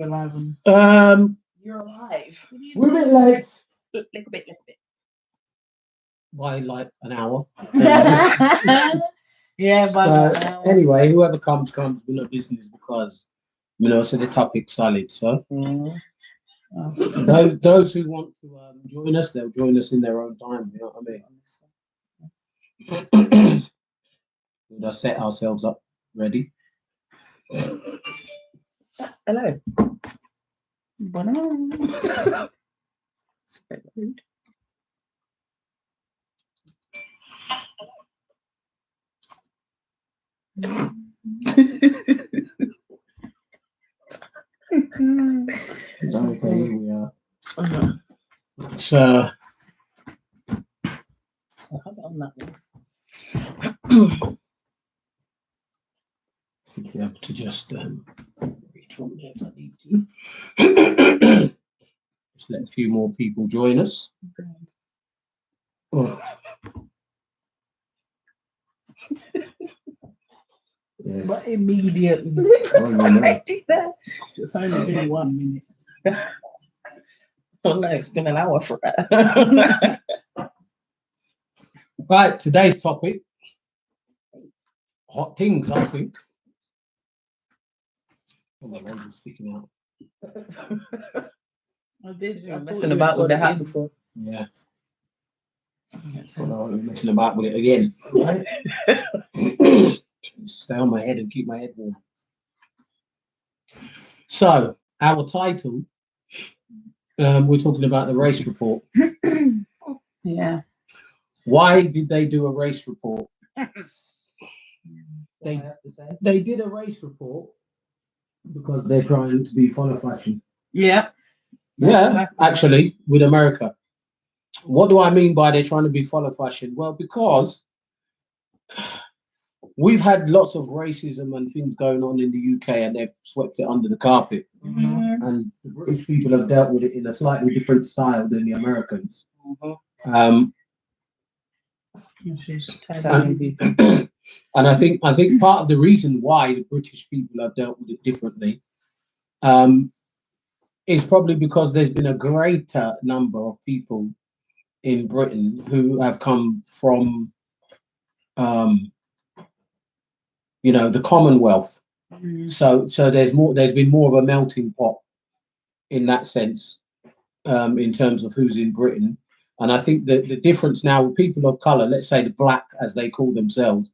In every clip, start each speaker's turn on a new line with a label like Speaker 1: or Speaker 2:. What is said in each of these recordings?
Speaker 1: We're live on.
Speaker 2: You're alive.
Speaker 3: We're a bit late
Speaker 2: Little bit.
Speaker 3: by like an hour.
Speaker 1: Yeah, but
Speaker 3: So anyway, whoever comes with no business because so the topic's solid. So those who want to join us, they'll join us in their own time. You know what I mean? We'll just set ourselves up ready.
Speaker 2: Hello. It's a bit rude.
Speaker 3: Okay, here we are. So
Speaker 2: So have it on that one.
Speaker 3: should be able to just reach from there if I need to. Just let a few more people join us. Oh. Yes.
Speaker 1: But immediately.
Speaker 3: Oh, you know.
Speaker 1: It's only been 1 minute.
Speaker 2: Oh no, it's been an hour for it.
Speaker 3: Right, today's topic. Hot things, I think. Oh, my label's sticking out.
Speaker 1: I did.
Speaker 2: You're messing about with the hat before.
Speaker 3: Yeah. Well, I won't be messing about with it again. Right? Stay on my head and keep my head warm. So, our title, we're talking about the race report.
Speaker 1: Yeah.
Speaker 3: Why did they do a race report?
Speaker 2: I have to say.
Speaker 3: They did a race report because they're trying to be follow fashion.
Speaker 1: Yeah.
Speaker 3: Yeah, actually, with America. What do I mean by they're trying to be follow fashion? Well, because we've had lots of racism and things going on in the UK and they've swept it under the carpet.
Speaker 1: Mm-hmm.
Speaker 3: And the British people have dealt with it in a slightly different style than the Americans. And I think part of the reason why the British people have dealt with it differently is probably because there's been a greater number of people in Britain who have come from the Commonwealth. So there's been more of a melting pot in that sense, in terms of who's in Britain. And I think that the difference now with people of color, let's say the black as they call themselves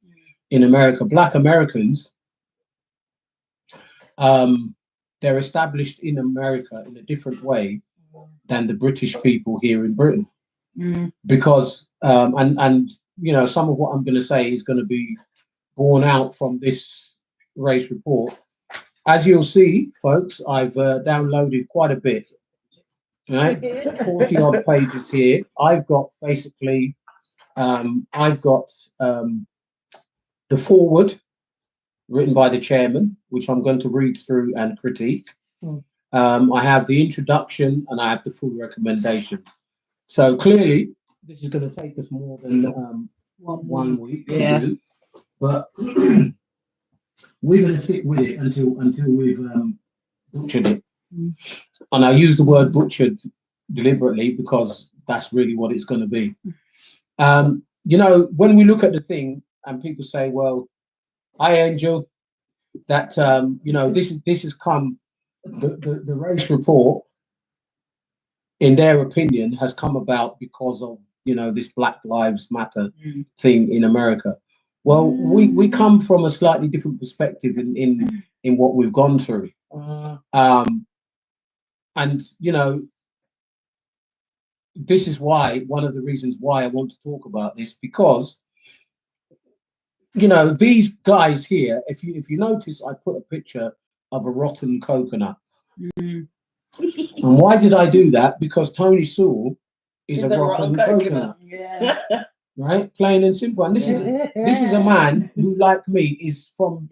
Speaker 3: in America, black Americans, they're established in America in a different way than the British people here in Britain. Because and some of what I'm going to say is going to be borne out from this race report. As you'll see, folks, I've downloaded quite a bit. Right, 40 odd pages here. I've got basically, the foreword written by the chairman, which I'm going to read through and critique. I have the introduction and I have the full recommendations. So clearly, this is going to take us more than 1 week to do, but we're going to stick with it until we've butchered it. And I use the word butchered deliberately because that's really what it's going to be. When we look at the thing and people say, well, I Angel, that this has come, the race report, in their opinion, has come about because of this Black Lives Matter thing in America. Well, we come from a slightly different perspective in what we've gone through. And this is why, one of the reasons why I want to talk about this, because these guys here, if you notice, I put a picture of a rotten coconut. And why did I do that? Because Tony Sewell is a rotten coconut.
Speaker 1: Yeah.
Speaker 3: Right? Plain and simple. And this is a man who, like me, is from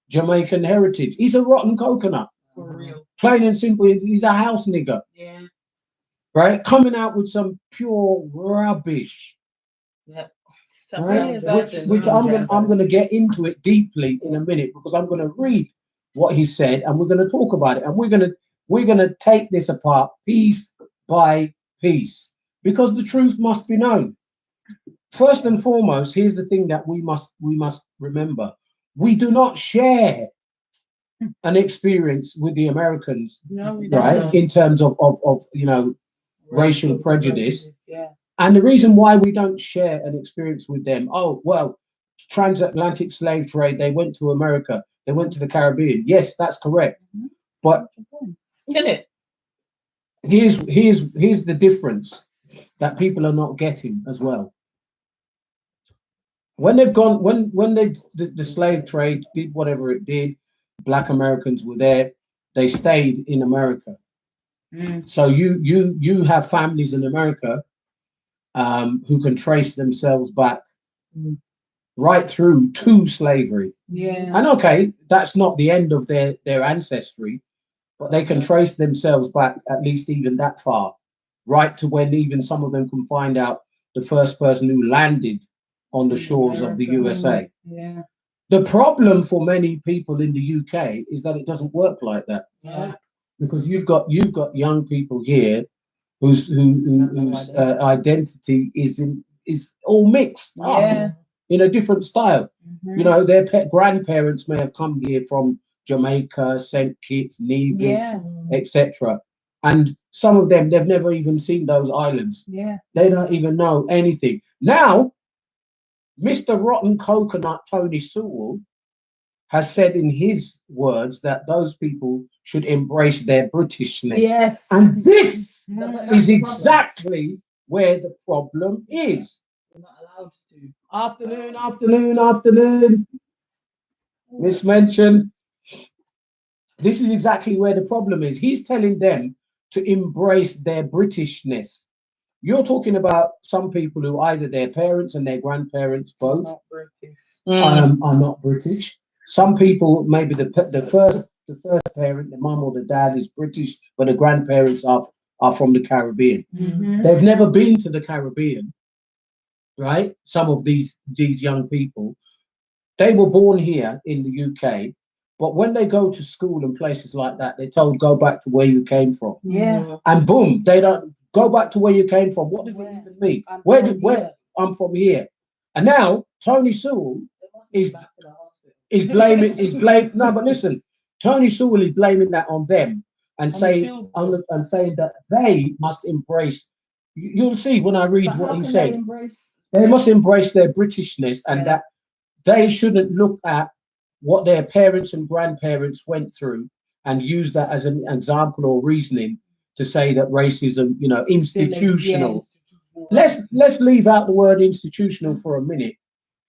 Speaker 3: Jamaican heritage. He's a rotten coconut.
Speaker 1: For real.
Speaker 3: Plain and simple. He's a house nigger.
Speaker 1: Yeah.
Speaker 3: Right? Coming out with some pure rubbish.
Speaker 2: Yeah.
Speaker 3: Right? Which I'm gonna get into it deeply in a minute, because I'm gonna read what he said, and we're going to talk about it, and we're going to take this apart piece by piece, because the truth must be known. First and foremost, here's the thing that we must remember: we do not share an experience with the Americans,
Speaker 1: No, we
Speaker 3: right?
Speaker 1: don't.
Speaker 3: In terms of racial prejudice.
Speaker 1: Yeah.
Speaker 3: And the reason why we don't share an experience with them, oh, well, transatlantic slave trade, they went to America, they went to the Caribbean. Yes, that's correct. But
Speaker 2: Get it?
Speaker 3: here's the difference that people are not getting as well. When they've gone, when the slave trade did whatever it did, Black Americans were there, they stayed in America. So you have families in America who can trace themselves back right through to slavery.
Speaker 1: Yeah.
Speaker 3: And okay, that's not the end of their ancestry, but they can trace themselves back at least even that far, right to when even some of them can find out the first person who landed on the shores of the USA.
Speaker 1: Yeah.
Speaker 3: The problem for many people in the UK is that it doesn't work like that.
Speaker 2: Yeah.
Speaker 3: Because you've got young people here whose identity is all mixed up
Speaker 1: Yeah.
Speaker 3: in a different style. You know, their grandparents may have come here from Jamaica, St. Kitts, Nevis,
Speaker 1: Yeah.
Speaker 3: etc. And some of them, they've never even seen those islands.
Speaker 1: Yeah.
Speaker 3: They don't even know anything. Now, Mr. Rotten Coconut Tony Sewell has said in his words that those people should embrace their Britishness.
Speaker 1: Yes.
Speaker 3: And this
Speaker 1: Mm.
Speaker 3: is exactly where the problem is.
Speaker 2: We're not allowed to.
Speaker 3: Afternoon. Mismentioned. This is exactly where the problem is. He's telling them to embrace their Britishness. You're talking about some people who either their parents and their grandparents both
Speaker 2: Not British.
Speaker 3: are not British. Some people, maybe the first parent, the mum or the dad is British, but the grandparents are from the Caribbean.
Speaker 1: Mhm.
Speaker 3: They've never been to the Caribbean, right? Some of these young people, they were born here in the UK, but when they go to school and places like that, they're told go back to where you came from,
Speaker 1: Yeah.
Speaker 3: and boom, they don't go back to where you came from. What does it even mean?
Speaker 1: I'm
Speaker 3: Where
Speaker 1: from
Speaker 3: where
Speaker 1: here.
Speaker 3: I'm from here, and now Tony Sewell
Speaker 2: They must
Speaker 3: is
Speaker 2: go back to the hospital.
Speaker 3: is no, but listen, Tony Sewell is blaming that on them and
Speaker 1: On the
Speaker 3: saying
Speaker 1: children.
Speaker 3: and saying that they must embrace. You'll see when I read
Speaker 2: But
Speaker 3: what
Speaker 2: how
Speaker 3: he
Speaker 2: can
Speaker 3: said.
Speaker 2: they embrace?
Speaker 3: They must embrace their Britishness, and
Speaker 1: Yeah.
Speaker 3: that they shouldn't look at what their parents and grandparents went through and use that as an example or reasoning to say that racism, institutional. Let's leave out the word institutional for a minute,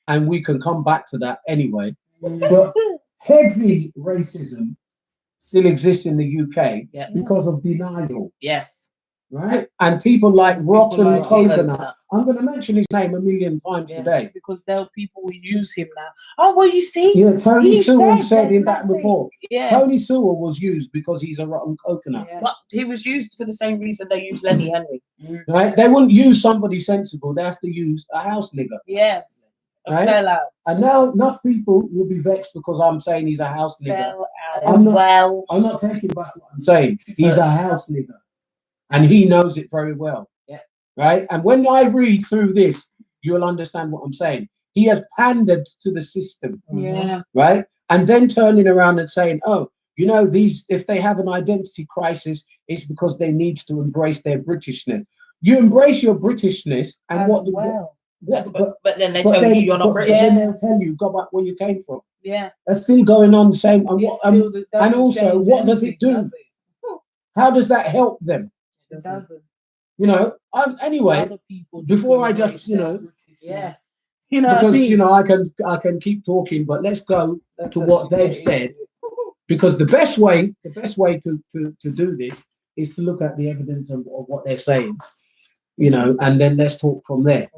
Speaker 3: and we can come back to that anyway. But heavy racism still exists in the UK
Speaker 2: Yeah.
Speaker 3: because of denial,
Speaker 2: Yes.
Speaker 3: right? And people like Rotten
Speaker 1: like
Speaker 3: Coconut. I'm going to mention his name a million times
Speaker 2: Yes.
Speaker 3: today.
Speaker 1: Because there are people who use him now. Oh, well, you see?
Speaker 3: Yeah, Tony
Speaker 1: He
Speaker 3: Sewell
Speaker 1: said
Speaker 3: said in
Speaker 1: there's
Speaker 3: that
Speaker 1: nothing.
Speaker 3: report.
Speaker 1: Yeah.
Speaker 3: Tony Sewell was used because he's a rotten coconut,
Speaker 1: Yeah.
Speaker 2: But he was used for the same reason they used Lenny Henry.
Speaker 3: right? They wouldn't use somebody sensible. They have to use a house nigger.
Speaker 1: Yes. A
Speaker 3: Right?
Speaker 1: sellout.
Speaker 3: And now enough people will be vexed because I'm saying he's a house nigger.
Speaker 1: Sell out.
Speaker 3: I'm not-
Speaker 2: Well,
Speaker 3: I'm not taking back what I'm saying. He's a house nigger. And he knows it very well.
Speaker 2: Yeah.
Speaker 3: Right? And when I read through this, you'll understand what I'm saying. He has pandered to the system,
Speaker 1: Yeah.
Speaker 3: right? And then turning around and saying, oh, these, if they have an identity crisis, it's because they need to embrace their Britishness. You embrace your Britishness, and
Speaker 1: As
Speaker 3: what
Speaker 1: well.
Speaker 2: but then they
Speaker 3: but
Speaker 2: tell
Speaker 3: then,
Speaker 2: you you're not
Speaker 3: but
Speaker 2: British.
Speaker 3: then they'll tell you, go back where you came from.
Speaker 1: Yeah.
Speaker 3: That's still going on the same. And,
Speaker 1: It
Speaker 3: what,
Speaker 1: still doesn't
Speaker 3: and also,
Speaker 1: change
Speaker 3: what does it
Speaker 1: anything,
Speaker 3: do?
Speaker 1: does it?
Speaker 3: How does that help them?
Speaker 1: It doesn't.
Speaker 3: Anyway,
Speaker 1: Other people
Speaker 3: before I
Speaker 1: embrace
Speaker 3: just,
Speaker 1: their Britishness.
Speaker 2: Yes.
Speaker 1: You know what I
Speaker 3: because
Speaker 1: mean?
Speaker 3: I can keep talking, but let's go
Speaker 1: Let's
Speaker 3: to
Speaker 1: just
Speaker 3: what they've
Speaker 1: get
Speaker 3: said,
Speaker 1: into it.
Speaker 3: because the best way to do this is to look at the evidence of what they're saying, and then let's talk from there,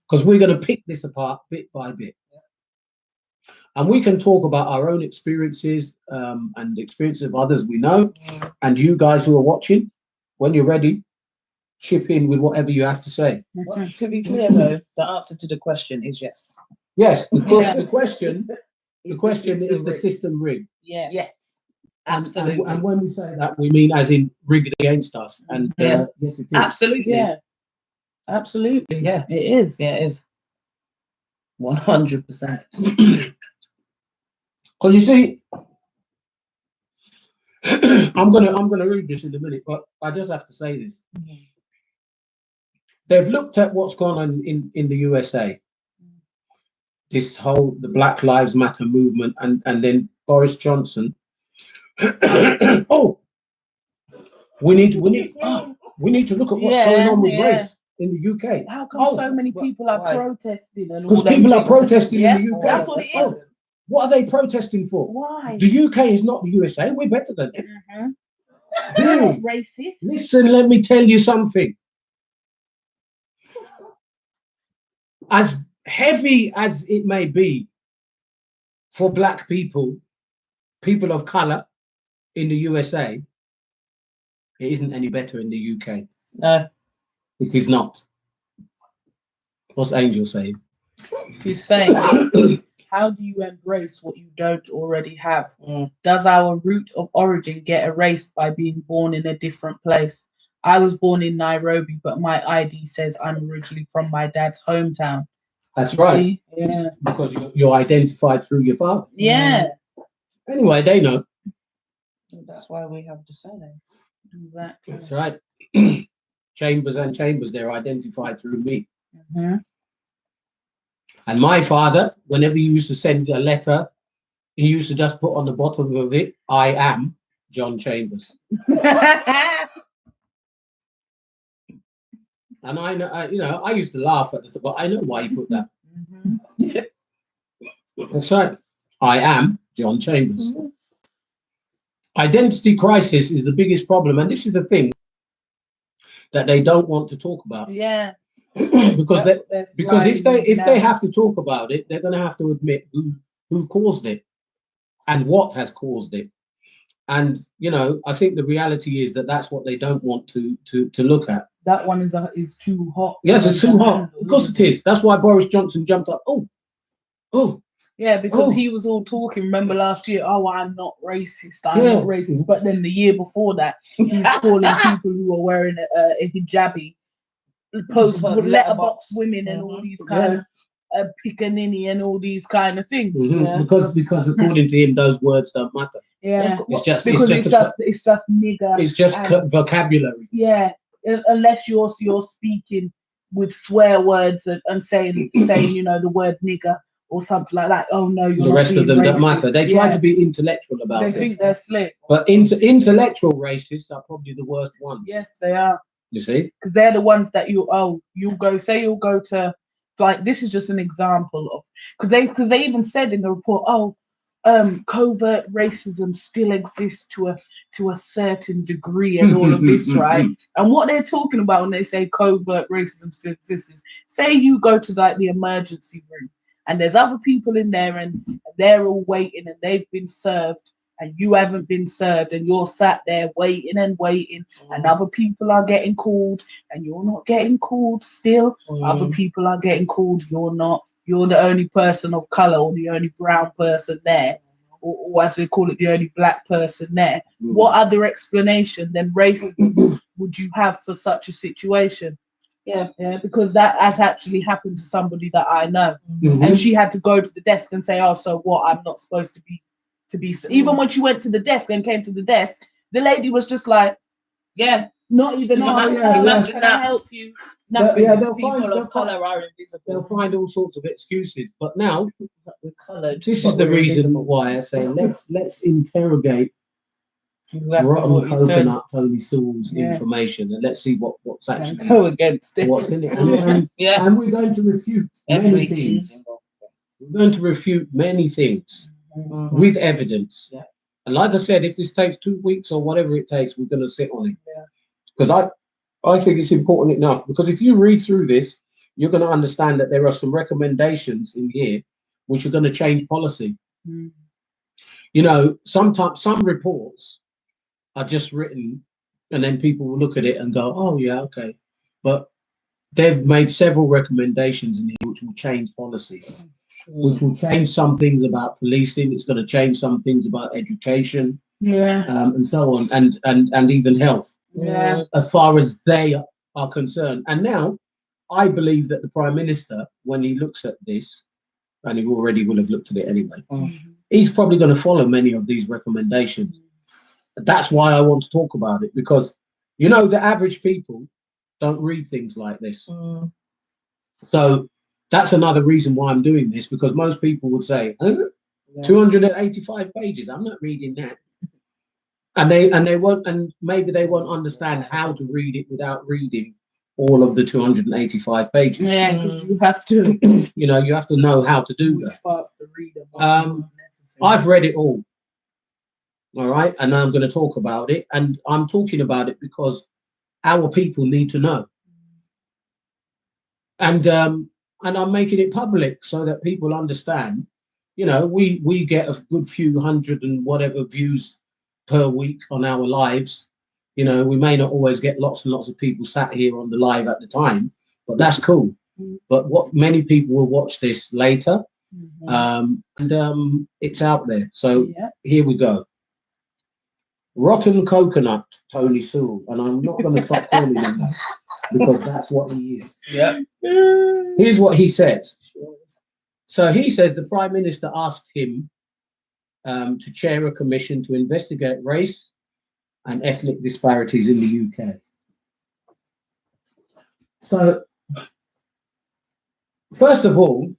Speaker 3: because we're going to pick this apart bit by bit, and we can talk about our own experiences and the experiences of others we know, and you guys who are watching, when you're ready, chip in with whatever you have to say.
Speaker 2: Well, to be clear though, the answer to the question is yes.
Speaker 3: Yes,
Speaker 1: Yeah.
Speaker 3: the question is the system rigged?
Speaker 1: Yeah.
Speaker 2: Yes. Absolutely.
Speaker 3: And when we say that, we mean as in rigged against us. And
Speaker 2: Yeah.
Speaker 3: yes, it is.
Speaker 2: Absolutely.
Speaker 1: Yeah. Absolutely.
Speaker 2: Yeah.
Speaker 1: It is.
Speaker 2: Yeah, it is. 100%.
Speaker 3: Because you see, I'm gonna read this in a minute, but I just have to say this. They've looked at what's gone on in the USA. This whole the Black Lives Matter movement, and then Boris Johnson. Oh, we need to look at what's going on with race in the UK.
Speaker 1: How come so many people are
Speaker 2: why?
Speaker 1: protesting and all
Speaker 3: Because
Speaker 1: them
Speaker 3: people are
Speaker 1: things?
Speaker 3: protesting
Speaker 1: Yeah,
Speaker 3: in the UK.
Speaker 1: that's what it
Speaker 3: Oh,
Speaker 1: is.
Speaker 3: what are they protesting for?
Speaker 1: Why?
Speaker 3: The UK is not the USA. We're better than them.
Speaker 1: They're not
Speaker 3: Hey,
Speaker 1: racist.
Speaker 3: listen, let me tell you something. As heavy as it may be for black people, people of color in the USA, it isn't any better in the UK.
Speaker 2: No.
Speaker 3: It is not. What's Angel saying?
Speaker 1: He's saying, how do you embrace what you don't already have?
Speaker 2: Mm.
Speaker 1: Does our root of origin get erased by being born in a different place? I was born in Nairobi, but my ID says I'm originally from my dad's hometown.
Speaker 3: That's right.
Speaker 1: See? Yeah.
Speaker 3: Because you're identified through your father.
Speaker 1: Yeah.
Speaker 3: Anyway, they know.
Speaker 2: That's why we have the surname.
Speaker 1: Exactly.
Speaker 3: That's right. Chambers and Chambers, they're identified through me.
Speaker 1: Mhm.
Speaker 3: And my father, whenever he used to send a letter, he used to just put on the bottom of it, I am John Chambers. And I know, I used to laugh at this, but I know why he put that.
Speaker 1: Mhm.
Speaker 3: That's right. I am John Chambers. Identity crisis is the biggest problem. And this is the thing that they don't want to talk about.
Speaker 1: Yeah.
Speaker 3: because if they
Speaker 1: now.
Speaker 3: have to talk about it, they're going to have to admit who caused it and what has caused it. And I think the reality is that that's what they don't want to look at.
Speaker 1: That one is too hot.
Speaker 3: Yes, it's too hot. Of course it is. That's why Boris Johnson jumped up. Oh.
Speaker 1: Yeah, because
Speaker 3: Oh.
Speaker 1: he was all talking. Remember last year? Oh, I'm not racist. I'm
Speaker 3: Yeah.
Speaker 1: not racist. But then the year before that, he was calling people who were wearing a hijabi, post letterbox women, and all these kind of Pickaninny and all these kind of things.
Speaker 3: Mhm.
Speaker 1: Yeah.
Speaker 3: Because according to him, those words don't matter.
Speaker 1: Yeah,
Speaker 3: It's just
Speaker 1: nigger.
Speaker 3: It's just
Speaker 1: and-
Speaker 3: vocabulary.
Speaker 1: Yeah, unless you're speaking with swear words and saying the word nigger or something like that. Oh no, you're
Speaker 3: The
Speaker 1: not
Speaker 3: rest of them
Speaker 1: being
Speaker 3: don't
Speaker 1: racist.
Speaker 3: matter. They try to be intellectual about
Speaker 1: They
Speaker 3: it.
Speaker 1: think they're slick.
Speaker 3: But intellectual racists are probably the worst ones.
Speaker 1: Yes, they are.
Speaker 3: You see?
Speaker 1: Because they're the ones that you'll go to, like, this is just an example of, because they even said in the report, covert racism still exists to a certain degree and all of this, right? And what they're talking about when they say covert racism still exists is, say you go to like the emergency room and there's other people in there and they're all waiting and they've been served and you haven't been served and you're sat there waiting and other people are getting called and you're not getting called still. Other people are getting called, you're not. You're the only person of color or the only brown person there, or as we call it, the only black person there. What other explanation than racism would you have for such a situation? Yeah, because that has actually happened to somebody that I know. And she had to go to the desk and say, oh, so what? I'm not supposed to be. Even when she went to the desk and came to the desk, the lady was just like, yeah, not even, can I help you? Nothing.
Speaker 3: People of color are invisible. They'll find all sorts of excuses. But now, this is the reason why I say let's interrogate rotten coconut Tony Sewell's information and let's see what's actually
Speaker 2: go against it.
Speaker 3: What's in it. And we're going to refute many things. We're going to refute many things with evidence.
Speaker 2: Yeah.
Speaker 3: And like I said, if this takes 2 weeks or whatever it takes, we're going to sit on it. Because I think it's important enough. Because if you read through this, you're going to understand that there are some recommendations in here which are going to change policy. Sometimes some reports are just written and then people will look at it and go, oh, yeah, okay. But they've made several recommendations in here which will change policy, which will change some things about policing. It's going to change some things about education.
Speaker 1: Yeah.
Speaker 3: and so on, and even health,
Speaker 1: Yeah.
Speaker 3: as far as they are concerned. And now, I believe that the Prime Minister, when he looks at this, and he already will have looked at it anyway, he's probably going to follow many of these recommendations. That's why I want to talk about it, because the average people don't read things like this. So that's another reason why I'm doing this, because most people would say, 285 pages, I'm not reading that. And they won't, and maybe they won't understand how to read it without reading all of the 285 pages.
Speaker 1: Yeah, because you have to.
Speaker 3: You have to know how to do that. I've read it all. All right, and I'm going to talk about it, and I'm talking about it because our people need to know. And I'm making it public so that people understand. We get a good few hundred and whatever views per week on our lives. We may not always get lots and lots of people sat here on the live at the time, but that's cool. But what many people will watch this later, and it's out there. So here we go. Rotten Coconut, Tony Sewell, and I'm not going to stop calling him that because that's what he is.
Speaker 2: Yeah.
Speaker 3: Here's what he says. So he says the Prime Minister asked him to chair a commission to investigate race and ethnic disparities in the UK. So, first of all,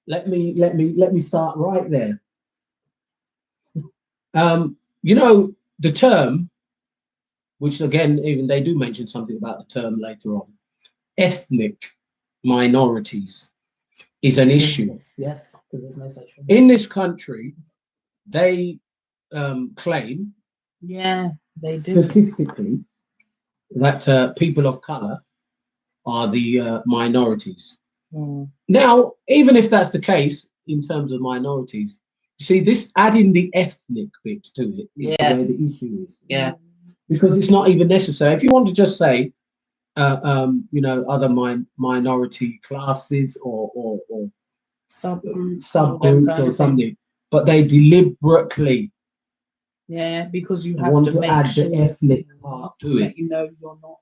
Speaker 3: let me start right there. The term, which again, even they do mention something about the term later on, ethnic minorities is an issue.
Speaker 2: Yes, because there's no such thing.
Speaker 3: In this country, they claim,
Speaker 1: they do.
Speaker 3: statistically, that people of color are the minorities. Now, even if that's the case in terms of minorities, you see, this adding the ethnic bit to it is where the issue is.
Speaker 2: Yeah.
Speaker 3: Because it's not even necessary. If you want to just say, other minority classes or subgroups or something, but they deliberately
Speaker 1: because you have
Speaker 3: want
Speaker 1: to
Speaker 3: to
Speaker 1: make
Speaker 3: add
Speaker 1: sure
Speaker 3: the ethnic part to it.
Speaker 1: you're not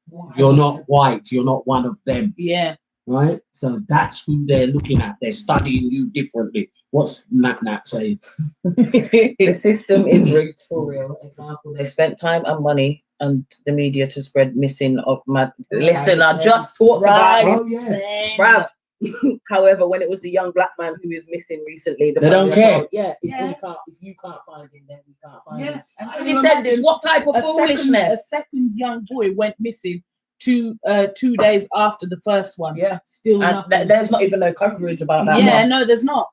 Speaker 1: white.
Speaker 3: You're not white. You're not one of them.
Speaker 1: Yeah.
Speaker 3: Right? So that's who they're looking at. They're studying you differently. What's Nat saying?
Speaker 2: The system is rigged for real. Example, they spent time and money and the media to spread missing of mad. Listen, I just talked about it.
Speaker 3: Oh, yes.
Speaker 2: Bruv. However, when it was the young black man who is missing recently,
Speaker 3: they don't care.
Speaker 2: If you can't find him, then we can't find him.
Speaker 1: And
Speaker 2: he said this. What type of foolishness?
Speaker 1: A second young boy went missing 2 days after the first one.
Speaker 2: Yeah,
Speaker 1: still
Speaker 2: and there's not even no coverage about that.
Speaker 1: Yeah, no, there's not.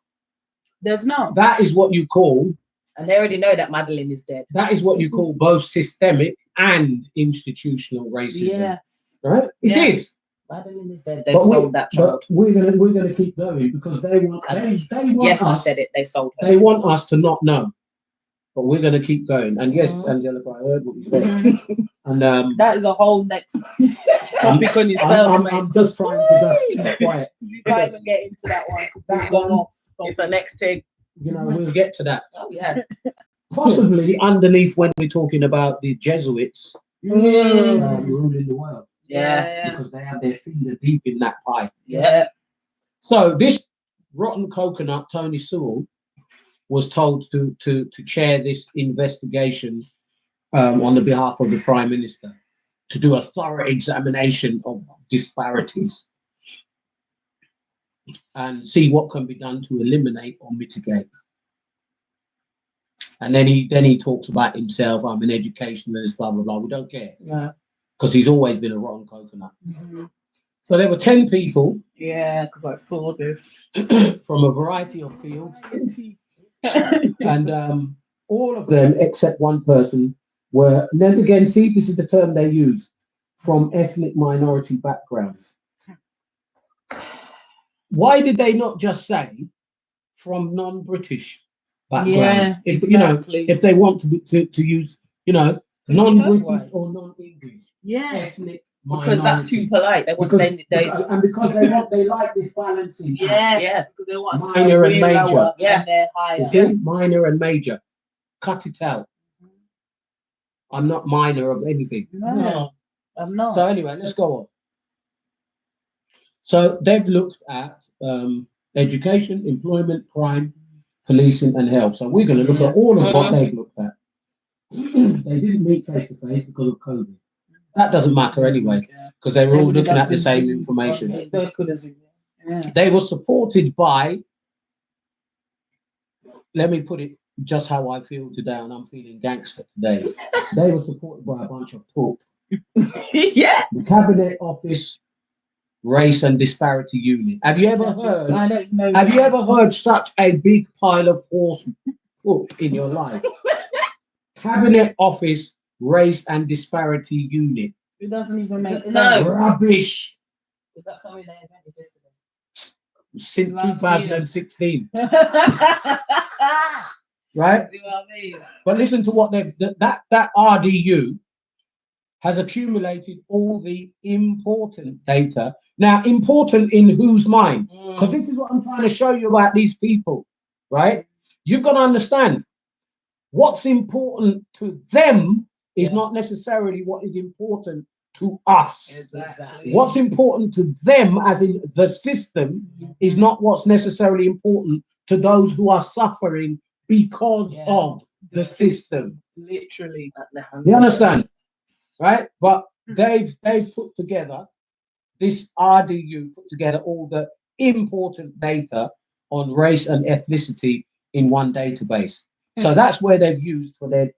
Speaker 1: There's not.
Speaker 3: That is what you call,
Speaker 2: and they already know that Madeline is dead.
Speaker 3: That is what you call both systemic and institutional racism.
Speaker 1: Yes.
Speaker 3: Right? It is.
Speaker 2: Madeline is dead. They sold that child.
Speaker 3: But we're gonna keep going because they want
Speaker 2: yes,
Speaker 3: us,
Speaker 2: I said it. They sold her.
Speaker 3: They want us to not know. But we're gonna keep going. And yes, Angelica, I heard what you said. And
Speaker 1: that is a whole next topic on yourself.
Speaker 3: I'm just trying to just keep quiet.
Speaker 1: You can't even get into that one.
Speaker 3: That one,
Speaker 2: it's the next thing.
Speaker 3: We'll get to that.
Speaker 2: Oh yeah.
Speaker 3: Possibly underneath when we're talking about the Jesuits ruling the world.
Speaker 2: Yeah.
Speaker 3: Because they have their finger deep in that pie.
Speaker 2: Yeah.
Speaker 3: So this rotten coconut, Tony Sewell, was told to chair this investigation on the behalf of the Prime Minister to do a thorough examination of disparities and see what can be done to eliminate or mitigate. And then he talks about himself. I'm an educationalist, blah blah blah. We don't care.
Speaker 2: No.
Speaker 3: Because he's always been a rotten coconut. So there were 10 people.
Speaker 1: Yeah, because I saw this.
Speaker 3: From a variety of fields. And all of them, except one person, were, and then again, see, this is the term they use, from ethnic minority backgrounds. Why did they not just say from non-British backgrounds?
Speaker 1: Yeah,
Speaker 3: if
Speaker 1: exactly.
Speaker 3: If they want to use, non-British or non-English.
Speaker 1: Yeah,
Speaker 3: ethnic
Speaker 2: because
Speaker 3: minority.
Speaker 2: that's too polite. They want
Speaker 3: because they like this balancing.
Speaker 1: Yeah, because they want
Speaker 3: minor and major.
Speaker 1: And they're higher.
Speaker 3: You see, minor and major. cut it out. I'm not minor of anything.
Speaker 1: No, I'm not.
Speaker 3: So anyway, let's go on. So they've looked at education, employment, crime, policing, and health. So we're going to look at all of what they've looked at. They didn't meet face to face because of COVID. That doesn't matter anyway, because they were all looking at the same information.
Speaker 1: Yeah.
Speaker 3: They were supported by, let me put it just how I feel today, and I'm feeling gangster today. They were supported by a bunch of poop.
Speaker 2: Yeah.
Speaker 3: The Cabinet Office Race and Disparity Unit. Have you ever heard?
Speaker 1: I don't know.
Speaker 3: Have you ever heard such a big pile of horse poop in your life? Cabinet Office Race and Disparity Unit.
Speaker 1: It doesn't even make sense.
Speaker 2: No.
Speaker 3: Rubbish.
Speaker 2: Is that something they invented yesterday?
Speaker 3: Since
Speaker 1: Last
Speaker 3: 2016,
Speaker 1: See
Speaker 3: right?
Speaker 1: what I mean?
Speaker 3: But listen to what that RDU has accumulated all the important data. Now, important in whose mind? Because this is what I'm trying to show you about these people, right? You've got to understand what's important to them is not necessarily what is important to us.
Speaker 1: Exactly.
Speaker 3: What's important to them, as in the system, is not what's necessarily important to those who are suffering because of the system.
Speaker 1: Literally.
Speaker 3: You understand? Right? But they've put together, this RDU put together all the important data on race and ethnicity in one database. So that's where they've used for their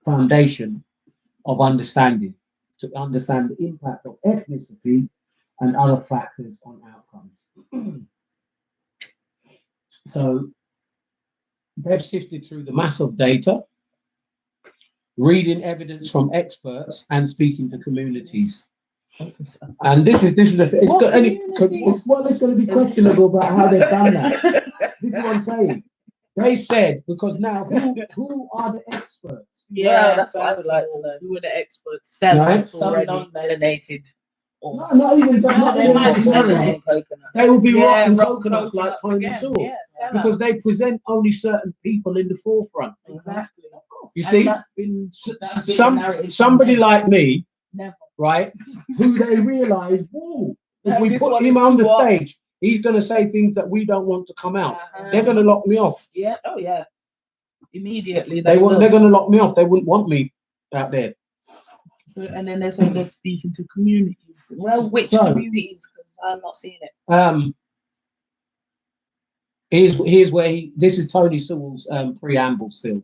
Speaker 3: foundation of understanding, to understand the impact of ethnicity and other factors on outcomes. So they've sifted through the mass of data, reading evidence from experts and speaking to communities. And this is it's going to be questionable about how they've done that. This is what I'm saying. They said, because now who are the experts?
Speaker 2: Yeah, that's what I would like to know.
Speaker 1: Who are the experts?
Speaker 3: Right.
Speaker 2: Some non-melanated. Or
Speaker 3: No, not even
Speaker 1: No, they might be
Speaker 3: necessarily.
Speaker 2: coconut.
Speaker 3: They will be rotten
Speaker 1: rotten
Speaker 3: coconuts like Tony
Speaker 1: again.
Speaker 3: Sewell,
Speaker 1: Yeah,
Speaker 3: because they present only certain people in the forefront.
Speaker 1: exactly.
Speaker 2: Of course.
Speaker 3: You
Speaker 1: And
Speaker 3: see,
Speaker 1: that's been that's been
Speaker 3: some
Speaker 1: the narrative
Speaker 3: somebody
Speaker 1: from
Speaker 3: like me,
Speaker 1: never.
Speaker 3: right, who they realise, whoa, if
Speaker 1: No,
Speaker 3: we
Speaker 1: this
Speaker 3: put
Speaker 1: one
Speaker 3: him
Speaker 1: is
Speaker 3: on
Speaker 1: too
Speaker 3: the
Speaker 1: hot.
Speaker 3: stage, he's going to say things that we don't want to come out.
Speaker 1: Uh-huh.
Speaker 3: They're going to lock me off.
Speaker 1: Yeah. Oh yeah. Immediately
Speaker 3: They're
Speaker 1: will.
Speaker 3: going to lock me off. They wouldn't want me out there.
Speaker 1: And then they say they're speaking to communities.
Speaker 2: Well, which
Speaker 3: So-
Speaker 2: communities? Because I'm not seeing it.
Speaker 3: Here's where this is Tony Sewell's preamble still.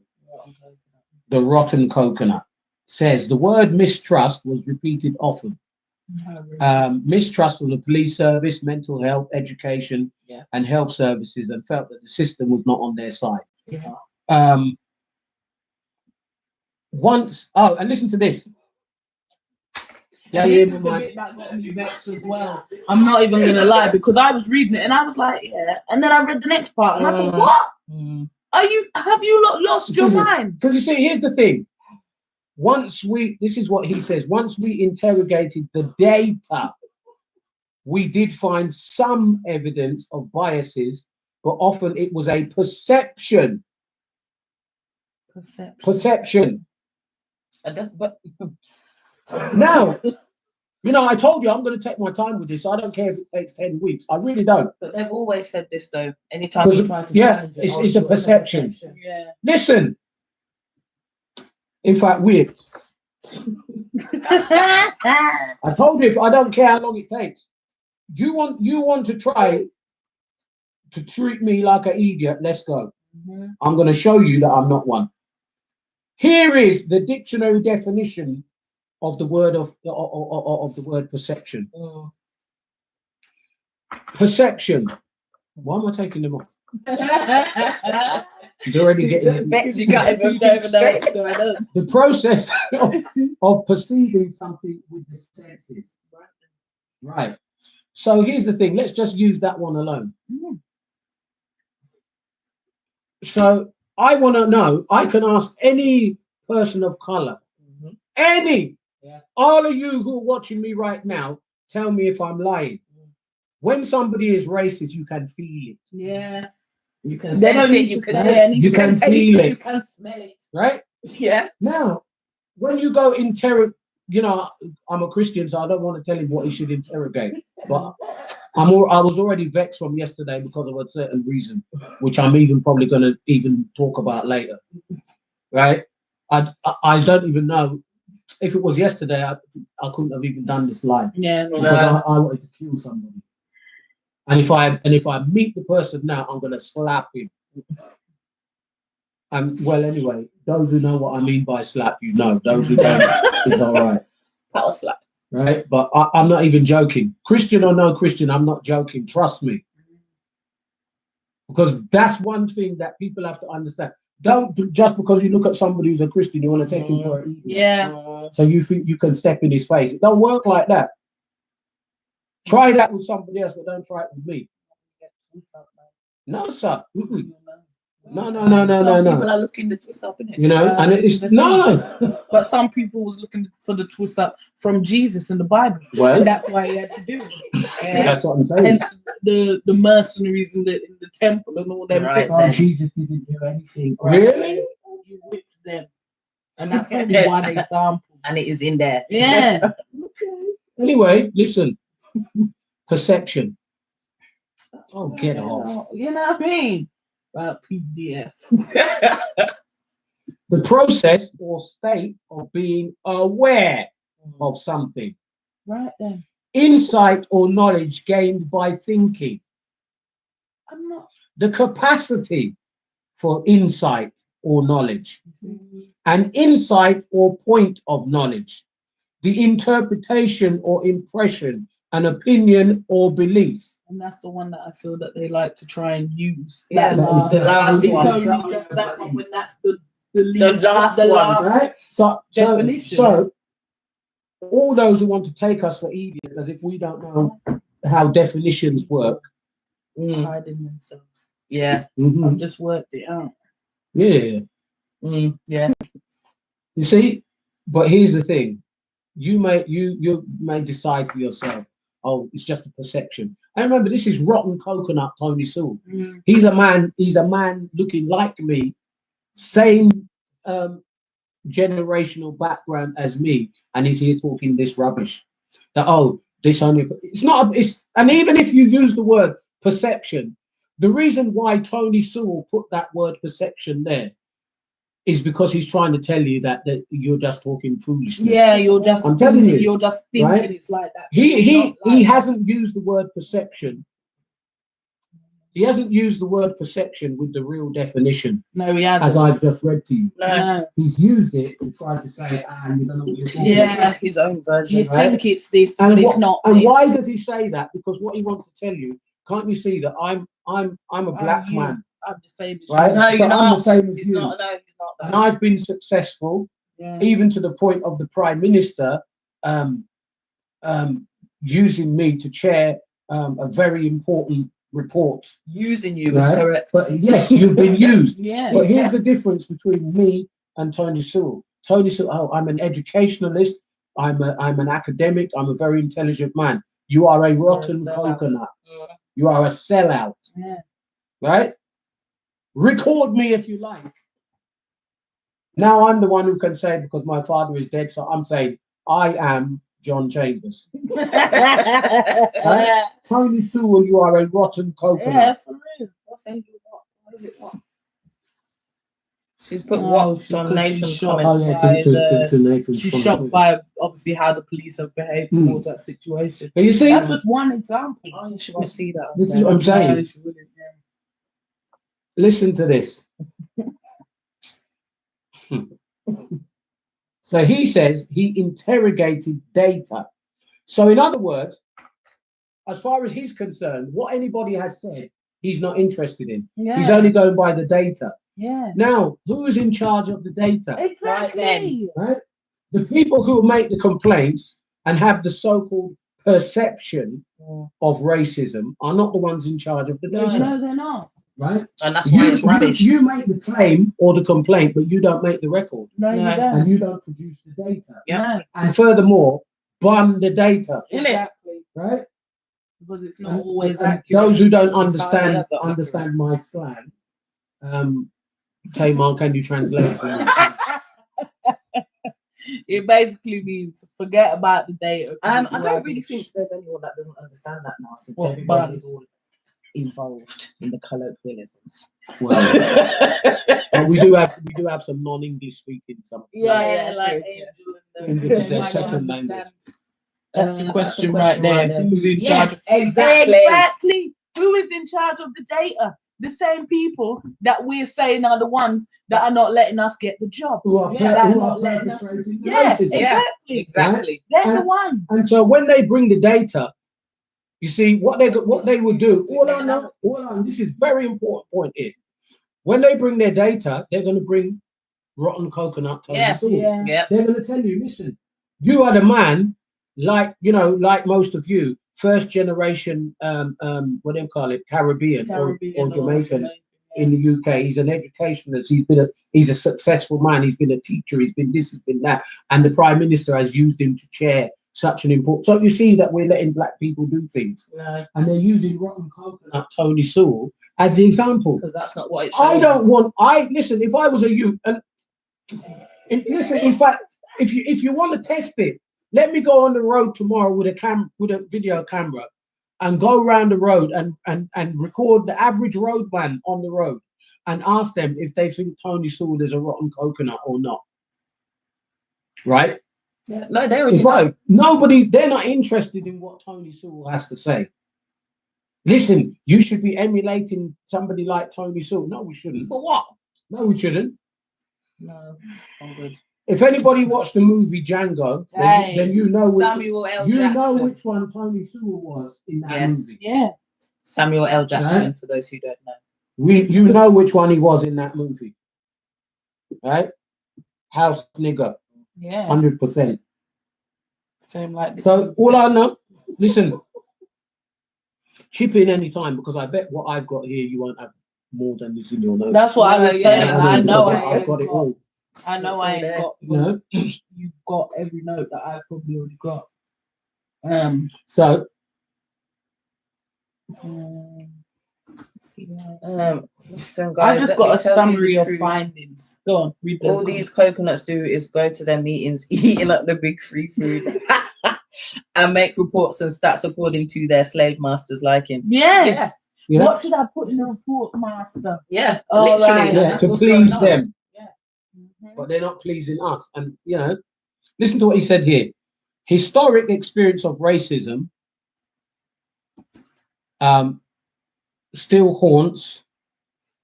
Speaker 3: The rotten coconut says the word mistrust was repeated often. Mistrust from the police service, mental health, education, and health services, and felt that the system was not on their side.
Speaker 2: Yeah.
Speaker 3: And listen to this. Yeah,
Speaker 1: This is the bit that got me vexed as well. I'm not even gonna lie, because I was reading it and I was like, yeah, and then I read the next part and I thought, what? Have you lost your mind?
Speaker 3: Because you see, here's the thing. This is what he says, once we interrogated the data, we did find some evidence of biases, but often it was a perception. Perception.
Speaker 2: And that's but
Speaker 3: Now, I told you I'm going to take my time with this. I don't care if it takes 10 weeks. I really don't.
Speaker 2: But they've always said this though. Anytime you try to challenge it,
Speaker 3: it's a perception.
Speaker 1: Yeah.
Speaker 3: Listen. In fact, weird. I told you, if I don't care how long it takes. You want to try to treat me like an idiot? Let's go. I'm going to show you that I'm not one. Here is the dictionary definition of the word of the word perception. Perception. Why am I taking them off? You're already getting
Speaker 2: Bex, you can't even go straight.
Speaker 3: the process of perceiving something with the senses. Right. So here's the thing. Let's just use that one alone. So I want to know. I can ask any person of color, any. All of you who are watching me right now, tell me if I'm lying. When somebody is racist, you can feel it.
Speaker 1: Yeah.
Speaker 2: You can
Speaker 1: They
Speaker 2: sense
Speaker 1: don't
Speaker 2: it.
Speaker 1: need
Speaker 2: You
Speaker 1: to
Speaker 2: can
Speaker 1: say
Speaker 2: hear it.
Speaker 1: anything.
Speaker 3: You can
Speaker 2: taste
Speaker 3: feel
Speaker 2: it.
Speaker 3: it.
Speaker 2: You can smell it.
Speaker 3: right?
Speaker 2: Yeah.
Speaker 3: Now, when you go you know, I'm a Christian, so I don't want to tell him what he should interrogate. But I was already vexed from yesterday because of a certain reason, which I'm even probably going to even talk about later, right? I don't even know if it was yesterday. I couldn't have even done this live
Speaker 1: Yeah,
Speaker 3: because I wanted to kill somebody. And if I meet the person now, I'm going to slap him. Well, anyway, those who know what I mean by slap, you know. Those who don't, it's all right.
Speaker 2: Power slap.
Speaker 3: Right? But I'm not even joking. Christian or no Christian, I'm not joking. Trust me. Because that's one thing that people have to understand. Don't just because you look at somebody who's a Christian, you want to take him for an idiot.
Speaker 1: yeah.
Speaker 3: So you think you can step in his face. It don't work like that. Try that with somebody else, but don't try it with me. No, sir. Mm-mm. No.
Speaker 2: Some people are looking to twist up in it.
Speaker 3: You know, and it's no.
Speaker 1: But some people was looking for the twist up from Jesus in the Bible,
Speaker 3: Well,
Speaker 1: and that's why he had to do it.
Speaker 3: that's what I'm saying.
Speaker 1: And the mercenaries in the temple and all them.
Speaker 2: Right.
Speaker 3: Oh, Jesus didn't do anything.
Speaker 1: Right.
Speaker 3: Really?
Speaker 1: He whipped them, and that's only one example.
Speaker 2: And it is in there.
Speaker 1: Yeah.
Speaker 3: Anyway, listen. Perception. Oh, get off.
Speaker 1: You know what I mean? About PDF.
Speaker 3: The process or state of being aware of something.
Speaker 1: Right then.
Speaker 3: Insight or knowledge gained by thinking.
Speaker 1: I'm not.
Speaker 3: The capacity for insight or knowledge. An insight or point of knowledge. The interpretation or impression, an opinion or belief.
Speaker 1: And that's the one that I feel that they like to try and use.
Speaker 2: Yeah,
Speaker 1: that
Speaker 3: that is
Speaker 1: last,
Speaker 3: the last
Speaker 1: it's
Speaker 3: one.
Speaker 1: only just that one when that's the least,
Speaker 2: last
Speaker 1: the
Speaker 2: one,
Speaker 1: last
Speaker 3: Right? So
Speaker 1: definition.
Speaker 3: all those who want to take us for idiots as if we don't know how definitions work.
Speaker 1: hiding themselves.
Speaker 2: Yeah.
Speaker 1: I've just worked it out.
Speaker 3: Yeah.
Speaker 2: Yeah.
Speaker 3: You see, but here's the thing: you may decide for yourself. Oh, it's just a perception. And remember, this is rotten coconut, Tony Sewell. He's a man looking like me, same generational background as me, and he's here talking this rubbish. That this only and even if you use the word perception, the reason why Tony Sewell put that word perception there is because he's trying to tell you that you're just talking foolishness.
Speaker 1: Yeah, you're just
Speaker 3: I'm telling you,
Speaker 1: you're just thinking
Speaker 3: right?
Speaker 1: it's like that.
Speaker 3: He hasn't used the word perception. He hasn't used the word perception with the real definition.
Speaker 1: No, he hasn't.
Speaker 3: As I've just read to you.
Speaker 1: No.
Speaker 3: He's used it to try to say, you don't know what you're talking about.
Speaker 2: Yeah, his own version.
Speaker 1: You think it's this, but it's not.
Speaker 3: And
Speaker 1: this.
Speaker 3: why does he say that? Because what he wants to tell you, can't you see that I'm a black man,
Speaker 1: I'm the same as
Speaker 3: right?
Speaker 1: you.
Speaker 2: No,
Speaker 3: So
Speaker 2: you're
Speaker 3: I'm
Speaker 2: not.
Speaker 3: the same as
Speaker 2: He's
Speaker 3: you.
Speaker 2: not. No, he's not.
Speaker 3: And I've been successful, even to the point of the Prime Minister using me to chair a very important report.
Speaker 2: Using you is correct.
Speaker 3: But yes, you've been used.
Speaker 1: Yeah.
Speaker 3: But here's the difference between me and Tony Sewell. Tony Sewell, I'm an educationalist. I'm an academic. I'm a very intelligent man. You are a rotten coconut. You are a sellout.
Speaker 1: Yeah.
Speaker 3: Right? Record me if you like. Now I'm the one who can say, because my father is dead, so I'm saying I am John Chambers. Right? Tony Sewell, you are a rotten coconut.
Speaker 1: Yeah, for real.
Speaker 2: What is it? What? He's put
Speaker 1: No,
Speaker 2: what
Speaker 1: she's
Speaker 2: on
Speaker 1: got-
Speaker 2: Nathan's
Speaker 1: she's shocked.
Speaker 2: comment.
Speaker 3: To Nathan's
Speaker 1: She's
Speaker 3: comment.
Speaker 1: shocked by obviously how the police have behaved towards that situation.
Speaker 3: But you see,
Speaker 1: That's just one example.
Speaker 2: Oh, she won't see that.
Speaker 3: this is what I'm saying.
Speaker 1: No, she wouldn't, yeah.
Speaker 3: Listen to this. So he says he interrogated data. So in other words, as far as he's concerned, what anybody has said, he's not interested in.
Speaker 1: Yeah.
Speaker 3: He's only going by the data.
Speaker 1: Yeah.
Speaker 3: Now, who is in charge of the data?
Speaker 1: Exactly.
Speaker 3: Right? The people who make the complaints and have the so-called perception of racism are not the ones in charge of the data.
Speaker 1: No, they're not.
Speaker 3: Right?
Speaker 2: And that's why it's rubbish.
Speaker 3: You make the claim or the complaint, but you don't make the record.
Speaker 1: No, you
Speaker 2: No.
Speaker 1: don't.
Speaker 3: And you don't produce the data.
Speaker 2: Yeah.
Speaker 1: No.
Speaker 3: And furthermore, bun the data.
Speaker 2: Innit?
Speaker 1: Exactly.
Speaker 3: Right?
Speaker 1: because it's not always
Speaker 3: And
Speaker 1: accurate.
Speaker 3: those who don't
Speaker 2: It's hardly
Speaker 3: understand
Speaker 2: ever
Speaker 3: understand my slang, Tamar, can you translate for me?
Speaker 1: It basically means forget about the data. 'cause it's
Speaker 2: I don't really
Speaker 1: rubbish.
Speaker 2: think there's anyone that doesn't understand that now, since
Speaker 1: What,
Speaker 2: everybody
Speaker 1: man?
Speaker 2: is all involved in the colloquialisms.
Speaker 3: Well, but we do have some non-English speaking some.
Speaker 1: Yeah,
Speaker 2: Yeah,
Speaker 1: like
Speaker 2: true,
Speaker 1: Angel
Speaker 3: English is their second language.
Speaker 1: That's the
Speaker 2: That's
Speaker 1: question right there. Who's in charge?
Speaker 2: Yes, exactly.
Speaker 1: Exactly. Who is in charge of the data? The same people that we're saying are the ones that are not letting us get the jobs.
Speaker 3: Who are,
Speaker 1: that are
Speaker 3: who are
Speaker 1: not letting us.
Speaker 3: perpetrating the
Speaker 1: Yeah,
Speaker 3: racism.
Speaker 1: exactly.
Speaker 2: Exactly.
Speaker 1: They're the
Speaker 3: And-
Speaker 1: ones.
Speaker 3: And so when they bring the data, you see what they would do. All I know, this is very important point here. When they bring their data, they're going to bring rotten coconut.
Speaker 2: Yeah.
Speaker 1: Yeah.
Speaker 2: Yeah.
Speaker 3: They're going to tell you, listen, you are the man, like most of you, first generation, what do you call it, Caribbean or Jamaican in the UK. He's an educationist. He's a successful man. He's been a teacher. He's been this. He's been that. And the Prime Minister has used him to chair such an important. So you see that we're letting black people do things, and they're using rotten coconut Tony Sewell as the example.
Speaker 2: Because that's not what it shows.
Speaker 3: I don't want. Listen. If I was a youth, and listen. In fact, if you want to test it, let me go on the road tomorrow with a video camera, and go around the road and record the average roadman on the road, and ask them if they think Tony Sewell is a rotten coconut or not. Right?
Speaker 2: Yeah. No, they already
Speaker 3: Right.
Speaker 2: know.
Speaker 3: They're not interested in what Tony Sewell has to say. Listen, you should be emulating somebody like Tony Sewell. No, we shouldn't.
Speaker 2: For what?
Speaker 3: No, we shouldn't.
Speaker 2: No, I'm good.
Speaker 3: If anybody watched the movie Django, then you know
Speaker 2: Samuel L.
Speaker 3: you
Speaker 2: Jackson.
Speaker 3: know which one Tony Sewell was in that movie.
Speaker 1: Yeah.
Speaker 2: Samuel L. Jackson,
Speaker 3: Right?
Speaker 2: for those who don't know.
Speaker 3: You know which one he was in that movie, right? House nigger,
Speaker 1: Yeah.
Speaker 3: 100%.
Speaker 1: Same like this.
Speaker 3: So all I know, listen, chip in any time, because I bet what I've got here you won't have more than this in your notes.
Speaker 1: That's what I was saying.
Speaker 3: Yeah,
Speaker 1: I know
Speaker 3: I've got it all.
Speaker 1: I know I ain't got.
Speaker 3: You know?
Speaker 1: You've got every note that I've probably already got.
Speaker 3: So
Speaker 2: Listen,
Speaker 1: I
Speaker 2: guys,
Speaker 1: just
Speaker 2: let
Speaker 1: got
Speaker 2: me
Speaker 1: a
Speaker 2: tell you
Speaker 1: summary
Speaker 2: the
Speaker 1: of
Speaker 2: truth.
Speaker 1: findings. Go on, read them.
Speaker 2: All these coconuts do is go to their meetings, eating up the big free food, and make reports and stats according to their slave masters' liking.
Speaker 1: Yes.
Speaker 3: yeah,
Speaker 1: What should I put in the report, master?
Speaker 2: Yeah,
Speaker 1: Oh,
Speaker 2: literally.
Speaker 1: right.
Speaker 2: and
Speaker 3: yeah,
Speaker 2: that's
Speaker 3: to
Speaker 2: what's
Speaker 3: please
Speaker 2: going on.
Speaker 3: them, but they're not pleasing us. And listen to what he said here. Historic experience of racism still haunts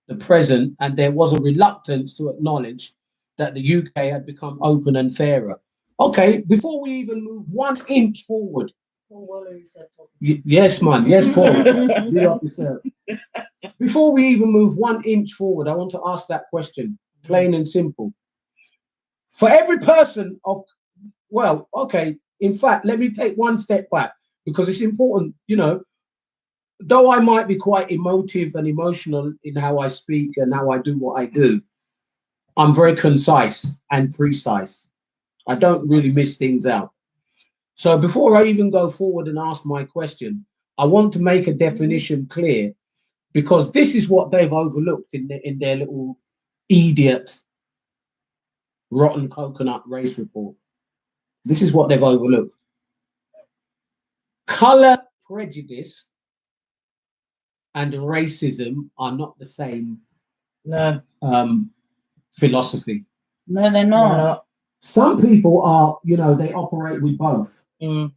Speaker 3: the present, and there was a reluctance to acknowledge that the UK had become open and fairer. Okay, before we even move 1 inch forward. Yes, man. Yes, Paul. Be up yourself. Before we even move 1 inch forward, I want to ask that question, plain and simple. For every person in fact, let me take one step back, because it's important, though I might be quite emotive and emotional in how I speak and how I do what I do, I'm very concise and precise. I don't really miss things out. So before I even go forward and ask my question, I want to make a definition clear, because this is what they've overlooked in their little idiot rotten coconut race report. This is what they've overlooked. Color prejudice and racism are not the same philosophy.
Speaker 1: No, they're not.
Speaker 3: Some people are, they operate with both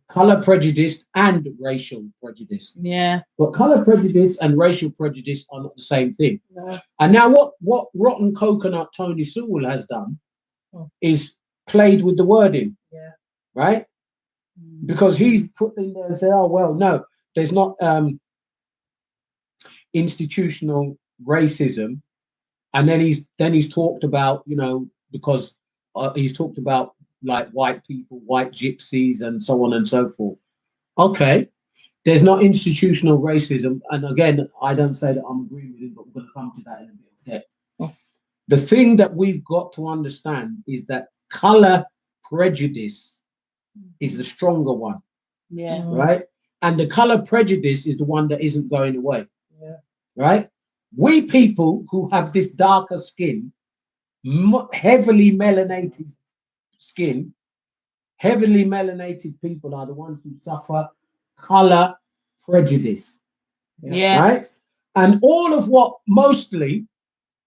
Speaker 3: color prejudice and racial prejudice.
Speaker 1: Yeah.
Speaker 3: But color prejudice and racial prejudice are not the same thing.
Speaker 1: No.
Speaker 3: And now what rotten coconut Tony Sewell has done is played with the wording.
Speaker 2: Yeah.
Speaker 3: Right? Because he's put in there and said, oh, well, no, there's not institutional racism. And then he's talked about, because he's talked about like white people, white gypsies, and so on and so forth. Okay, there's not institutional racism. And again, I don't say that I'm agreeing with him, but we're going to come to that in a bit of depth. The thing that we've got to understand is that color prejudice is the stronger one.
Speaker 1: Yeah.
Speaker 3: Right? And the color prejudice is the one that isn't going away.
Speaker 2: Yeah.
Speaker 3: Right? We people who have this darker skin, heavily melanated skin, heavily melanated people are the ones who suffer color prejudice.
Speaker 1: Yeah.
Speaker 3: Right? And all of what mostly,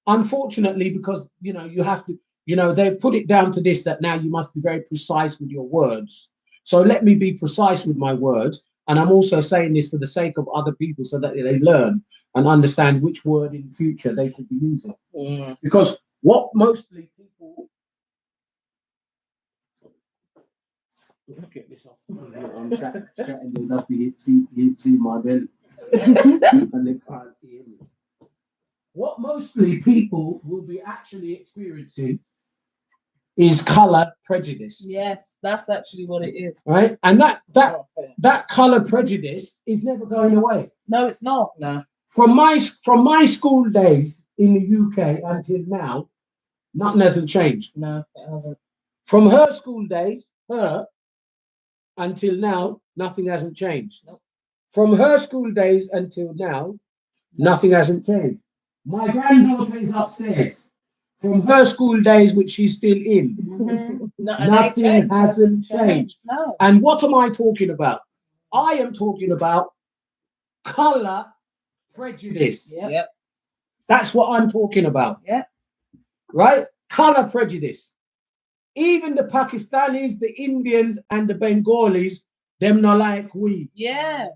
Speaker 3: unfortunately, because you have to, they put it down to this, that now you must be very precise with your words. So let me be precise with my words. And I'm also saying this for the sake of other people so that they learn and understand which word in the future they should be using. Because what mostly people, look at this off. I'm chatting, they must be see my belly. And they can't hear me. What mostly people will be actually experiencing is color prejudice.
Speaker 1: Yes, that's actually what it is.
Speaker 3: Right? And that color prejudice is never going away.
Speaker 1: No, it's not.
Speaker 2: No.
Speaker 3: From my school days in the UK until now, nothing hasn't changed.
Speaker 2: No, it hasn't.
Speaker 3: From her school days, until now, nothing hasn't changed.
Speaker 2: Nope.
Speaker 3: From her school days until now, nothing hasn't changed. My granddaughter is upstairs. From her school days, which she's still in, nothing hasn't changed.
Speaker 1: No.
Speaker 3: And what am I talking about? I am talking about color prejudice.
Speaker 2: Yep.
Speaker 3: That's what I'm talking about.
Speaker 1: Yeah.
Speaker 3: Right? Color prejudice. Even the Pakistanis, the Indians, and the Bengalis, them not like we.
Speaker 1: Yeah.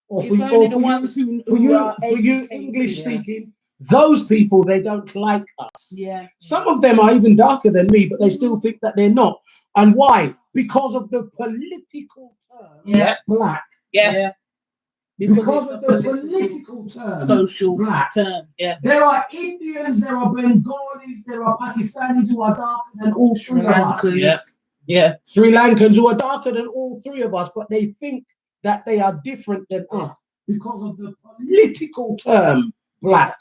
Speaker 3: Or
Speaker 1: It's
Speaker 3: for
Speaker 1: only the
Speaker 3: you,
Speaker 1: ones who are
Speaker 3: for you
Speaker 1: educated.
Speaker 3: English speaking, those people, they don't like us.
Speaker 1: Yeah.
Speaker 3: Some of them are even darker than me, but they still think that they're not. And why? Because of the political term
Speaker 1: Yeah.
Speaker 3: black.
Speaker 2: Yeah.
Speaker 3: Because of the political term
Speaker 1: social
Speaker 3: black.
Speaker 1: term. Yeah.
Speaker 3: There are Indians, there are Bengalis, there are Pakistanis who are darker than all three of us.
Speaker 2: Yeah. Yeah.
Speaker 3: Sri Lankans who are darker than all three of us, but they think that they are different than us because of the political term black.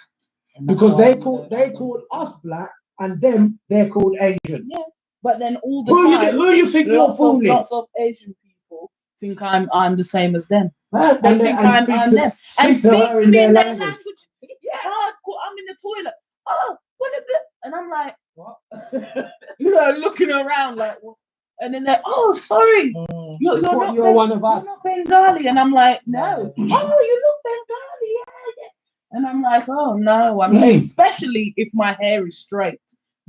Speaker 3: Because they call us black and them they're called Asian.
Speaker 1: Yeah. But then all the time,
Speaker 3: who you think you're fooling?
Speaker 1: Lots of Asian people think I'm the same as them.
Speaker 3: Huh?
Speaker 1: They think I'm them. And speak to me in their language.
Speaker 3: Yes.
Speaker 1: Hardcore. I'm in the toilet. Oh, what is it? And I'm like,
Speaker 2: What?
Speaker 1: looking around like, what? And then they're, oh, sorry. You're
Speaker 3: one of us.
Speaker 1: You're not Bengali. And I'm like, no. Oh, you look Bengali. Yeah. And I'm like, oh, no. Especially if my hair is straight.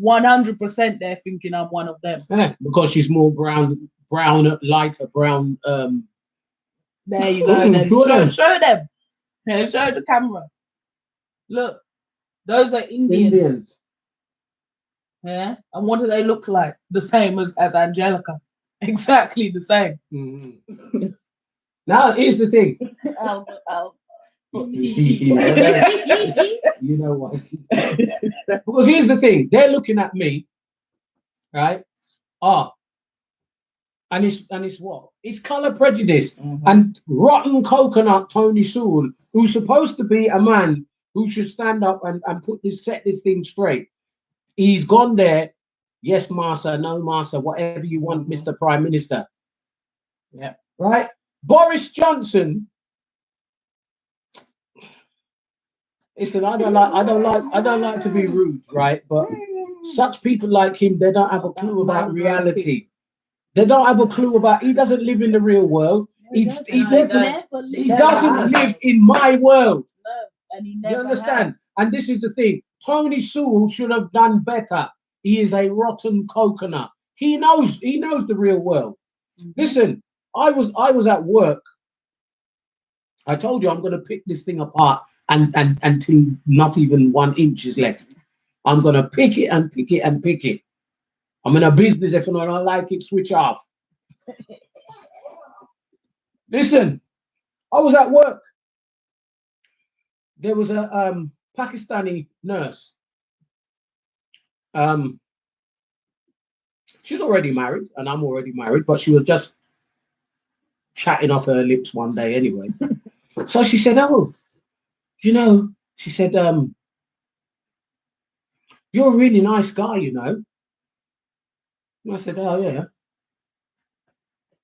Speaker 1: 100% they're thinking I'm one of them.
Speaker 3: Yeah, because she's more brown, lighter brown.
Speaker 1: There you go. Then. Show them. Yeah, show the camera. Look, those are Indians. Yeah. And what do they look like? The same as Angelica. Exactly the same.
Speaker 3: Mm-hmm. Now, here's the thing. You know what? Because here's the thing. They're looking at me, right? And it's what? It's color prejudice.
Speaker 2: Mm-hmm.
Speaker 3: And rotten coconut Tony Sewell, who's supposed to be a man who should stand up and set this thing straight. He's gone there. Yes, master, no, master, whatever you want, Mr. Prime Minister.
Speaker 2: Yeah.
Speaker 3: Right? Boris Johnson. Listen, I don't like to be rude, right? But such people like him, they don't have a clue about reality. They don't have a clue about. He doesn't live in the real world. He doesn't live in my world.
Speaker 1: No, and he never
Speaker 3: You understand?
Speaker 1: has.
Speaker 3: And this is the thing. Tony Sewell should have done better. He is a rotten coconut. He knows the real world.
Speaker 1: Mm-hmm.
Speaker 3: Listen, I was at work. I told you I'm going to pick this thing apart and until not even 1 inch is left. I'm going to pick it and pick it and pick it. I'm in a business. If I don't like it, switch off. Listen, I was at work. There was a Pakistani nurse. She's already married, and I'm already married, but she was just chatting off her lips one day anyway. So she said, "Oh, she said, you're a really nice guy, you know." And I said, "Oh, yeah.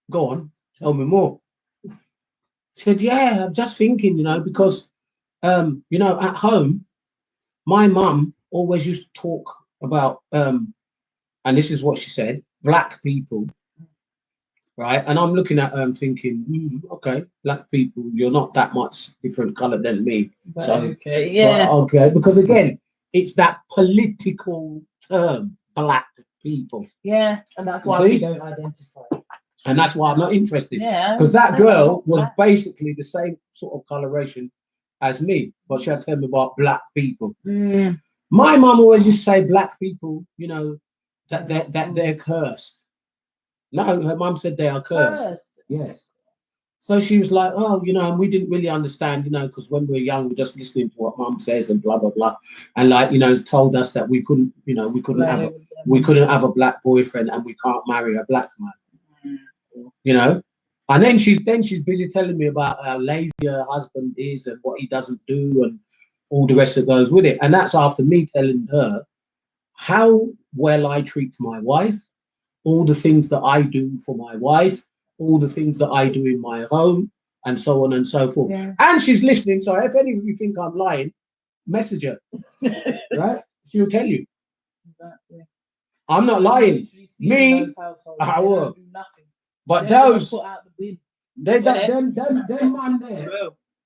Speaker 3: Go on, tell me more." She said, yeah, I'm just thinking, because, at home, my mum always used to talk about, and this is what she said, black people, right? And I'm looking at her and thinking, okay, black people, you're not that much different color than me.
Speaker 2: But
Speaker 3: So,
Speaker 2: okay, yeah.
Speaker 3: but okay, because again, it's that political term, black people.
Speaker 2: Yeah, and that's why
Speaker 3: See?
Speaker 2: we don't identify.
Speaker 3: And that's why I'm not interested.
Speaker 2: Yeah.
Speaker 3: Because that
Speaker 2: so
Speaker 3: girl was
Speaker 2: black.
Speaker 3: basically the same sort of coloration as me, but she had to tell me about black people. My mum always used to say black people, that they're cursed. No, her mum said they are cursed. Yes. So she was like, oh, and we didn't really understand, because when we were young, we're just listening to what mum says and blah blah blah, and told us that we couldn't, we couldn't have a black boyfriend and we can't marry a black man. And then she's busy telling me about how lazy her husband is and what he doesn't do and all the rest that goes with it. And that's after me telling her how well I treat my wife, all the things that I do for my wife, all the things that I do in my home, and so on and so forth.
Speaker 1: Yeah.
Speaker 3: And she's listening. So if any of you think I'm lying, message her. Right? She'll tell you.
Speaker 1: Exactly.
Speaker 3: I'm not lying. Me, I will. But those,
Speaker 1: put out the bin.
Speaker 3: them man there,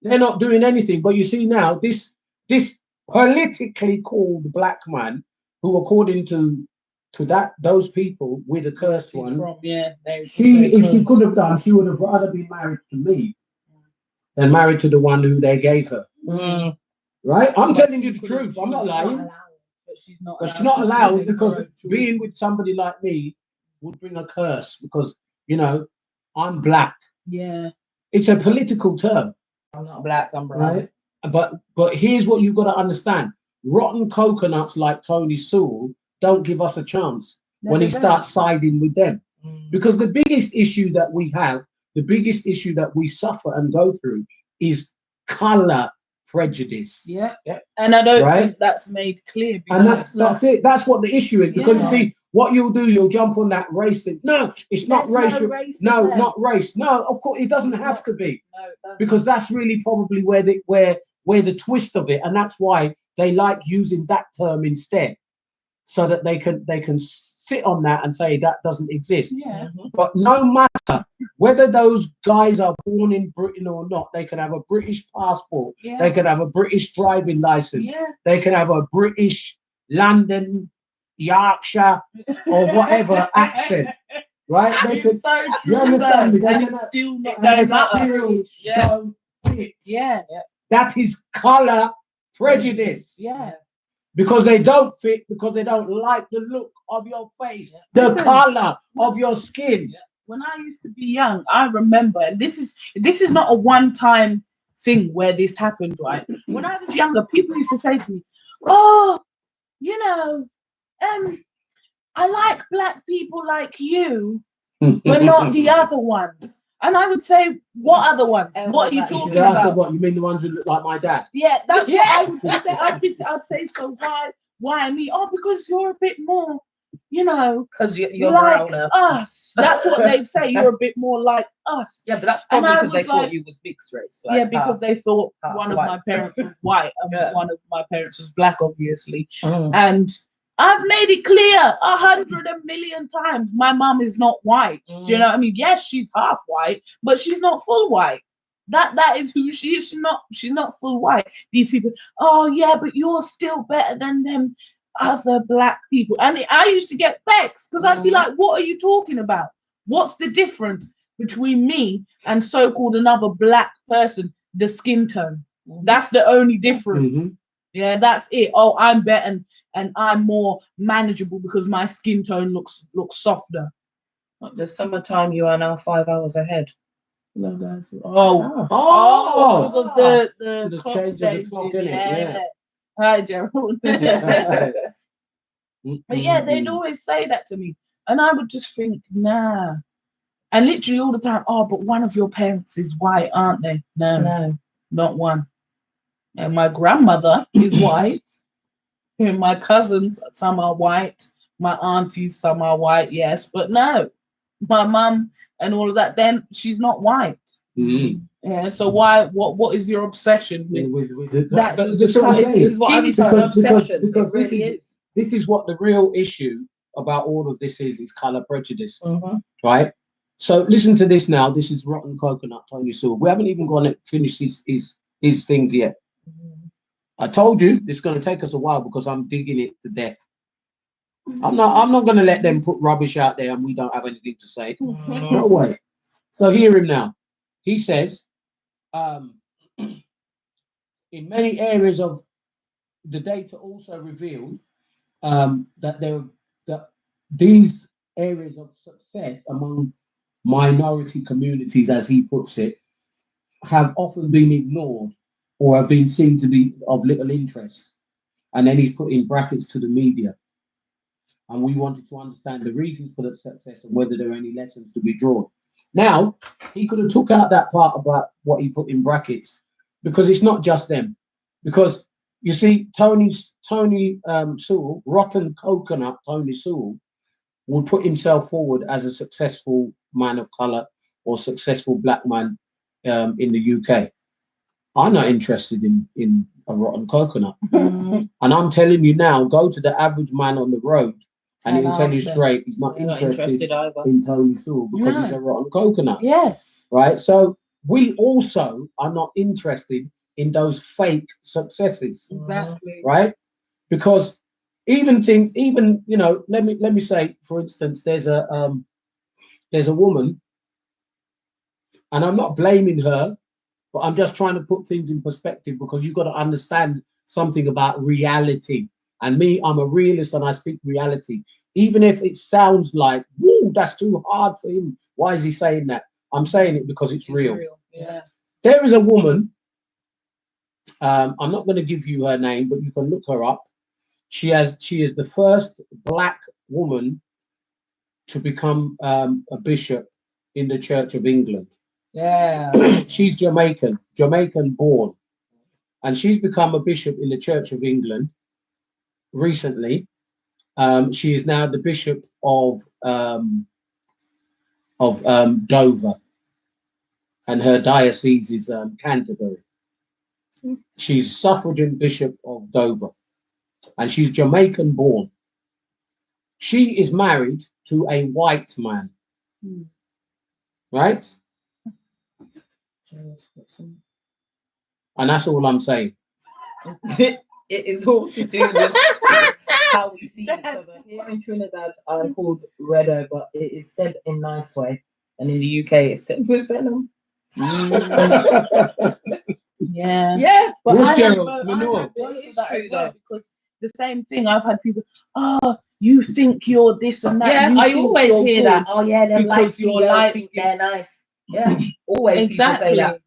Speaker 3: they're not doing anything. But you see now, this politically called black man, who according to those people with the cursed one, if she could have done, she would have rather been married to me than married to the one who they gave her. Right? I'm telling you the truth. I'm not lying. But she's not allowed because being with somebody like me would bring a curse because, I'm black.
Speaker 1: Yeah.
Speaker 3: It's a political term.
Speaker 2: I'm not black, I'm brown.
Speaker 3: Right? But here's what you've got to understand. Rotten coconuts like Tony Sewell don't give us a chance when he starts siding with them. Because the biggest issue that we have, the biggest issue that we suffer and go through is color prejudice.
Speaker 1: Yeah. And I don't
Speaker 3: Right?
Speaker 1: think that's made clear.
Speaker 3: And that's it. That's what the issue is. Because you see, what you'll do, you'll jump on that race thing. No, it's not racial. No, not race. No, of course, it doesn't have to be. No, because that's really probably where the twist of it, and that's why they like using that term instead, so that they can sit on that and say that doesn't exist.
Speaker 1: Yeah.
Speaker 3: But no matter whether those guys are born in Britain or not, they can have a British passport.
Speaker 1: Yeah.
Speaker 3: They can have a British driving license.
Speaker 1: Yeah.
Speaker 3: They can have a British London, Yorkshire, or whatever accent. Right? They could.
Speaker 1: So
Speaker 3: You understand me?
Speaker 1: And it's still not
Speaker 3: fit.
Speaker 1: Yeah.
Speaker 3: That is color prejudice.
Speaker 1: Yeah.
Speaker 3: Because they don't fit, because they don't like the look of your face, the color of your skin.
Speaker 1: When I used to be young, I remember, and this is not a one-time thing where this happened, right? When I was younger, people used to say to me, "Oh, I like black people like you, but not the other ones." And I would say, "What other ones? What are you talking about?"
Speaker 3: What you mean, the ones who look like my dad?
Speaker 1: Yeah, that's what I would say. I'd say, so why me? Oh, because you're a bit more,
Speaker 2: because you're
Speaker 1: like
Speaker 2: browner.
Speaker 1: us. That's what they'd say. You're a bit more like us.
Speaker 2: Yeah, but that's probably because they thought you was mixed race.
Speaker 1: Like because they thought one of my parents was white and one of my parents was black, obviously. And I've made it clear 100 million times. My mom is not white. Do you know what I mean? Yes, she's half white, but she's not full white. That is who she is. She's not full white. These people, oh yeah, but you're still better than them other black people. And I used to get vexed because I'd be like, what are you talking about? What's the difference between me and so-called another black person? The skin tone. That's the only difference. Yeah, that's it. Oh, I'm better and I'm more manageable because my skin tone looks softer.
Speaker 2: The summertime, you are now 5 hours ahead.
Speaker 1: Hello, guys. Because of the
Speaker 3: change of the clock, innit? Yeah.
Speaker 1: Hi, Gerald. But yeah, they'd always say that to me, and I would just think, nah. And literally all the time, oh, but one of your parents is white, aren't they? No, not one. And my grandmother is white. And my cousins, some are white. My aunties, some are white, yes, but no. My mum and all of that, then she's not white.
Speaker 3: Mm.
Speaker 1: Yeah. So why? What is your obsession with?
Speaker 3: That's what I'm
Speaker 2: This
Speaker 3: saying.
Speaker 2: is what I'm saying.
Speaker 3: Because
Speaker 2: Obsession.
Speaker 3: because
Speaker 2: It really is.
Speaker 3: this is what the real issue about all of this is color prejudice,
Speaker 2: Mhm.
Speaker 3: right? So listen to this now. This is Rotten Coconut, Tony Sewell. We haven't even gone to finish his things yet. I told you this is going to take us a while because I'm digging it to death. I'm not going to let them put rubbish out there and we don't have anything to say. No way. So hear him now. He says, in many areas of the data also revealed that these areas of success among minority communities, as he puts it, have often been ignored or have been seen to be of little interest. And then he's put in brackets to the media. And we wanted to understand the reasons for the success and whether there are any lessons to be drawn. Now, he could have took out that part about what he put in brackets because it's not just them. Because you see, Tony Sewell, Rotten Coconut Tony Sewell, would put himself forward as a successful man of color or successful black man in the UK. I'm not interested in a rotten coconut. And I'm telling you now, go to the average man on the road and he'll tell you straight he's not interested
Speaker 2: either.
Speaker 3: in Tony Sewell because he's a rotten coconut.
Speaker 1: Yes.
Speaker 3: Right? So we also are not interested in those fake successes.
Speaker 1: Exactly.
Speaker 3: Right? Because even let me say, for instance, there's a woman, and I'm not blaming her, but I'm just trying to put things in perspective because you've got to understand something about reality. And me, I'm a realist and I speak reality. Even if it sounds like, woo, that's too hard for him. Why is he saying that? I'm saying it because it's real.
Speaker 2: Yeah.
Speaker 3: There is a woman, I'm not going to give you her name, but you can look her up. She is the first black woman to become a bishop in the Church of England.
Speaker 2: Yeah.
Speaker 3: She's Jamaican born, and she's become a bishop in the Church of England recently. She is now the bishop of Dover, and her diocese is Canterbury. She's suffragan bishop of Dover, and she's Jamaican born. She is married to a white man, right? And that's all I'm saying.
Speaker 2: It is all to do with how we see each other. Here in Trinidad, I'm called Redo, but it is said in a nice way. And in the UK, it's said with venom.
Speaker 1: Yeah.
Speaker 2: Yeah, but
Speaker 3: Who's
Speaker 2: I
Speaker 3: Gerald?
Speaker 2: have,
Speaker 3: Manure.
Speaker 2: it's true though.
Speaker 1: Because the same thing, I've had people, oh, you think you're this and that.
Speaker 2: Yeah,
Speaker 1: you
Speaker 2: I
Speaker 1: think
Speaker 2: always
Speaker 1: you're
Speaker 2: hear
Speaker 1: good
Speaker 2: that. Oh yeah, them
Speaker 1: because
Speaker 2: light
Speaker 1: you're
Speaker 2: girls
Speaker 1: light
Speaker 2: think
Speaker 1: skin.
Speaker 2: they're nice. Yeah, always people say
Speaker 1: Exactly.
Speaker 2: that.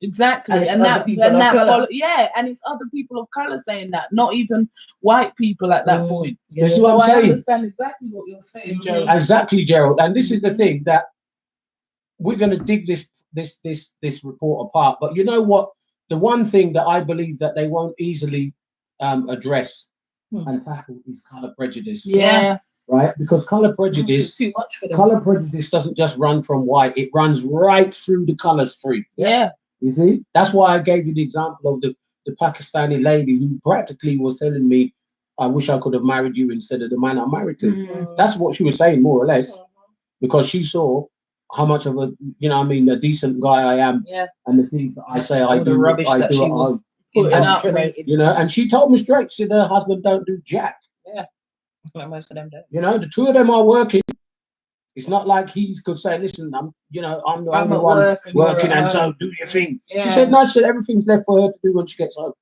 Speaker 1: Exactly.
Speaker 2: And it's
Speaker 1: And
Speaker 2: other
Speaker 1: that,
Speaker 2: people
Speaker 1: and
Speaker 2: of
Speaker 1: that
Speaker 2: colour.
Speaker 1: and it's other people of color saying that, not even white people at that point.
Speaker 3: This is
Speaker 1: So
Speaker 3: what I'm
Speaker 1: I
Speaker 3: saying.
Speaker 1: understand exactly what you're saying, Joe.
Speaker 3: Exactly, Gerald. And this is the thing that we're going to dig this report apart. But you know what? The one thing that I believe that they won't easily address and tackle is color prejudice.
Speaker 1: Yeah.
Speaker 3: Right? Because color prejudice,
Speaker 2: It's too much for them.
Speaker 3: color prejudice doesn't just run from white; it runs right through the color stream.
Speaker 1: Yeah.
Speaker 3: You see, that's why I gave you the example of the Pakistani lady who practically was telling me, "I wish I could have married you instead of the man I'm married to." That's what she was saying, more or less, because she saw how much of a, a decent guy I am, and the things that I say I
Speaker 2: All
Speaker 3: do,
Speaker 2: the rubbish
Speaker 3: I
Speaker 2: that
Speaker 3: do
Speaker 2: she
Speaker 3: at
Speaker 2: was
Speaker 3: home.
Speaker 1: Putting
Speaker 3: And,
Speaker 1: up with.
Speaker 3: and she told me straight, she said her husband don't do jack.
Speaker 2: Like most of them do.
Speaker 3: The two of them are working. It's not like he could say, listen, I'm the only
Speaker 1: at
Speaker 3: one
Speaker 1: work and
Speaker 3: working,
Speaker 1: you're at
Speaker 3: and so
Speaker 1: home.
Speaker 3: do your thing.
Speaker 1: Yeah.
Speaker 3: She said, no, she said everything's left for her to do when she gets home.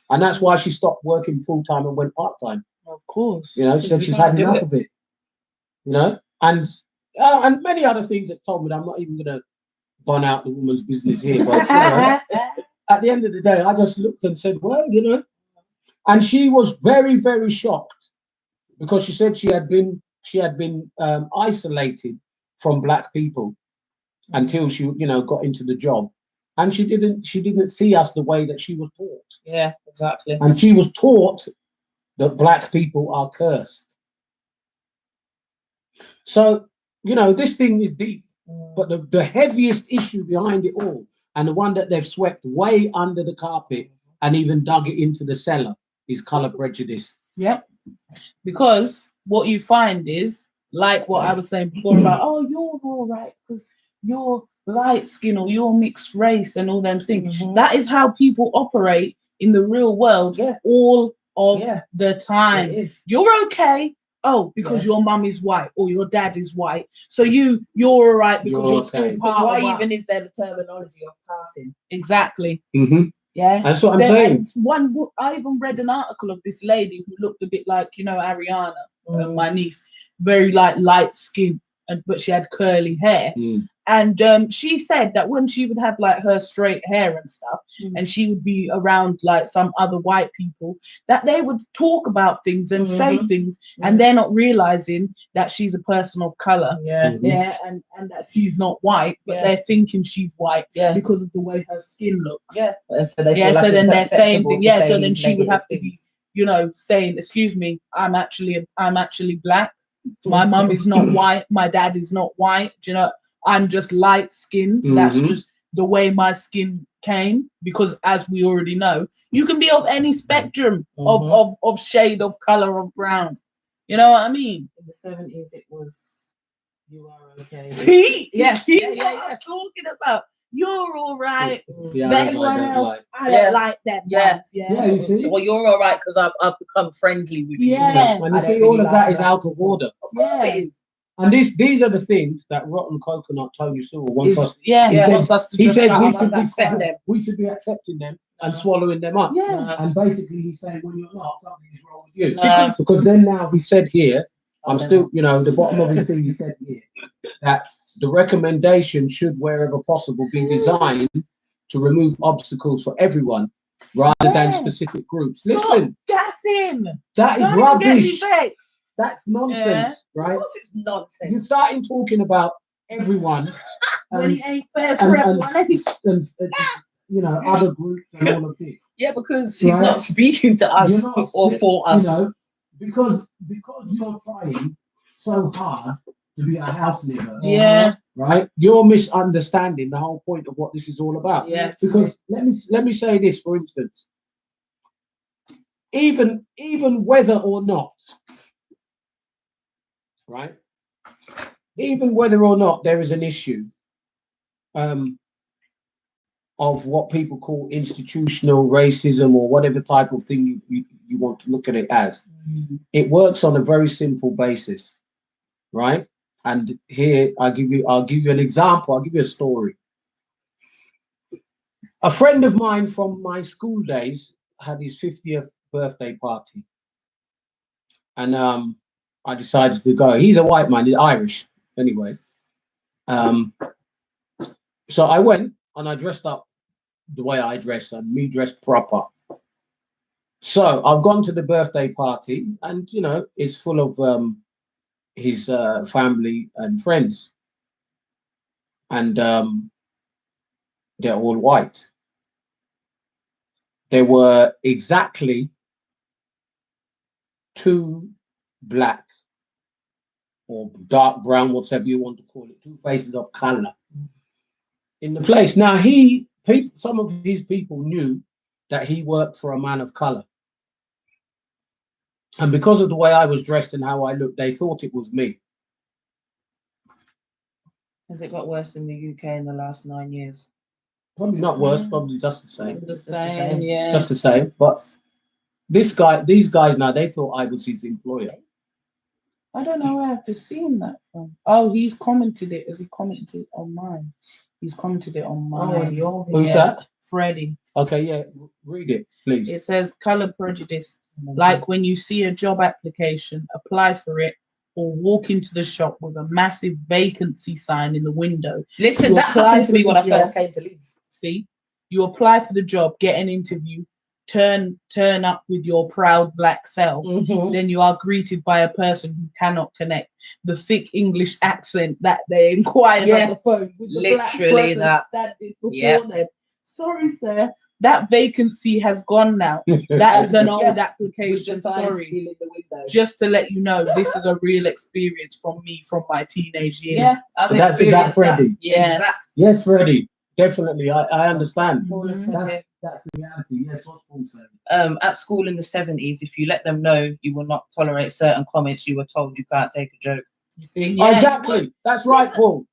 Speaker 3: And that's why she stopped working full time and went part time.
Speaker 1: Of course.
Speaker 3: She said she's had enough of it. And many other things that told me that I'm not even going to bun out the woman's business here. But at the end of the day, I just looked and said, well, and she was very, very shocked because she said she had been isolated from black people until she got into the job, and she didn't see us the way that she was taught.
Speaker 2: Yeah, exactly.
Speaker 3: And she was taught that black people are cursed. So this thing is deep. But the heaviest issue behind it all, and the one that they've swept way under the carpet and even dug it into the cellar, is colour prejudice.
Speaker 1: Yep. Because what you find is, like what I was saying before about, oh, you're all right because you're light skin or you're mixed race and all them things. That is how people operate in the real world all of the time. You're okay. Oh, because your mum is white or your dad is white. So you're all right because you're still part
Speaker 2: Why
Speaker 1: of us.
Speaker 2: even is there the terminology of passing?
Speaker 1: Exactly.
Speaker 3: Yeah, that's what I'm saying.
Speaker 1: I even read an article of this lady who looked a bit like, Ariana, my niece, very light skin, but she had curly hair. And she said that when she would have like her straight hair and stuff, and she would be around like some other white people, that they would talk about things and say things, and they're not realizing that she's a person of color, and that she's not white, but they're thinking she's white because of the way her skin looks.
Speaker 2: And so they feel
Speaker 1: So
Speaker 2: like
Speaker 1: then they're
Speaker 2: it's
Speaker 1: saying
Speaker 2: acceptable
Speaker 1: things.
Speaker 2: to say
Speaker 1: So then
Speaker 2: these
Speaker 1: she would have to
Speaker 2: negative
Speaker 1: be, saying, "Excuse me, I'm actually black. My mum is not white. My dad is not white. Do you know? I'm just light skinned. That's just the way my skin came. Because as we already know, you can be of any spectrum of shade of color of brown. You know what I mean?
Speaker 2: In the 70s, it was you are okay.
Speaker 1: See, what I'm talking about. You're all right. But everyone else, I don't like that.
Speaker 3: You see?
Speaker 2: Well, you're all right because I've become friendly with you.
Speaker 3: And you see, all of that is out of order.
Speaker 2: Of course it is.
Speaker 3: And these are the things that Rotten Coconut Tony Sewell wants us.
Speaker 1: He wants us to
Speaker 3: He
Speaker 1: just
Speaker 3: said
Speaker 1: accept them.
Speaker 3: we should be accepting them and swallowing them up. And basically, he's saying when you're not, something is wrong with you. Because then now he said here, I'm still, the bottom of his thing. He said here that the recommendation should, wherever possible, be designed to remove obstacles for everyone rather than specific groups. Listen,
Speaker 1: That's him.
Speaker 3: That is rubbish. That's nonsense, right?
Speaker 2: Of course it's nonsense.
Speaker 3: You're starting talking about everyone.
Speaker 1: When it ain't fair for everyone.
Speaker 3: And other groups and all of this.
Speaker 2: Yeah, because he's not speaking to us or for us.
Speaker 3: Because you're trying so hard to be a house nigger. Right? You're misunderstanding the whole point of what this is all about.
Speaker 2: Yeah.
Speaker 3: Because let me say this, for instance. Even whether or not, right? Even whether or not there is an issue of what people call institutional racism or whatever type of thing you want to look at it as, it works on a very simple basis, right? And here I'll give you an example. I'll give you a story. A friend of mine from my school days had his 50th birthday party, and I decided to go. He's a white man, he's Irish anyway. So I went and I dressed up the way I dress, and me dressed proper. So I've gone to the birthday party, and it's full of his family and friends, and they're all white. There were exactly 2 black or dark brown, whatever you want to call it, 2 faces of color in the place. Now some of his people knew that he worked for a man of color, and because of the way I was dressed and how I looked, they thought it was me.
Speaker 2: Has it got worse in the UK in the last 9 years?
Speaker 3: Probably not worse, probably just the same.
Speaker 2: Just the same, yeah.
Speaker 3: Just the same. But these guys now, they thought I was his employer.
Speaker 1: I don't know where I've seen that from. Oh, he's commented it. Has he commented on mine? He's commented it on mine.
Speaker 3: Who's that?
Speaker 1: Freddie.
Speaker 3: Okay, yeah. Read it, please.
Speaker 1: It says color prejudice. Like when you see a job application, apply for it, or walk into the shop with a massive vacancy sign in the window.
Speaker 2: Listen, that happened to me when I first came to Leeds.
Speaker 1: See, you apply for the job, get an interview, turn up with your proud black self, then you are greeted by a person who cannot connect the thick English accent that they inquired on the phone with the
Speaker 2: literally
Speaker 1: black that standing before them. sorry, sir, that vacancy has gone now. That is an old
Speaker 2: Yes.
Speaker 1: application.
Speaker 2: Just stealing
Speaker 1: Sorry.
Speaker 2: the window.
Speaker 1: Just to let you know, this is a real experience from me from my teenage years.
Speaker 2: Yeah, I've
Speaker 3: But that's
Speaker 2: experienced that.
Speaker 3: Freddie.
Speaker 1: Yeah.
Speaker 2: Exact.
Speaker 3: Yes, Freddie. Definitely, I understand.
Speaker 1: Mhm.
Speaker 3: That's the reality. Yes, what's Paul saying?
Speaker 2: At school in the 70s, if you let them know you will not tolerate certain comments, you were told you can't take a joke.
Speaker 1: Yeah.
Speaker 3: Exactly. That's right, Paul.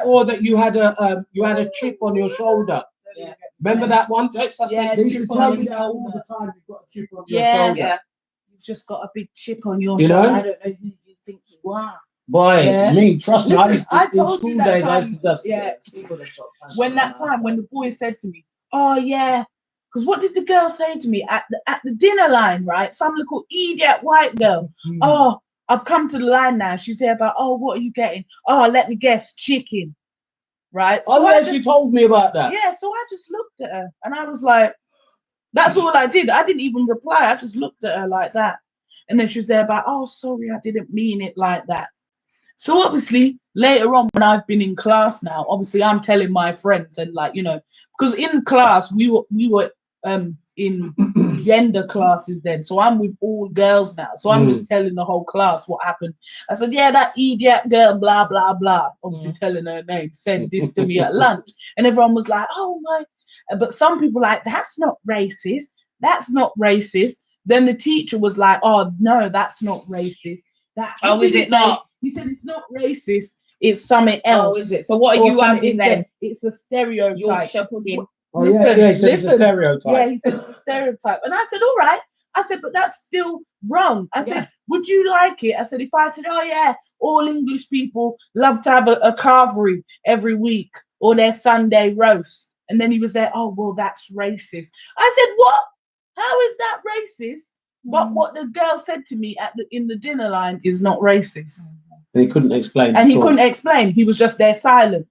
Speaker 3: Or that you had a chip on your shoulder.
Speaker 2: Yeah.
Speaker 3: Remember that one?
Speaker 2: Jokes are
Speaker 1: Yeah,
Speaker 2: supposed
Speaker 3: They
Speaker 2: to
Speaker 3: used to
Speaker 2: be
Speaker 3: tell
Speaker 2: funny.
Speaker 3: you that all the time. You've got a chip on your
Speaker 1: Yeah.
Speaker 3: shoulder.
Speaker 2: Yeah.
Speaker 1: You've just got a big chip on your
Speaker 3: You
Speaker 1: shoulder.
Speaker 3: know?
Speaker 1: I don't know who you think you are.
Speaker 3: Boy,
Speaker 1: Yeah.
Speaker 3: me, trust me. I
Speaker 1: Listen,
Speaker 3: used to,
Speaker 1: I
Speaker 3: in
Speaker 1: told you
Speaker 3: school
Speaker 1: that
Speaker 3: days, I
Speaker 1: time,
Speaker 3: used to just
Speaker 1: yeah.
Speaker 2: People that stop punching
Speaker 1: When that
Speaker 2: them
Speaker 1: time when
Speaker 2: outside.
Speaker 1: the boy said to me, "Oh yeah," because what did the girl say to me at the dinner line? Right, some little idiot white girl. Oh, I've come to the line now. She's there about, oh, what are you getting? Oh, let me guess, chicken. Right.
Speaker 3: Oh,
Speaker 1: I
Speaker 3: yes, you told me about that.
Speaker 1: yeah, so I just looked at her and I was like, that's all I did. I didn't even reply. I just looked at her like that. And then she was there about, oh, sorry, I didn't mean it like that. So obviously later on when I've been in class now, obviously I'm telling my friends and like, because in class we were in gender classes then. So I'm with all girls now. So I'm just telling the whole class what happened. I said, yeah, that idiot girl, blah, blah, blah. Obviously telling her name, said this to me at lunch. And everyone was like, oh my. But some people like, that's not racist. That's not racist. Then the teacher was like, oh no, that's not racist.
Speaker 2: Oh, is it not?
Speaker 1: He said it's not racist. It's something else.
Speaker 2: Oh, is it? So what are
Speaker 1: Or
Speaker 2: you
Speaker 1: something-
Speaker 2: having then?
Speaker 1: It's a stereotype.
Speaker 2: Yorkshire pudding.
Speaker 3: Oh, yeah, he said it's a stereotype.
Speaker 1: Yeah, he said it's a stereotype. And I said, all right. I said, but that's still wrong. I said,
Speaker 2: Yeah.
Speaker 1: would you like it? I said, if I said, oh yeah, all English people love to have a carvery every week or their Sunday roast. And then he was there, oh, well, that's racist. I said, what? How is that racist? But what the girl said to me in the dinner line is not racist.
Speaker 3: And he couldn't explain.
Speaker 1: And he couldn't explain. He was just there silent.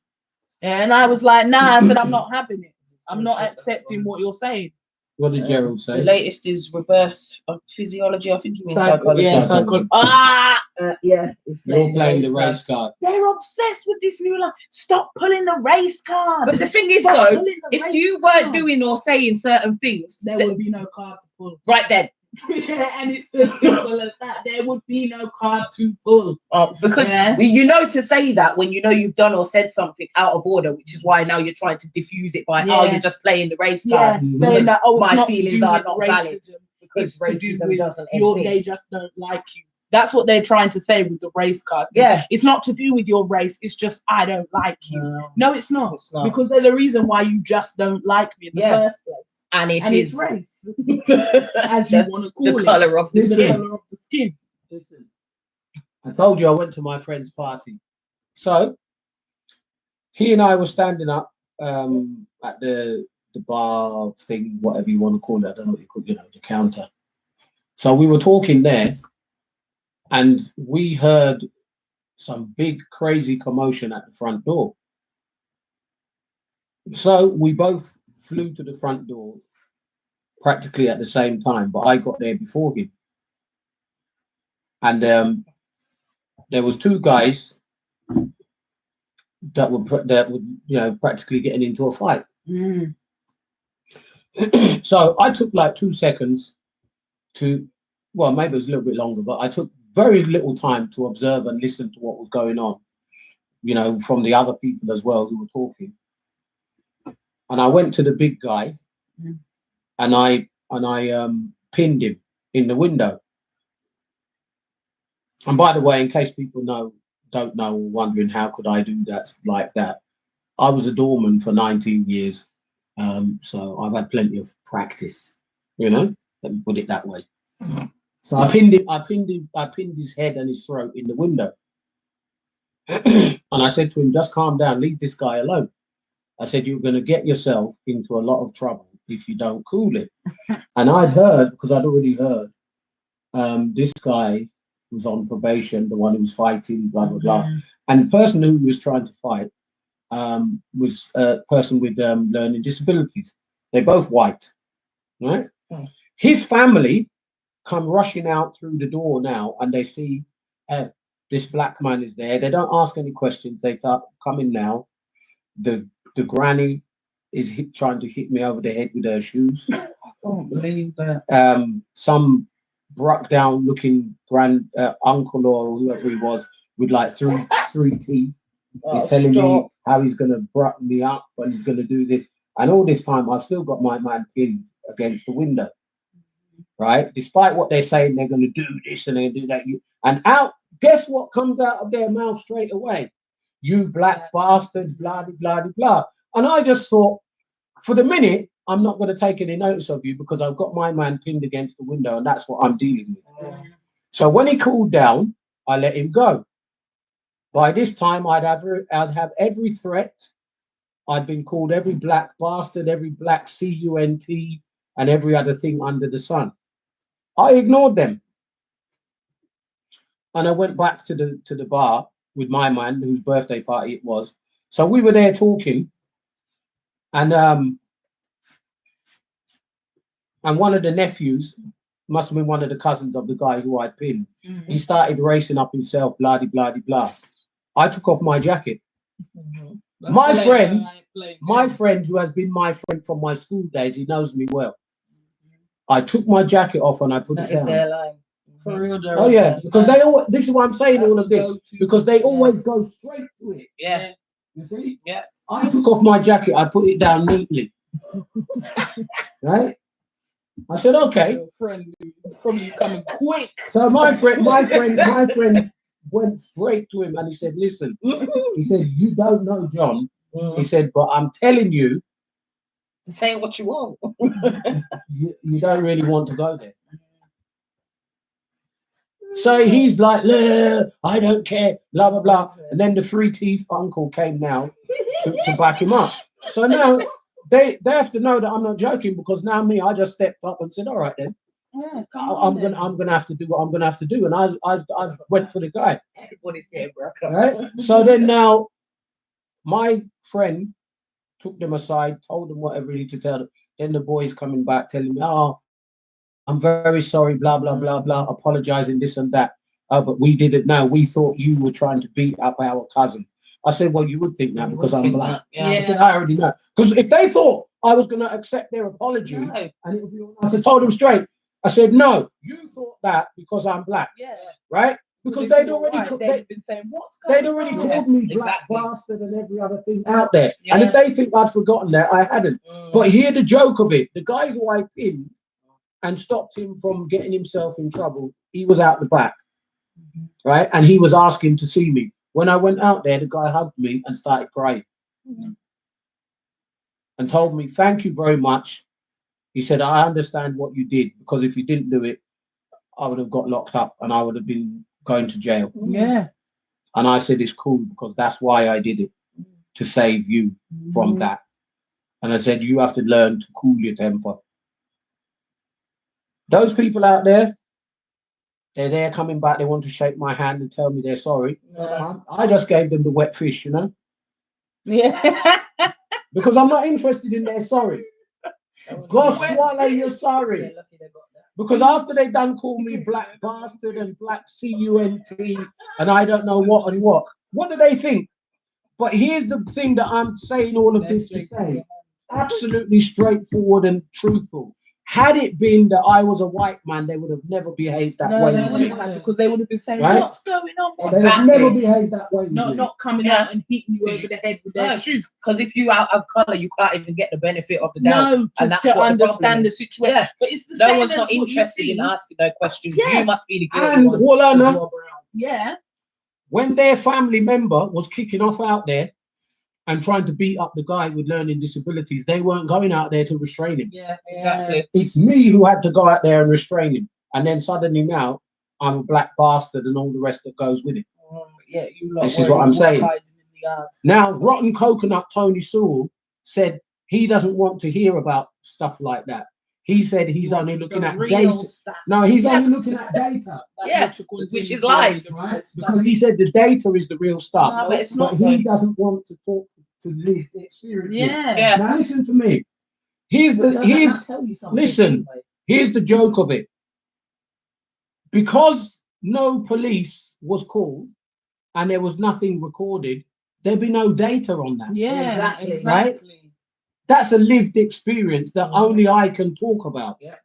Speaker 1: And I was like, nah, I said, I'm not having it. I'm not accepting what you're saying.
Speaker 3: What did Gerald
Speaker 2: The
Speaker 3: say?
Speaker 2: latest is reverse physiology. I think you mean psychology.
Speaker 1: Yeah, psychology. Ah!
Speaker 2: Yeah. It's
Speaker 3: You're playing the race card.
Speaker 1: They're obsessed with this new line. Stop pulling the race card.
Speaker 2: But the thing is,
Speaker 1: Stop
Speaker 2: though,
Speaker 1: pulling the
Speaker 2: if
Speaker 1: race
Speaker 2: you weren't
Speaker 1: card.
Speaker 2: doing or saying certain things,
Speaker 1: there would be no card to pull.
Speaker 2: right then,
Speaker 1: And it's as simple as that. There would be no card to pull.
Speaker 2: because
Speaker 1: Yeah.
Speaker 2: you know to say that when you know you've done or said something out of order, which is why now you're trying to diffuse it by, oh,
Speaker 1: Yeah.
Speaker 2: you're just playing the race
Speaker 1: Yeah,
Speaker 2: card.
Speaker 1: saying that, oh, it's
Speaker 2: My
Speaker 1: not to
Speaker 2: feelings
Speaker 1: do
Speaker 2: are
Speaker 1: with
Speaker 2: not valid
Speaker 1: racism.
Speaker 2: because
Speaker 1: It's to do
Speaker 2: racism
Speaker 1: with
Speaker 2: doesn't
Speaker 1: they
Speaker 2: exist.
Speaker 1: just don't like you. That's what they're trying to say with the race card.
Speaker 2: Yeah.
Speaker 1: It's not to do with your race. It's just, I don't like you. No, it's not.
Speaker 2: It's not.
Speaker 1: Because they're the reason why you just don't like me in the
Speaker 2: Yeah.
Speaker 1: first place.
Speaker 2: And
Speaker 1: And it's
Speaker 2: race.
Speaker 1: as you want to call
Speaker 2: The
Speaker 1: it.
Speaker 2: colour of the
Speaker 1: The
Speaker 2: skin.
Speaker 1: colour of the skin.
Speaker 3: Listen, I told you I went to my friend's party. So he and I were standing up at the bar thing, whatever you want to call it. I don't know what you call it, the counter. So we were talking there, and we heard some big crazy commotion at the front door. So we both flew to the front door practically at the same time, but I got there before him. And there was two guys that were practically getting into a fight. So I took like 2 seconds to, well, maybe it was a little bit longer, but I took very little time to observe and listen to what was going on, from the other people as well who were talking. And I went to the big guy and I pinned him in the window. And by the way, in case people don't know, or wondering how could I do that like that, I was a doorman for 19 years. So I've had plenty of practice, let me put it that way. So I pinned his head and his throat in the window. And I said to him, just calm down, leave this guy alone. I said, you're going to get yourself into a lot of trouble if you don't cool it. And I'd heard, because I'd already heard, this guy was on probation, the one who was fighting, blah, blah, blah. And the person who was trying to fight was a person with learning disabilities. They're both white, right? His family come rushing out through the door now, and they see this black man is there. They don't ask any questions. They come in now. The granny is trying to hit me over the head with her shoes.
Speaker 1: I can't believe that.
Speaker 3: Some broke down looking grand uncle or whoever he was with like three teeth. He's telling me how he's going to bruck me up and he's going to do this. And all this time, I've still got my man pinned against the window, right? Despite what they're saying, they're going to do this and they're going to do that. And out, guess what comes out of their mouth straight away? You black bastard, blah, blah, blah, blah. And I just thought, for the minute, I'm not going to take any notice of you because I've got my man pinned against the window and that's what I'm dealing with. So when he cooled down, I let him go. By this time, I'd have every threat. I'd been called every black bastard, every black CUNT, and every other thing under the sun. I ignored them. And I went back to the bar with my man, whose birthday party it was. So we were there talking. And one of the nephews, must have been one of the cousins of the guy who I'd pinned, he started racing up himself, blah, blah, blah, blah. I took off my jacket. My friend who has been my friend from my school days, he knows me well. I took my jacket off and I put it down.
Speaker 2: Their line.
Speaker 1: For real,
Speaker 3: Oh yeah, because they always, this is why I'm saying all of this, because they always go straight to it.
Speaker 2: Yeah.
Speaker 3: You see?
Speaker 2: Yeah.
Speaker 3: I took off my jacket, I put it down neatly. Right? I said, okay.
Speaker 1: Your friend is probably coming quick.
Speaker 3: So my friend went straight to him and he said, listen, he said, you don't know John. He said, but I'm telling you,
Speaker 2: say what you want.
Speaker 3: you don't really want to go there. So he's like, I don't care, blah, blah, blah. And then the three teeth uncle came now to back him up. So now they have to know that I'm not joking because now I just stepped up and said, all right then.
Speaker 1: Yeah,
Speaker 3: I'm gonna have to do what I'm gonna have to do. And I went for the guy.
Speaker 2: Everybody's getting broke up.
Speaker 3: Right? So then now my friend took them aside, told them whatever he needed to tell them. Then the boy's coming back telling me, oh, I'm very sorry, blah, blah, blah, blah, apologizing, this and that. But we didn't know. We thought you were trying to beat up our cousin. I said, well, you would think that because I'm black.
Speaker 2: Yeah.
Speaker 3: I said, I already know. Because if they thought I was going to accept their apology, and it would be, I said, told them straight. I said, no, you thought that because I'm black.
Speaker 1: Yeah.
Speaker 3: Right? Because they'd already,
Speaker 1: been saying, what's going on?
Speaker 3: Called me black bastard and every other thing out there. Yeah. And if they think I'd forgotten that, I hadn't. But hear the joke of it. The guy who I pinned and stopped him from getting himself in trouble, he was out the back. Right? And he was asking to see me. When I went out there, the guy hugged me and started crying. And told me, thank you very much. He said, I understand what you did, because if you didn't do it, I would have got locked up and I would have been going to jail.
Speaker 1: Yeah.
Speaker 3: And I said, it's cool because that's why I did it, to save you from that. And I said, you have to learn to cool your temper. Those people out there, they're there coming back. They want to shake my hand and tell me they're sorry. I just gave them the wet fish, you know?
Speaker 1: Yeah.
Speaker 3: Because I'm not interested in their sorry. Go swallow your sorry. Because after they done call me black bastard and black CUNT and I don't know what and what do they think? But here's the thing that I'm saying all of this to say. Absolutely straightforward and truthful. Had it been that I was a white man, they would have never behaved that way.
Speaker 1: They wouldn't have, because they would have been saying,
Speaker 3: right?
Speaker 1: What's going on?
Speaker 3: They have never behaved that way.
Speaker 1: Not coming out and hitting you over the head with their shoes.
Speaker 2: Because if you out of colour, you can't even get the benefit of the doubt.
Speaker 1: No,
Speaker 2: and that's
Speaker 1: to
Speaker 2: what
Speaker 1: understand the situation.
Speaker 2: Yeah.
Speaker 1: But it's the
Speaker 2: no
Speaker 1: same
Speaker 2: one's
Speaker 1: as
Speaker 2: not
Speaker 1: what
Speaker 2: interested in asking no questions.
Speaker 1: Yes.
Speaker 2: You must be the guilty
Speaker 3: and
Speaker 2: one.
Speaker 3: Walana,
Speaker 1: yeah.
Speaker 3: When their family member was kicking off out there and trying to beat up the guy with learning disabilities, they weren't going out there to restrain him.
Speaker 2: Yeah, exactly.
Speaker 3: It's me who had to go out there and restrain him. And then suddenly now, I'm a black bastard and all the rest that goes with it.
Speaker 1: Yeah,
Speaker 3: this is what I'm saying. Now, Rotten Coconut Tony Sewell said he doesn't want to hear about stuff like that. He said he's only looking at data. No, he's only looking at data.
Speaker 2: Yeah, which is lies.
Speaker 3: Right? Because he said the data is the real stuff.
Speaker 2: No, but it's
Speaker 3: but
Speaker 2: not.
Speaker 3: He doesn't want to talk to live the experiences.
Speaker 1: Yeah.
Speaker 3: Now listen to me. Here's the joke of it. Because no police was called and there was nothing recorded, there'd be no data on that.
Speaker 1: Yeah,
Speaker 2: exactly.
Speaker 3: Right? That's a lived experience that
Speaker 2: Mhm.
Speaker 3: only I can talk about.
Speaker 2: Yeah.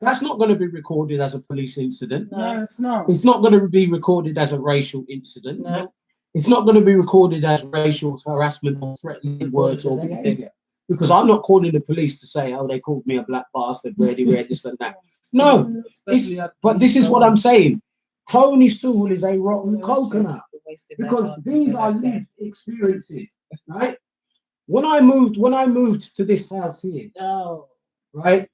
Speaker 3: That's not going to be recorded as a police incident.
Speaker 1: No, it's not.
Speaker 3: It's not going to be recorded as a racial incident.
Speaker 2: No.
Speaker 3: It's not going to be recorded as racial harassment or threatening words or
Speaker 2: as anything.
Speaker 3: behavior. Because I'm not calling the police to say, oh, they called me a black bastard, ready, this and that. No,
Speaker 1: Especially at
Speaker 3: but this is what I'm
Speaker 1: police
Speaker 3: saying. Tony Sewell is a rotten
Speaker 2: They're wasting-
Speaker 3: coconut
Speaker 2: they're wasting their
Speaker 3: because
Speaker 2: time
Speaker 3: these
Speaker 2: thinking
Speaker 3: are
Speaker 2: like that.
Speaker 3: lived experiences, right? When I moved to this house here,
Speaker 2: No.
Speaker 3: right?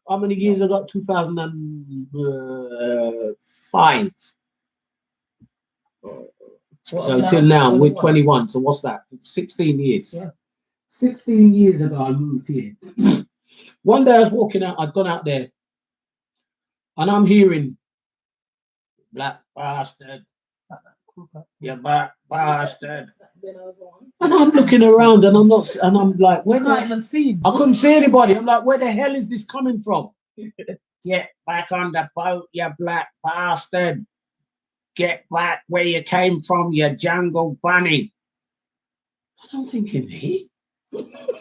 Speaker 3: How many years ago? 2005. So till now, we're 21. So what's that? 16 years.
Speaker 2: Yeah.
Speaker 3: 16 years ago, I moved here. One day I was walking out, I'd gone out there, and I'm hearing black bastard, you black bastard. And I'm looking around and I'm like, where
Speaker 1: I
Speaker 3: the
Speaker 1: can't even see.
Speaker 3: I couldn't see anybody. I'm like, where the hell is this coming from? Get back on the boat, you black bastard. Get back where you came from, you jungle bunny. And I'm thinking, me?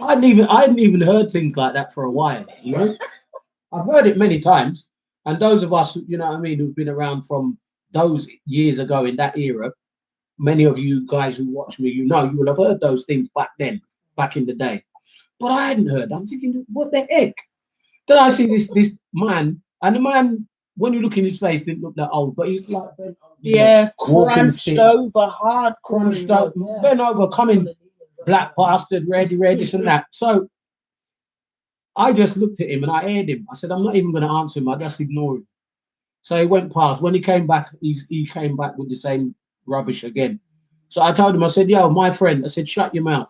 Speaker 3: I hadn't even heard things like that for a while, you know. I've heard it many times, and those of us, you know what I mean, who've been around from those years ago in that era, many of you guys who watch me, you know, you will have heard those things back then, back in the day. But I hadn't heard. I'm thinking, what the heck? Then I see this man, and the man, when you look in his face, didn't look that old, but he's like bent over,
Speaker 1: Yeah,
Speaker 3: walking
Speaker 1: crunched
Speaker 3: stick.
Speaker 1: over, hard
Speaker 3: crunched up, bent over, coming, black bastard, ready, this and that. So I just looked at him and I aired him. I said, I'm not even going to answer him. I just ignore him. So he went past. When he came back, he came back with the same rubbish again. So I told him, I said, yo, my friend, I said, shut your mouth.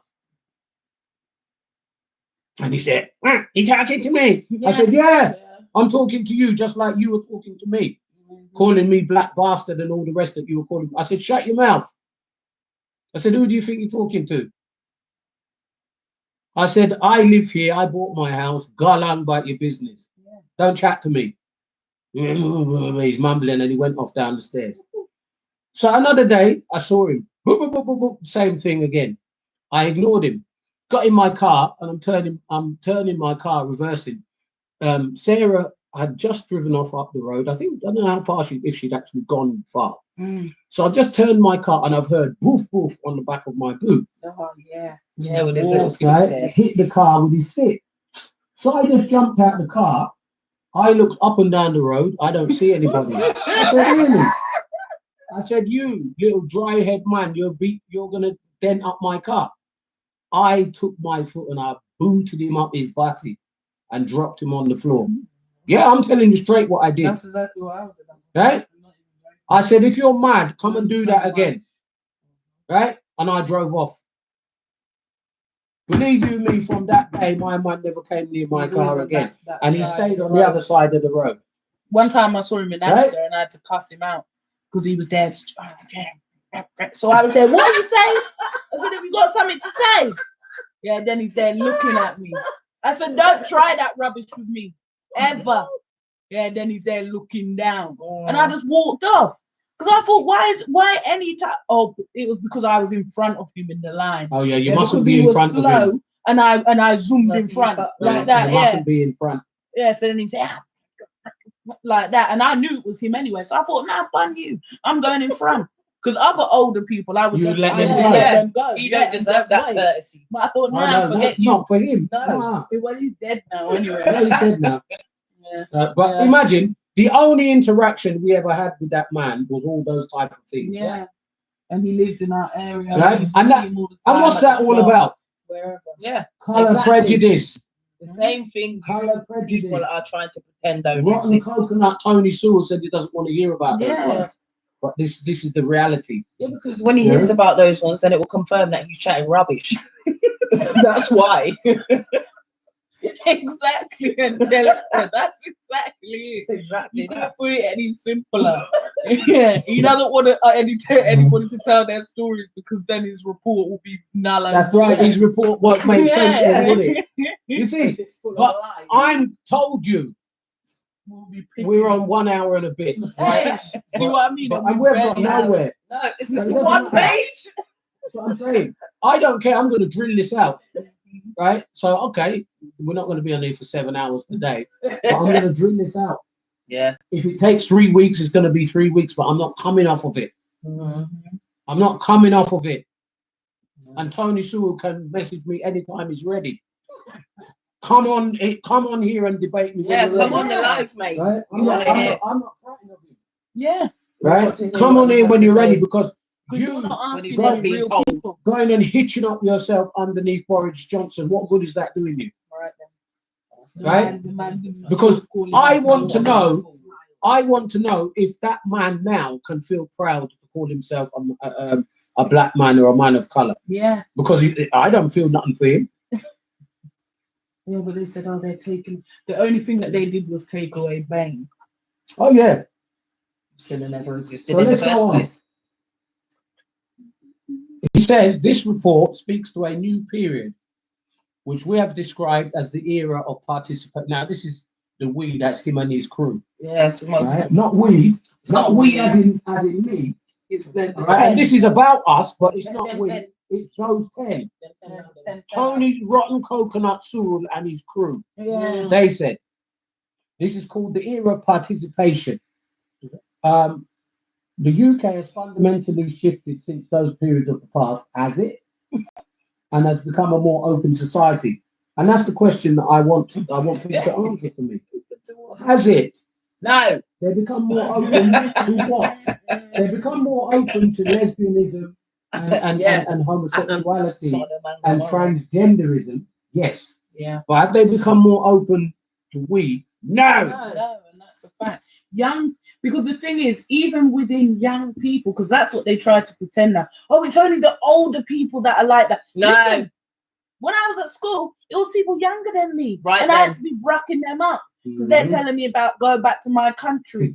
Speaker 3: And he said, you talking to me? I said, yeah, I'm talking to you just like you were talking to me, calling me black bastard and all the rest that you were calling. I said, shut your mouth. I said, who do you think you're talking to? I said, I live here. I bought my house. Go along about your business.
Speaker 1: Yeah.
Speaker 3: Don't chat to me. He's mumbling and he went off down the stairs. So another day, I saw him. Same thing again. I ignored him. Got in my car and I'm turning my car, reversing. Sarah had just driven off up the road. I don't know how far if she'd actually gone far. So I've just turned my car and I've heard boof boof on the back of my boot.
Speaker 1: Oh, yeah.
Speaker 2: Yeah, with his little
Speaker 3: Right,
Speaker 2: stick.
Speaker 3: hit the car with his stick. So I just jumped out the car. I looked up and down the road. I don't see anybody. I said, really? I said, you little dry head man, you're gonna dent up my car. I took my foot and I booted him up his butty and dropped him on the floor. Yeah, I'm telling you straight what I did.
Speaker 1: That's exactly what I would have done.
Speaker 3: Right? I said, if you're mad, come and do that again. Right? And I drove off. Believe you me, from that day, my man never came near my car again. And he stayed on the other side of the road.
Speaker 1: One time I saw him in
Speaker 3: Right?
Speaker 1: Asda and I had to cuss him out because he was dead. Oh, yeah. So I was there, what are you saying? I said, have you got something to say? Yeah, then he's there looking at me. I said, don't try that rubbish with me, ever. Yeah, then he's there looking down. And I just walked off. Because I thought, why any time? Oh, it was because I was in front of him in the line.
Speaker 3: Oh yeah, you
Speaker 1: Yeah,
Speaker 3: mustn't
Speaker 1: because
Speaker 3: be
Speaker 1: he
Speaker 3: in
Speaker 1: was
Speaker 3: front of
Speaker 1: slow,
Speaker 3: him.
Speaker 1: And I zoomed
Speaker 2: That's
Speaker 1: in front
Speaker 2: you,
Speaker 1: like that.
Speaker 3: You
Speaker 1: Yeah,
Speaker 3: mustn't be in front.
Speaker 1: yeah. So then he said, like that, and I knew it was him anyway. So I thought, nah, bun you. I'm going in front. Because other older people, I would
Speaker 3: You
Speaker 1: just
Speaker 3: let them
Speaker 1: I would
Speaker 3: go.
Speaker 1: let them go.
Speaker 2: You
Speaker 1: Yeah,
Speaker 2: don't deserve that
Speaker 1: wait.
Speaker 2: courtesy.
Speaker 1: But I thought,
Speaker 3: Oh,
Speaker 1: nah,
Speaker 3: no,
Speaker 1: forget
Speaker 3: that's
Speaker 1: you.
Speaker 3: not for him.
Speaker 2: No.
Speaker 3: Nah.
Speaker 1: Well, he's dead now anyway.
Speaker 3: Yeah, he's dead now.
Speaker 1: Yeah.
Speaker 3: But
Speaker 1: Yeah.
Speaker 3: imagine the only interaction we ever had with that man was all those type of things.
Speaker 1: Yeah. And he lived in our area.
Speaker 3: Right?
Speaker 1: We used
Speaker 3: And
Speaker 1: to
Speaker 3: that-
Speaker 1: see him all the
Speaker 3: And
Speaker 1: time
Speaker 3: what's
Speaker 1: at
Speaker 3: that
Speaker 1: the
Speaker 3: all
Speaker 1: shop,
Speaker 3: about?
Speaker 1: Wherever.
Speaker 2: Yeah.
Speaker 3: Colour
Speaker 2: Exactly.
Speaker 3: prejudice.
Speaker 2: The same thing
Speaker 3: Colour prejudice.
Speaker 2: people are trying to pretend don't
Speaker 3: Rotten
Speaker 2: exist.
Speaker 3: coconut Tony Sewell said he doesn't want to hear about those
Speaker 1: Yeah.
Speaker 3: ones. But this is the reality.
Speaker 2: Yeah, because when he
Speaker 3: Yeah.
Speaker 2: hears about those ones, then it will confirm that he's chatting rubbish. That's why.
Speaker 1: Exactly, Angelica. That's exactly it.
Speaker 2: Exactly
Speaker 1: You
Speaker 2: that.
Speaker 1: can't put it any simpler. Yeah, he doesn't want to anybody to tell their stories because then his report will be null and
Speaker 3: That's right. His report won't make sense, then, will it?
Speaker 1: Yeah.
Speaker 3: You see,
Speaker 2: It's full
Speaker 3: but
Speaker 2: of lies.
Speaker 3: I'm told you
Speaker 1: We'll be picking
Speaker 3: we're
Speaker 1: up.
Speaker 3: on 1 hour and a bit.
Speaker 1: Hey,
Speaker 3: Right?
Speaker 1: see what I mean?
Speaker 3: But
Speaker 1: And we
Speaker 3: we've got
Speaker 1: barely have-
Speaker 3: nowhere.
Speaker 2: No, it's
Speaker 3: So it
Speaker 2: just
Speaker 3: doesn't
Speaker 2: one
Speaker 3: matter.
Speaker 2: page.
Speaker 3: That's what I'm saying. I don't care. I'm going to drill this out. Right? So, okay, we're not going to be on here for 7 hours today, but I'm going to drill this out.
Speaker 2: Yeah.
Speaker 3: If it takes 3 weeks, it's going to be 3 weeks, but I'm not coming off of it.
Speaker 2: Mhm.
Speaker 3: I'm not coming off of it. And Tony Sewell can message me anytime he's ready. Come on here and debate me.
Speaker 2: Yeah,
Speaker 3: when you're
Speaker 2: come
Speaker 3: ready.
Speaker 2: on the live, mate.
Speaker 3: Right?
Speaker 2: We wanna hear.
Speaker 3: I'm not frightened of you.
Speaker 1: Yeah.
Speaker 3: Right?
Speaker 2: want to hear
Speaker 3: Come
Speaker 2: what
Speaker 3: on
Speaker 2: he
Speaker 3: here
Speaker 2: has
Speaker 3: when
Speaker 2: to
Speaker 3: you're ready
Speaker 2: say.
Speaker 3: because
Speaker 1: Because you're
Speaker 3: you
Speaker 1: not
Speaker 2: when he's
Speaker 1: asking
Speaker 2: not
Speaker 1: any
Speaker 2: being
Speaker 1: real
Speaker 2: told.
Speaker 1: people.
Speaker 3: going and hitching up yourself underneath Boris Johnson, what good is that doing you?
Speaker 2: Right then.
Speaker 3: Right?
Speaker 1: The man himself
Speaker 3: Because
Speaker 1: calling
Speaker 3: I
Speaker 1: himself
Speaker 3: want to
Speaker 1: a
Speaker 3: know-
Speaker 1: wonderful.
Speaker 3: I want to know if that man now can feel proud to call himself a black man or a man of color.
Speaker 1: Yeah.
Speaker 3: Because I don't feel nothing for him.
Speaker 1: Yeah, but they said, oh, they're taking. The only thing that they did was take away Bang.
Speaker 3: Oh, yeah.
Speaker 2: Should have never existed
Speaker 3: So
Speaker 2: in the
Speaker 3: let's go
Speaker 2: first
Speaker 3: on.
Speaker 2: place.
Speaker 3: He says this report speaks to a new period, which we have described as the era of participation. Now, this is the we, that's him and his crew.
Speaker 2: Yeah, it's
Speaker 3: Right? Not we. Not we as in me.
Speaker 1: It's the
Speaker 3: Right? And this is about us, but it's not
Speaker 2: Ten,
Speaker 3: we.
Speaker 2: ten.
Speaker 3: It's those 10.
Speaker 1: ten.
Speaker 3: Tony's Rotten Coconut Sewell and his crew.
Speaker 1: Yeah.
Speaker 3: They said this is called the era of participation. The UK has fundamentally shifted since those periods of the past, has it? And has become a more open society. And that's the question that I want people to answer for me. Has it?
Speaker 2: No.
Speaker 3: They become more open to what? They become more open to lesbianism and homosexuality and transgenderism. Yes.
Speaker 1: Yeah.
Speaker 3: But have they become more open to we? No.
Speaker 1: No, and that's a fact. Because the thing is, even within young people, because that's what they try to pretend now. Oh, it's only the older people that are like that.
Speaker 2: No.
Speaker 1: Listen, when I was at school, it was people younger than me,
Speaker 2: Right
Speaker 1: and I had
Speaker 2: then.
Speaker 1: to be brucking them up because
Speaker 3: Mm-hmm.
Speaker 1: they're telling me about going back to my country.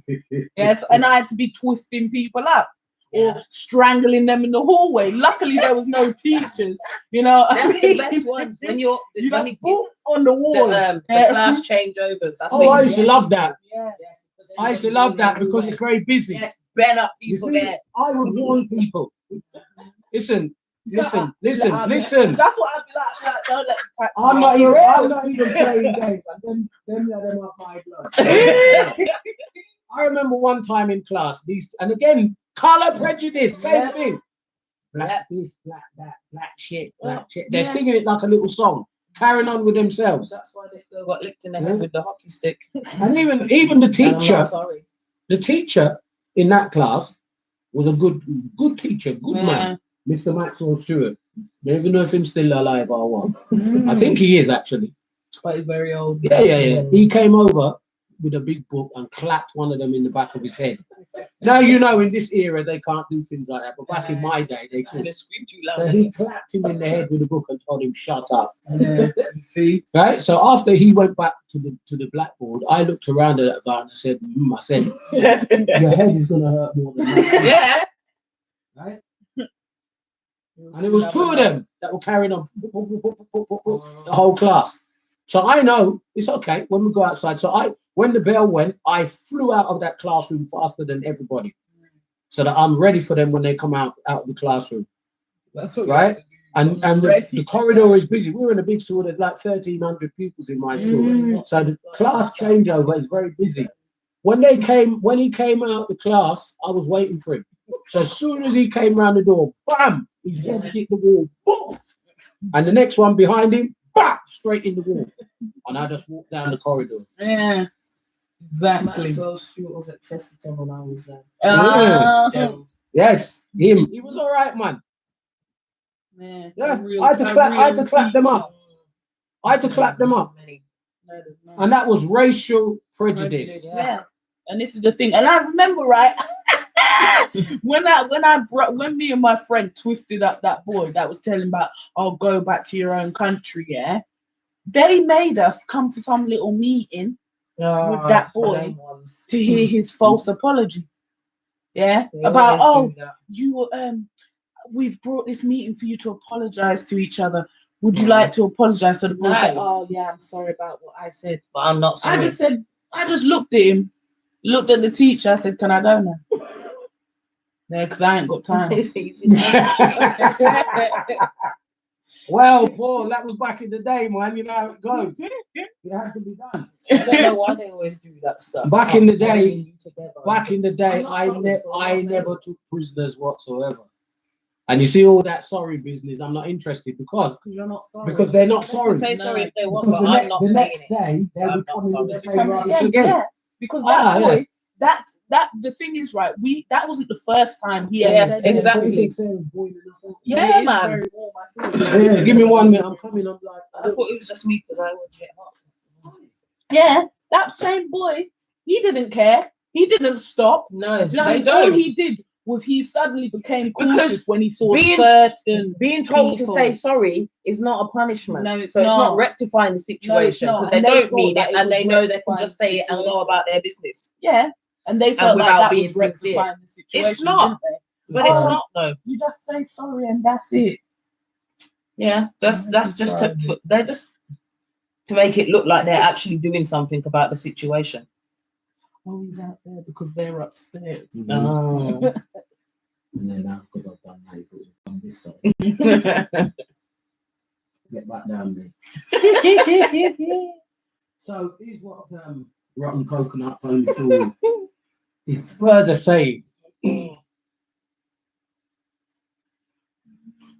Speaker 1: Yes, and I had to be twisting people up or strangling them in the hallway. Luckily, there was no teachers. You know,
Speaker 2: That's the best ones when you're
Speaker 1: you
Speaker 2: when
Speaker 1: know,
Speaker 2: it
Speaker 1: boom, on the wall.
Speaker 2: the
Speaker 1: Yeah.
Speaker 2: class changeovers. That's
Speaker 3: Oh,
Speaker 2: when
Speaker 3: I
Speaker 2: you
Speaker 3: used to
Speaker 2: get-
Speaker 3: love that.
Speaker 1: Yeah.
Speaker 2: Yes, because
Speaker 3: I used to
Speaker 2: everybody's
Speaker 3: love
Speaker 2: doing
Speaker 3: that
Speaker 2: it
Speaker 3: because
Speaker 2: anyway.
Speaker 3: it's very busy.
Speaker 2: Yes, ben up
Speaker 3: You
Speaker 2: people
Speaker 3: see,
Speaker 2: there.
Speaker 3: I would warn people. Listen.
Speaker 1: That's what I'd be like, don't let me crack
Speaker 3: I'm
Speaker 1: my
Speaker 3: not
Speaker 1: head.
Speaker 3: even playing games. And them are my blood. I remember one time in class, and again, color prejudice, same
Speaker 1: Yeah.
Speaker 3: thing. Black this, black that, black shit, black shit.
Speaker 1: Yeah.
Speaker 3: They're singing it like a little song, carrying on with themselves.
Speaker 2: That's why this girl got licked in the
Speaker 3: Yeah.
Speaker 2: head with the hockey stick.
Speaker 3: And even the
Speaker 2: And I'm not
Speaker 3: teacher,
Speaker 2: sorry.
Speaker 3: in that class was a good teacher, good
Speaker 1: Yeah.
Speaker 3: man, Mr. Maxwell Stewart. Don't even know if he's still alive or what. I
Speaker 1: Mm.
Speaker 3: think he is actually.
Speaker 1: But he's very old.
Speaker 3: Yeah. He came over with a big book and clapped one of them in the back of his head. Now, you know, in this era, they can't do things like that. But back in my day, they
Speaker 2: I'm
Speaker 3: could.
Speaker 2: gonna scream too
Speaker 3: So
Speaker 2: loud.
Speaker 3: he clapped him in the head with a book and told him, shut up.
Speaker 1: Yeah. You see?
Speaker 3: Right? So after he went back to the blackboard, I looked around at that guy and I said, I said, your head is going to hurt more than that.
Speaker 2: Yeah.
Speaker 3: Right? And it was two of them that were carrying on the whole class. So I know it's okay when we go outside. So when the bell went, I flew out of that classroom faster than everybody, so that I'm ready for them when they come out of the classroom.
Speaker 1: That's what
Speaker 3: Right? And
Speaker 1: Ready.
Speaker 3: the corridor is busy. We're in a big school. There's like 1,300 pupils in my school,
Speaker 1: Mm.
Speaker 3: so the class changeover is very busy. When he came out the class, I was waiting for him. So as soon as he came round the door, bam, his head hit the wall, boom, and the next one behind him, bam, straight in the wall. And I just walked down the corridor.
Speaker 1: Yeah. Exactly.
Speaker 2: Maxwell Stewart was at Chesterton when I was there.
Speaker 1: Oh.
Speaker 3: Yes, him. He was all right, man.
Speaker 1: Man,
Speaker 3: Yeah,
Speaker 1: a real-
Speaker 3: I had to
Speaker 1: a
Speaker 3: clap
Speaker 1: real
Speaker 3: them up. I had to clap them up.
Speaker 2: Many.
Speaker 3: And that was racial prejudice.
Speaker 1: Yeah. And this is the thing. And I remember, right, when me and my friend twisted up that boy that was telling about, oh, go back to your own country, yeah. They made us come to some little meeting with that boy to hear his false apology. Yeah. About, oh, you we've brought this meeting for you to apologize to each other. Would you like to apologize? So the boy said, oh yeah, I'm sorry about what I said.
Speaker 2: But I'm not sorry.
Speaker 1: I just looked at him, looked at the teacher, I said, can I go now? Yeah, because I ain't got time.
Speaker 2: It's easy.
Speaker 3: Well, Paul, that was back in the day, man. You know how it goes. It had to be done.
Speaker 2: I don't know why they always do that stuff.
Speaker 3: Back in the day,
Speaker 2: Bringing you together.
Speaker 3: Back in the day,
Speaker 2: I'm not sorry, so I'm
Speaker 3: I
Speaker 2: not
Speaker 3: never
Speaker 2: saying-
Speaker 3: took prisoners whatsoever. And you see all that sorry business, I'm not interested because
Speaker 1: You're not sorry.
Speaker 3: they're not
Speaker 2: They
Speaker 3: sorry.
Speaker 2: can say sorry if they want,
Speaker 3: Because
Speaker 2: but I'm not
Speaker 3: the
Speaker 2: saying
Speaker 3: next
Speaker 2: it.
Speaker 3: day they'll
Speaker 2: I'm
Speaker 3: be
Speaker 2: not
Speaker 3: coming
Speaker 2: sorry.
Speaker 3: with the
Speaker 1: They're
Speaker 3: same
Speaker 1: becoming-
Speaker 3: rubbish again.
Speaker 1: Yeah, because that
Speaker 3: Ah,
Speaker 1: boy, that the thing is, right? That wasn't the first time he
Speaker 2: Yeah,
Speaker 1: ever said
Speaker 2: exactly.
Speaker 1: anything.
Speaker 2: Yeah,
Speaker 1: It is
Speaker 2: man.
Speaker 1: very warm, I feel it.
Speaker 3: Yeah, give me 1 minute. I'm coming. I'm like,
Speaker 2: I thought it was just me because I was getting hot.
Speaker 1: Yeah, that same boy, he didn't care. He didn't stop.
Speaker 2: No,
Speaker 1: Do you know what I
Speaker 2: they
Speaker 1: mean? All
Speaker 2: don't.
Speaker 1: he did was he suddenly became
Speaker 2: Because
Speaker 1: cautious when he saw
Speaker 2: being-
Speaker 1: certain.
Speaker 2: Being told
Speaker 1: people.
Speaker 2: to say sorry is not a punishment.
Speaker 1: No, it's
Speaker 2: so it's not
Speaker 1: not.
Speaker 2: rectifying the situation
Speaker 1: not.
Speaker 2: because
Speaker 1: And
Speaker 2: they
Speaker 1: they
Speaker 2: don't
Speaker 1: thought
Speaker 2: mean
Speaker 1: that
Speaker 2: it
Speaker 1: it
Speaker 2: and
Speaker 1: was
Speaker 2: they know they can
Speaker 1: rectifying
Speaker 2: just say it and go
Speaker 1: situation.
Speaker 2: about their business.
Speaker 1: Yeah, and they felt like
Speaker 2: without
Speaker 1: that
Speaker 2: being
Speaker 1: was rectifying the situation.
Speaker 2: It's not.
Speaker 1: didn't they?
Speaker 2: But it's
Speaker 1: Oh.
Speaker 2: not though.
Speaker 1: You just say sorry and that's it.
Speaker 2: Yeah, that's just they're just to make it look like they're actually doing something about the situation.
Speaker 1: Oh, he's out there because they're upset.
Speaker 2: Oh.
Speaker 3: And then now, because I've done that, you've done this side. Get back down there. So here's what Rotten Coconut Phone Fool is further saying.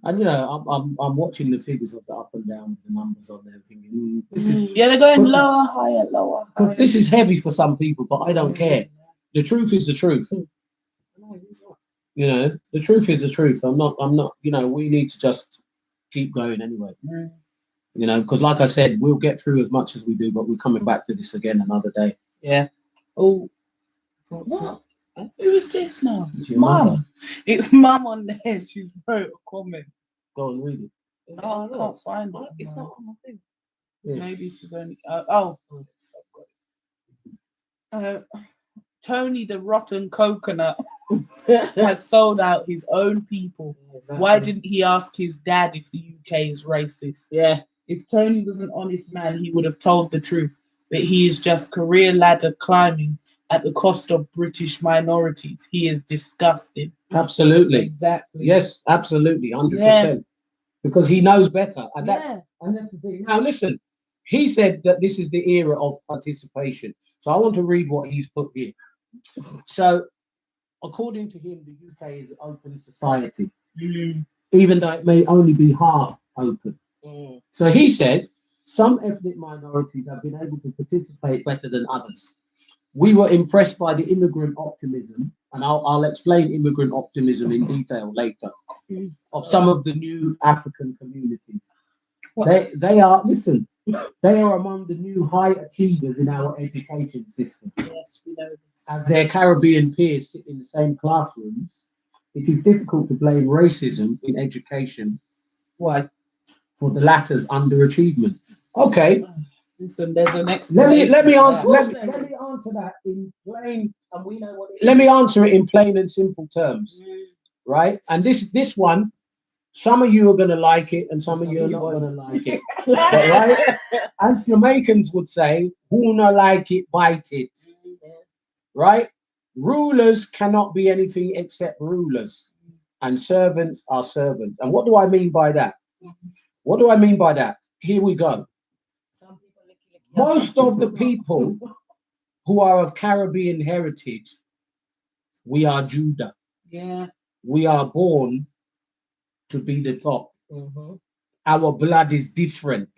Speaker 3: And you know, I'm watching the figures of the up and down, the numbers on there, thinking this is
Speaker 1: Yeah, they're going
Speaker 3: For-
Speaker 1: lower, higher, lower.
Speaker 3: because
Speaker 1: higher.
Speaker 3: this is heavy for some people, but I don't care. The truth is the truth. You know, the truth is the truth. I'm not. You know, we need to just keep going anyway.
Speaker 1: Mm.
Speaker 3: You know, because like I said, we'll get through as much as we do, but we're coming back to this again another day.
Speaker 2: Yeah.
Speaker 1: Oh, what? Who is this now?
Speaker 3: It's your mother.
Speaker 1: Mum. It's mum on there. She's wrote a comment.
Speaker 3: Go and read it.
Speaker 1: Oh, I can't find it.
Speaker 2: It's
Speaker 1: no.
Speaker 2: not on my thing.
Speaker 3: Yeah.
Speaker 1: Maybe she's only. Tony the rotten coconut has sold out his own people.
Speaker 2: Exactly.
Speaker 1: Why didn't he ask his dad if the UK is racist?
Speaker 2: Yeah.
Speaker 1: If Tony was an honest man, he would have told the truth. But he is just career ladder climbing at the cost of British minorities. He is disgusting.
Speaker 3: Absolutely.
Speaker 1: Exactly.
Speaker 3: Yes, absolutely, 100%.
Speaker 1: Yeah.
Speaker 3: Because he knows better, and
Speaker 1: Yeah.
Speaker 3: that's the thing. Now, listen, he said that this is the era of participation. So I want to read what he's put here. So, according to him, the UK is an open society, even though it may only be half open. So he says some ethnic minorities have been able to participate better than others. We were impressed by the immigrant optimism, and I'll explain immigrant optimism in detail later, of some of the new African communities. They are, listen, they are among the new high achievers in our education system.
Speaker 1: Yes, we know this.
Speaker 3: As their Caribbean peers sit in the same classrooms, it is difficult to blame racism in education. Why? For the latter's underachievement. Okay,
Speaker 1: Listen, there's an
Speaker 3: let me
Speaker 1: explanation
Speaker 3: answer
Speaker 1: for that.
Speaker 3: let me answer that in plain.
Speaker 2: And we know what it is.
Speaker 3: Let me answer it in plain and simple terms, right? And this one, some of you are gonna like it, and some of you are not gonna like it. Right? As Jamaicans would say, who not like it, bite it. Right? Rulers cannot be anything except rulers, and servants are servants. And what do I mean by that? What do I mean by that? Here we go. Most of the people who are of Caribbean heritage, we are Judah.
Speaker 1: Yeah.
Speaker 3: We are born to be the top. Our blood is different.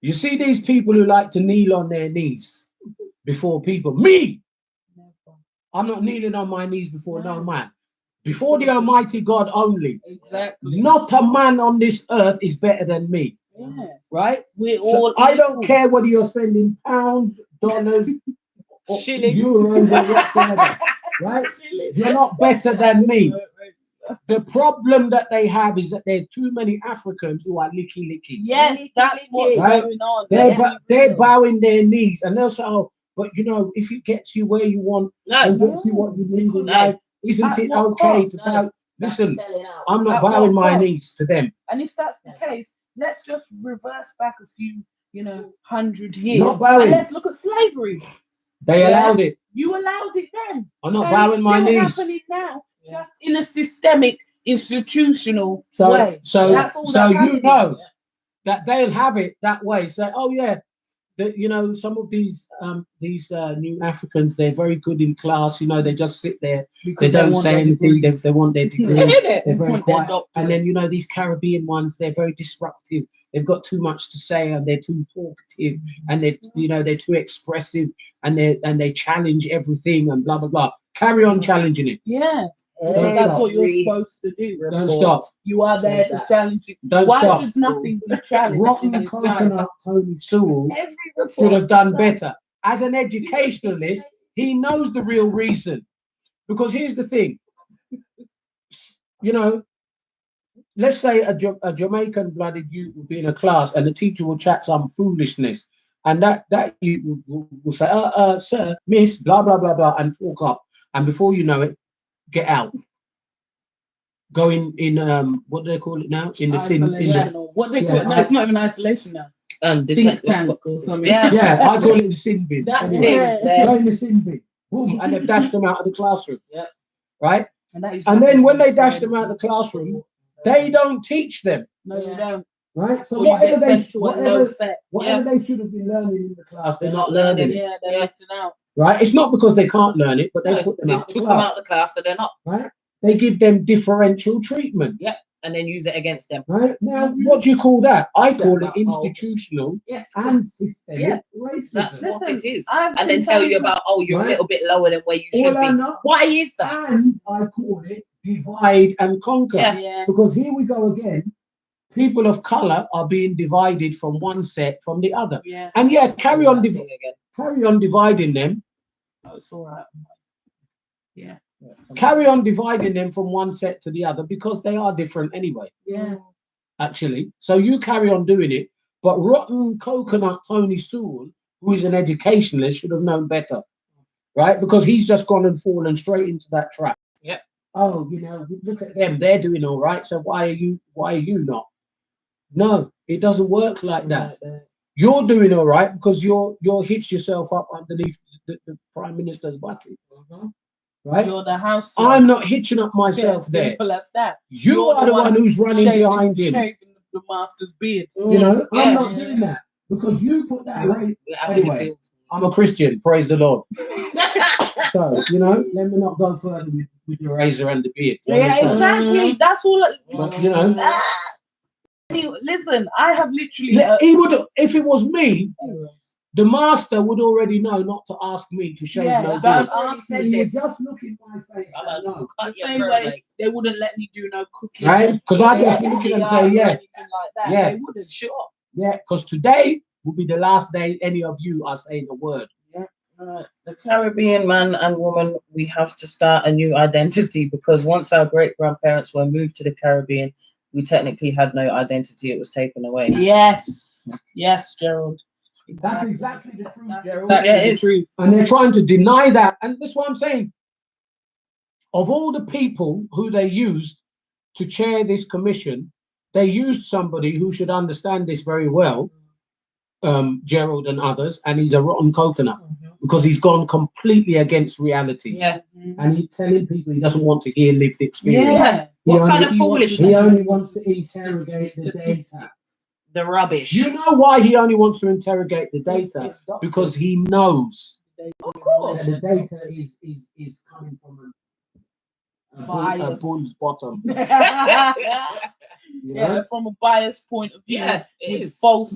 Speaker 3: You see these people who like to kneel on their knees before people. Me! I'm not kneeling on my knees before no man. Before the Almighty God only.
Speaker 1: Exactly.
Speaker 3: Not a man on this earth is better than me.
Speaker 1: Yeah.
Speaker 3: Right?
Speaker 1: We're
Speaker 3: So
Speaker 1: all.
Speaker 3: I don't care whether you're spending pounds, dollars, or
Speaker 2: Shillings.
Speaker 3: euros, or whatsoever. Right? You're not better than me. The problem that they have is that there are too many Africans who are licky.
Speaker 1: Yes, that's what's
Speaker 3: Right?
Speaker 1: going on.
Speaker 3: They're bowing their knees, and they'll say, "Oh, but you know, if it gets you where you want and gets you what you need in life, isn't
Speaker 1: At
Speaker 3: it
Speaker 1: what
Speaker 3: okay
Speaker 1: cost?
Speaker 3: to bow?" Listen,
Speaker 2: Selling out.
Speaker 3: I'm not
Speaker 1: At
Speaker 3: bowing
Speaker 1: what
Speaker 3: my
Speaker 1: cost?
Speaker 3: knees to them.
Speaker 1: And if that's the case, let's just reverse back a few, 100 years.
Speaker 3: Not bowing.
Speaker 1: And let's look at slavery.
Speaker 3: They
Speaker 1: Yeah.
Speaker 3: allowed it.
Speaker 1: You allowed it then.
Speaker 3: I'm not
Speaker 1: And
Speaker 3: bowing
Speaker 1: it's
Speaker 3: my
Speaker 1: still
Speaker 3: knees.
Speaker 1: happening now,
Speaker 2: Yeah.
Speaker 1: just in a systemic, institutional
Speaker 3: So,
Speaker 1: way.
Speaker 3: so,
Speaker 1: That's all
Speaker 3: so
Speaker 1: that's
Speaker 3: you
Speaker 1: happening.
Speaker 3: know that they'll have it that way. Say, oh yeah, that you know some of these new Africans, they're very good in class. You know, they just sit there.
Speaker 1: Because
Speaker 3: They don't
Speaker 1: want
Speaker 3: say
Speaker 1: their
Speaker 3: anything.
Speaker 1: degree.
Speaker 3: They want their degree.
Speaker 2: Innit?
Speaker 3: They're very
Speaker 1: Want their
Speaker 3: quiet.
Speaker 1: doctorate.
Speaker 3: And then you know these Caribbean ones, they're very disruptive. They've got too much to say, and they're too talkative, and they're too expressive, and they challenge everything and blah blah blah. Carry on challenging it.
Speaker 1: Yeah.
Speaker 3: Don't
Speaker 1: That's
Speaker 3: stop.
Speaker 1: what you're supposed to do.
Speaker 3: Don't stop.
Speaker 1: You are there to challenge it.
Speaker 3: Don't
Speaker 1: Why
Speaker 3: stop.
Speaker 1: should nothing be challenged?
Speaker 3: Rotten
Speaker 1: in this
Speaker 3: coconut
Speaker 1: life?
Speaker 3: Tony Sewell should have done better. As an educationalist, he knows the real reason. Because here's the thing, you know, let's say a Jamaican blooded youth will be in a class and the teacher will chat some foolishness, and that you will say, sir, miss, blah blah blah blah, and talk up, and before you know it, get out. Go in what do they call it now? In the sin.
Speaker 1: Isolation or what they call it? No, it's not even isolation now. Think tank or something.
Speaker 3: Yeah, I call it the sin bin.
Speaker 2: That
Speaker 3: Anyway,
Speaker 2: thing.
Speaker 3: go in the sin bin. Boom, and they've dashed them out of the classroom.
Speaker 2: Yeah.
Speaker 3: Right?
Speaker 1: And
Speaker 3: then when they dash them out of the classroom, they don't teach them.
Speaker 1: No, you don't.
Speaker 3: Right? So
Speaker 1: Or you
Speaker 3: whatever
Speaker 1: get
Speaker 3: they
Speaker 1: sent to a low set.
Speaker 3: they should have been learning in the class, they're not
Speaker 2: learning.
Speaker 3: learning.
Speaker 1: Yeah, they're missing out.
Speaker 3: Right? It's not because they can't learn it, but they put them
Speaker 2: They
Speaker 3: out
Speaker 2: took
Speaker 3: of
Speaker 2: them
Speaker 3: class.
Speaker 2: out of the class, so they're not.
Speaker 3: Right? They give them differential treatment.
Speaker 2: And then use it against them.
Speaker 3: Right? Now, what do you call that? I call it
Speaker 2: Oh.
Speaker 3: institutional
Speaker 2: Yes.
Speaker 3: and systemic
Speaker 2: Yeah.
Speaker 3: racism.
Speaker 2: That's what
Speaker 1: Listen,
Speaker 2: it is.
Speaker 1: I've
Speaker 2: And then
Speaker 1: been
Speaker 2: tell you
Speaker 1: telling
Speaker 2: about, you're
Speaker 3: Right.
Speaker 2: a little bit lower than where you should
Speaker 3: All I
Speaker 2: be.
Speaker 3: know,
Speaker 2: Why is that?
Speaker 3: and I call it divide and conquer.
Speaker 1: Yeah.
Speaker 3: Because here we go again. People of color are being divided from one set from the other.
Speaker 1: Yeah.
Speaker 3: And yeah, carry on
Speaker 2: Again.
Speaker 3: dividing them.
Speaker 1: Oh, it's all right. Yeah.
Speaker 3: Carry on dividing them from one set to the other because they are different anyway,
Speaker 1: Yeah.
Speaker 3: actually. So you carry on doing it. But rotten coconut Tony Sewell, who is an educationalist, should have known better. Right? Because he's just gone and fallen straight into that trap.
Speaker 2: Yep.
Speaker 3: Oh, you know, look at them, they're doing all right. So why are you not? No, it doesn't work like that. You're doing all right because you're hitched yourself up underneath the Prime Minister's button. Right?
Speaker 1: You're the house.
Speaker 3: I'm not hitching up myself there.
Speaker 1: Simple as that.
Speaker 3: You
Speaker 1: You're
Speaker 3: are the one who's running behind him.
Speaker 1: Shaving the master's beard.
Speaker 3: You know, I'm
Speaker 2: Yeah.
Speaker 3: not doing that because you put that right.
Speaker 2: How
Speaker 3: Anyway.
Speaker 2: many fields?
Speaker 3: I'm a Christian, praise the Lord. So, you know, let me not go further with the razor and the beard. You
Speaker 1: Yeah,
Speaker 3: understand?
Speaker 1: exactly. That's all.
Speaker 3: But, you know,
Speaker 1: Listen, I have literally.
Speaker 3: he would, if it was me, the master would already know not to ask me to shave
Speaker 1: Yeah,
Speaker 3: no
Speaker 1: but
Speaker 3: beard.
Speaker 2: already said
Speaker 3: He would
Speaker 2: this.
Speaker 3: just look in my face and know.
Speaker 1: the same way they wouldn't let me do no cooking.
Speaker 3: Right? Because I'd just be
Speaker 1: Yeah,
Speaker 3: looking and
Speaker 1: or
Speaker 3: say, yeah,
Speaker 1: anything like that.
Speaker 3: yeah.
Speaker 1: They wouldn't.
Speaker 2: Sure.
Speaker 3: yeah, because today will be the last day any of you are saying a word.
Speaker 2: The Caribbean man and woman, we have to start a new identity because once our great grandparents were moved to the Caribbean, we technically had no identity. It was taken away.
Speaker 1: Yes, yes, Gerald.
Speaker 3: That's exactly the truth, Gerald.
Speaker 1: That is the truth.
Speaker 3: And they're trying to deny that. And that's what I'm saying. Of all the people who they used to chair this commission, they used somebody who should understand this very well, Gerald and others, and he's a rotten coconut because he's gone completely against reality.
Speaker 2: Yeah.
Speaker 3: And he's telling people he doesn't want to hear lived experience.
Speaker 1: Yeah.
Speaker 2: What kind of
Speaker 3: He
Speaker 2: foolishness?
Speaker 3: only wants to interrogate the data.
Speaker 2: The rubbish.
Speaker 3: You know why he only wants to interrogate the data?
Speaker 2: It's got
Speaker 3: Because he knows
Speaker 2: Of course.
Speaker 3: that the data is coming from a bull's bottom. You know?
Speaker 1: Yeah, from a biased point of view,
Speaker 2: Yeah, it
Speaker 1: with
Speaker 2: is.
Speaker 1: false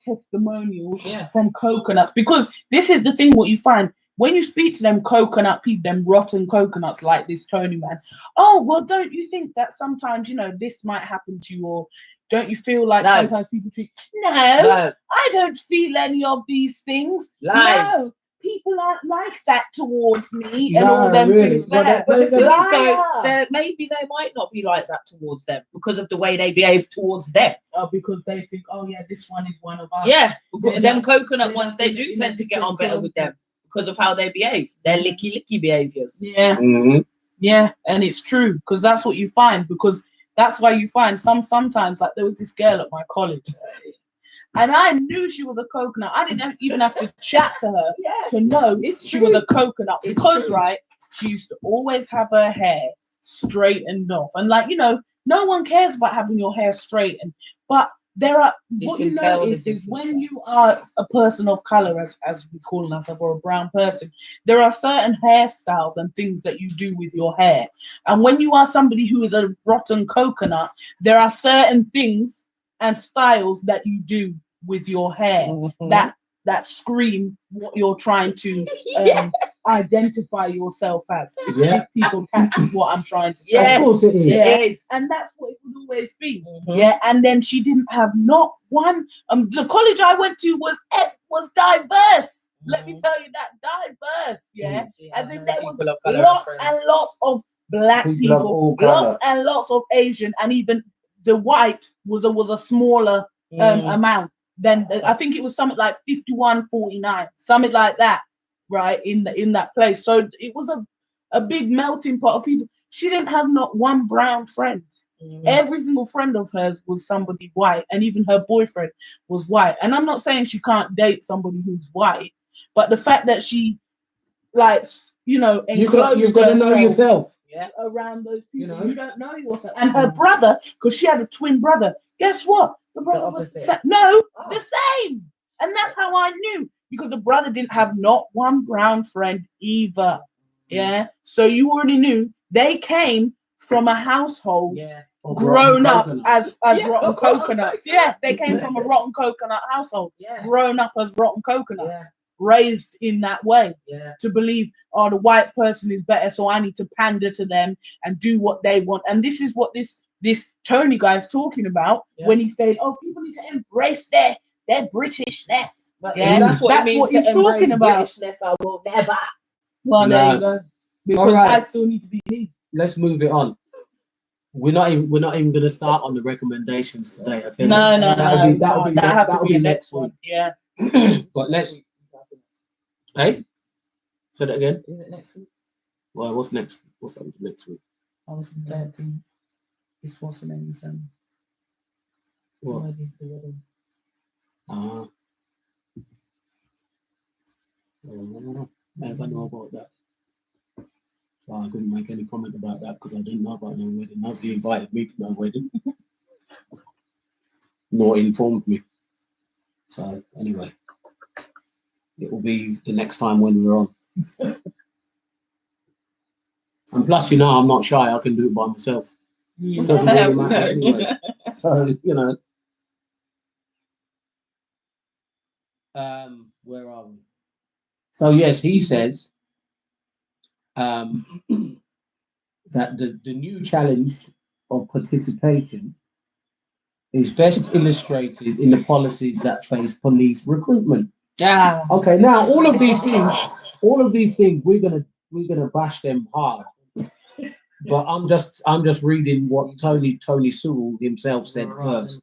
Speaker 1: testimonials
Speaker 2: Yeah.
Speaker 1: from coconuts. Because this is the thing, what you find when you speak to them coconut people, them rotten coconuts like this Tony man. Oh, well, don't you think that sometimes, this might happen to you? Or don't you feel like
Speaker 2: No.
Speaker 1: sometimes people treat, no,
Speaker 2: No.
Speaker 1: I don't feel any of these things.
Speaker 2: Lies.
Speaker 1: No, people aren't like that towards me and
Speaker 3: No,
Speaker 1: all them
Speaker 3: really.
Speaker 1: things
Speaker 3: Well,
Speaker 1: there.
Speaker 2: But the thing is, though,
Speaker 1: Liar.
Speaker 2: maybe they might not be like that towards them because of the way they behave towards them.
Speaker 1: Because they think, oh yeah, this one is one of us.
Speaker 2: Yeah, because
Speaker 1: Yeah.
Speaker 2: them coconut
Speaker 1: Yeah,
Speaker 2: ones, they
Speaker 1: in-
Speaker 2: do
Speaker 1: in
Speaker 2: tend
Speaker 1: a
Speaker 2: to get on
Speaker 1: different
Speaker 2: better with them because of how they behave. Their licky behaviors.
Speaker 1: Yeah,
Speaker 3: Mhm.
Speaker 1: yeah, and it's true because that's what you find. Because that's why you find sometimes like there was this girl at my college, And I knew she was a coconut. I didn't even have to chat to her
Speaker 2: Yeah.
Speaker 1: to know
Speaker 2: It's
Speaker 1: she was
Speaker 2: true.
Speaker 1: a coconut
Speaker 2: It's
Speaker 1: because,
Speaker 2: true.
Speaker 1: right, she used to always have her hair straightened off. And, like, you know, no one cares about having your hair straightened. But there are,
Speaker 2: You
Speaker 1: what
Speaker 2: can
Speaker 1: you
Speaker 2: tell the
Speaker 1: notice is
Speaker 2: difference.
Speaker 1: when you are a person of color, as we call ourselves, or a brown person, there are certain hairstyles and things that you do with your hair. And when you are somebody who is a rotten coconut, there are certain things and styles that you do with your hair
Speaker 2: Mhm.
Speaker 1: that scream what you're trying to
Speaker 2: Yeah.
Speaker 1: identify yourself as.
Speaker 3: Yeah.
Speaker 1: If people catch what I'm trying to say.
Speaker 2: Yes.
Speaker 3: Of course it is.
Speaker 1: Yeah.
Speaker 2: It is.
Speaker 1: And that's what it would always be.
Speaker 2: Mhm.
Speaker 1: Yeah. And then she didn't have not one. The college I went to was diverse. Let me
Speaker 2: Mhm.
Speaker 1: tell you that, diverse. Yeah.
Speaker 2: Yeah,
Speaker 1: As
Speaker 2: I
Speaker 1: in
Speaker 2: know
Speaker 1: there was
Speaker 2: people of colour
Speaker 1: lots
Speaker 2: friends.
Speaker 1: and lots of black
Speaker 3: People of
Speaker 1: people,
Speaker 3: all colour.
Speaker 1: lots and lots of Asian, and even the white was a smaller
Speaker 2: Mm.
Speaker 1: amount. Then I think it was something like 51-49, something like that, right? In that place. So it was a big melting pot of people. She didn't have not one brown friend.
Speaker 2: Mhm.
Speaker 1: Every single friend of hers was somebody white, and even her boyfriend was white. And I'm not saying she can't date somebody who's white, but the fact that she, like, you know,
Speaker 3: You've got to
Speaker 1: enclosed
Speaker 3: know
Speaker 1: herself
Speaker 3: yourself.
Speaker 2: Yeah.
Speaker 1: around those
Speaker 3: You
Speaker 1: people,
Speaker 3: know?
Speaker 1: you don't know yourself. And her brother, because she had a twin brother, guess what? The brother was
Speaker 2: opposite.
Speaker 1: no,
Speaker 2: Oh.
Speaker 1: the same. And that's how I knew, because the brother didn't have not one brown friend either. Yeah. So you already knew they came from a household
Speaker 2: Yeah.
Speaker 1: grown up as
Speaker 2: Yeah,
Speaker 1: rotten
Speaker 2: rotten
Speaker 1: coconuts.
Speaker 2: coconuts.
Speaker 1: Yeah, they came from a rotten coconut household,
Speaker 2: Yeah.
Speaker 1: grown up as rotten coconuts,
Speaker 2: Yeah.
Speaker 1: raised in that way
Speaker 2: Yeah.
Speaker 1: to believe, oh, the white person is better, so I need to pander to them and do what they want. And this is what this Tony guy's talking about when he said, oh, people need to embrace their Britishness.
Speaker 2: But
Speaker 1: Yeah,
Speaker 2: if that's what it
Speaker 1: that's
Speaker 2: means
Speaker 1: what
Speaker 2: to
Speaker 1: he's
Speaker 2: embrace
Speaker 1: talking about.
Speaker 2: Britishness, I will never.
Speaker 1: Well, there
Speaker 3: No.
Speaker 1: you go. Because
Speaker 3: right.
Speaker 1: I still need to be me.
Speaker 3: Let's move it on. We're not even going to start on the recommendations today. I think
Speaker 1: No,
Speaker 3: that'll
Speaker 1: have to be
Speaker 3: next
Speaker 1: one.
Speaker 3: week.
Speaker 1: Yeah.
Speaker 3: But let's. Hey, say that again.
Speaker 2: Is it next week?
Speaker 3: Well, what's next? What's up next week?
Speaker 1: I was 13. It's what's the name?
Speaker 3: What? I don't know about that. So I couldn't make any comment about that because I didn't know about no wedding. Nobody invited me to no wedding, nor informed me. So anyway, it will be the next time when we're on. And plus, you know, I'm not shy. I can do it by myself. It doesn't really matter anyway. So where are we? So yes, he says that the new challenge of participation is best illustrated in the policies that face police recruitment.
Speaker 1: Yeah.
Speaker 3: Okay, now all of these things, we're gonna bash them hard. But I'm just reading what Tony Sewell himself said first.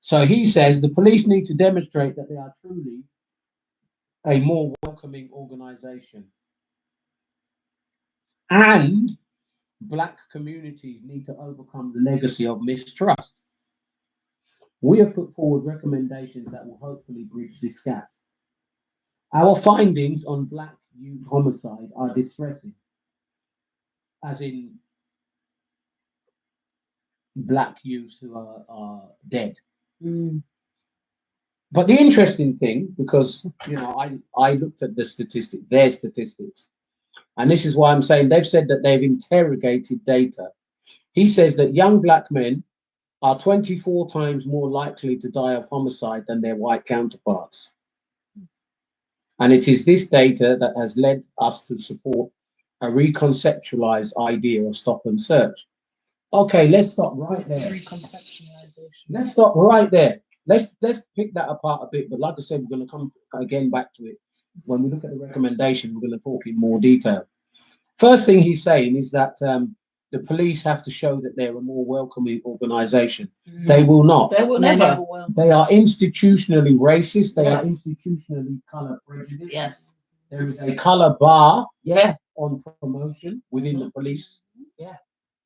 Speaker 3: So he says the police need to demonstrate that they are truly a more welcoming organisation, and black communities need to overcome the legacy of mistrust. We have put forward recommendations that will hopefully bridge this gap. Our findings on black youth homicide are distressing, as in black youths who are dead.
Speaker 1: Mm.
Speaker 3: But the interesting thing, because I looked at their statistics, and this is why I'm saying they've said that they've interrogated data. He says that young black men are 24 times more likely to die of homicide than their white counterparts. And it is this data that has led us to support a reconceptualized idea of stop and search. Okay, let's stop right there. Let's stop right there. Let's pick that apart a bit. But like I said, we're going to come again back to it. When we look at the recommendation, we're going to talk in more detail. First thing he's saying is that the police have to show that they're a more welcoming organisation. They will not.
Speaker 1: They will never. Will.
Speaker 3: They are institutionally racist. They
Speaker 1: Yes.
Speaker 3: are institutionally colour prejudiced.
Speaker 1: Yes.
Speaker 3: There is a colour bar
Speaker 1: Yeah.
Speaker 3: on promotion within the police.
Speaker 2: Yeah.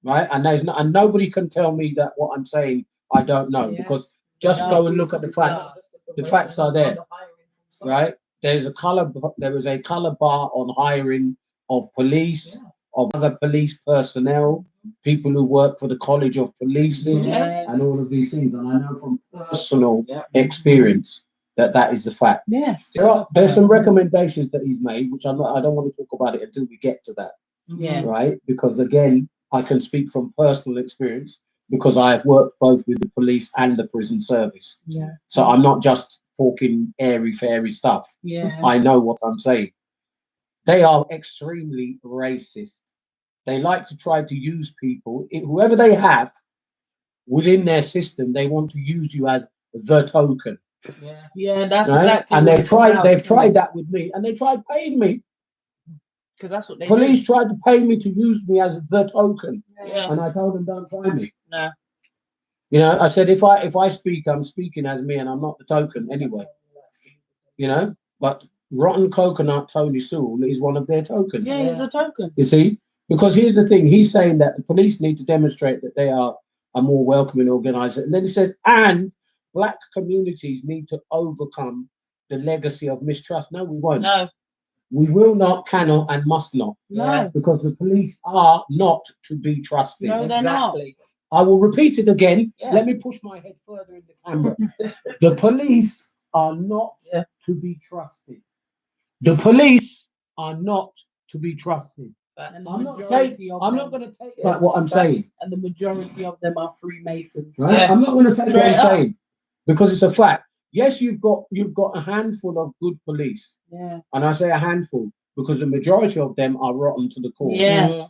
Speaker 3: Right, and nobody can tell me that what I'm saying I don't know,
Speaker 1: Yeah.
Speaker 3: because Just
Speaker 1: Yeah,
Speaker 3: go and look at the facts. The facts are there,
Speaker 2: Right.
Speaker 3: right? There was a color bar on hiring of police, of other police personnel, people who work for the College of Policing,
Speaker 2: Yeah.
Speaker 3: and all of these things. And I know from personal experience that that is the fact.
Speaker 1: Yes.
Speaker 3: There's some recommendations that he's made, which I don't want to talk about it until we get to that,
Speaker 1: Yeah.
Speaker 3: right? Because again, I can speak from personal experience because I have worked both with the police and the prison service.
Speaker 1: Yeah.
Speaker 3: So I'm not just talking airy fairy stuff.
Speaker 1: Yeah.
Speaker 3: I know what I'm saying. They are extremely racist. They like to try to use people, whoever they have within their system, they want to use you as the token.
Speaker 2: Yeah.
Speaker 1: Yeah, that's
Speaker 3: Right?
Speaker 1: exactly
Speaker 3: And
Speaker 1: what
Speaker 3: they've
Speaker 1: it's about,
Speaker 3: they've
Speaker 1: isn't
Speaker 3: tried
Speaker 1: it?
Speaker 3: that with me, and they tried paying me.
Speaker 1: Because that's what they
Speaker 3: Police
Speaker 1: do.
Speaker 3: tried to pay me to use me as the token,
Speaker 1: Yeah.
Speaker 3: and I told them, don't try me.
Speaker 1: No.
Speaker 3: You know, I said if I speak, I'm speaking as me, and I'm not the token anyway. You know, but Rotten Coconut Tony Sewell is one of their tokens.
Speaker 1: Yeah, he's a token.
Speaker 3: You see, because here's the thing: he's saying that the police need to demonstrate that they are a more welcoming organisation, and then he says, and black communities need to overcome the legacy of mistrust. No, we won't.
Speaker 1: No.
Speaker 3: We will not, cannot, and must not,
Speaker 1: No.
Speaker 3: because the police are not to be trusted.
Speaker 1: No, they're not.
Speaker 2: Exactly.
Speaker 3: I will repeat it again.
Speaker 2: Yeah.
Speaker 3: Let me push my head further in the camera. The police are not
Speaker 1: Yeah.
Speaker 3: to be trusted. The police are not to be trusted.
Speaker 1: And the
Speaker 3: I'm not
Speaker 1: majority
Speaker 3: saying,
Speaker 1: of
Speaker 3: I'm
Speaker 1: them-
Speaker 3: not going to take back what I'm saying.
Speaker 1: And the majority of them are Freemasons.
Speaker 3: Right?
Speaker 1: Yeah.
Speaker 3: I'm not going to take what I'm
Speaker 1: Straight up.
Speaker 3: saying because it's a fact. Yes, you've got a handful of good police,
Speaker 1: Yeah.
Speaker 3: and I say a handful because the majority of them are rotten to the core.
Speaker 1: Yeah.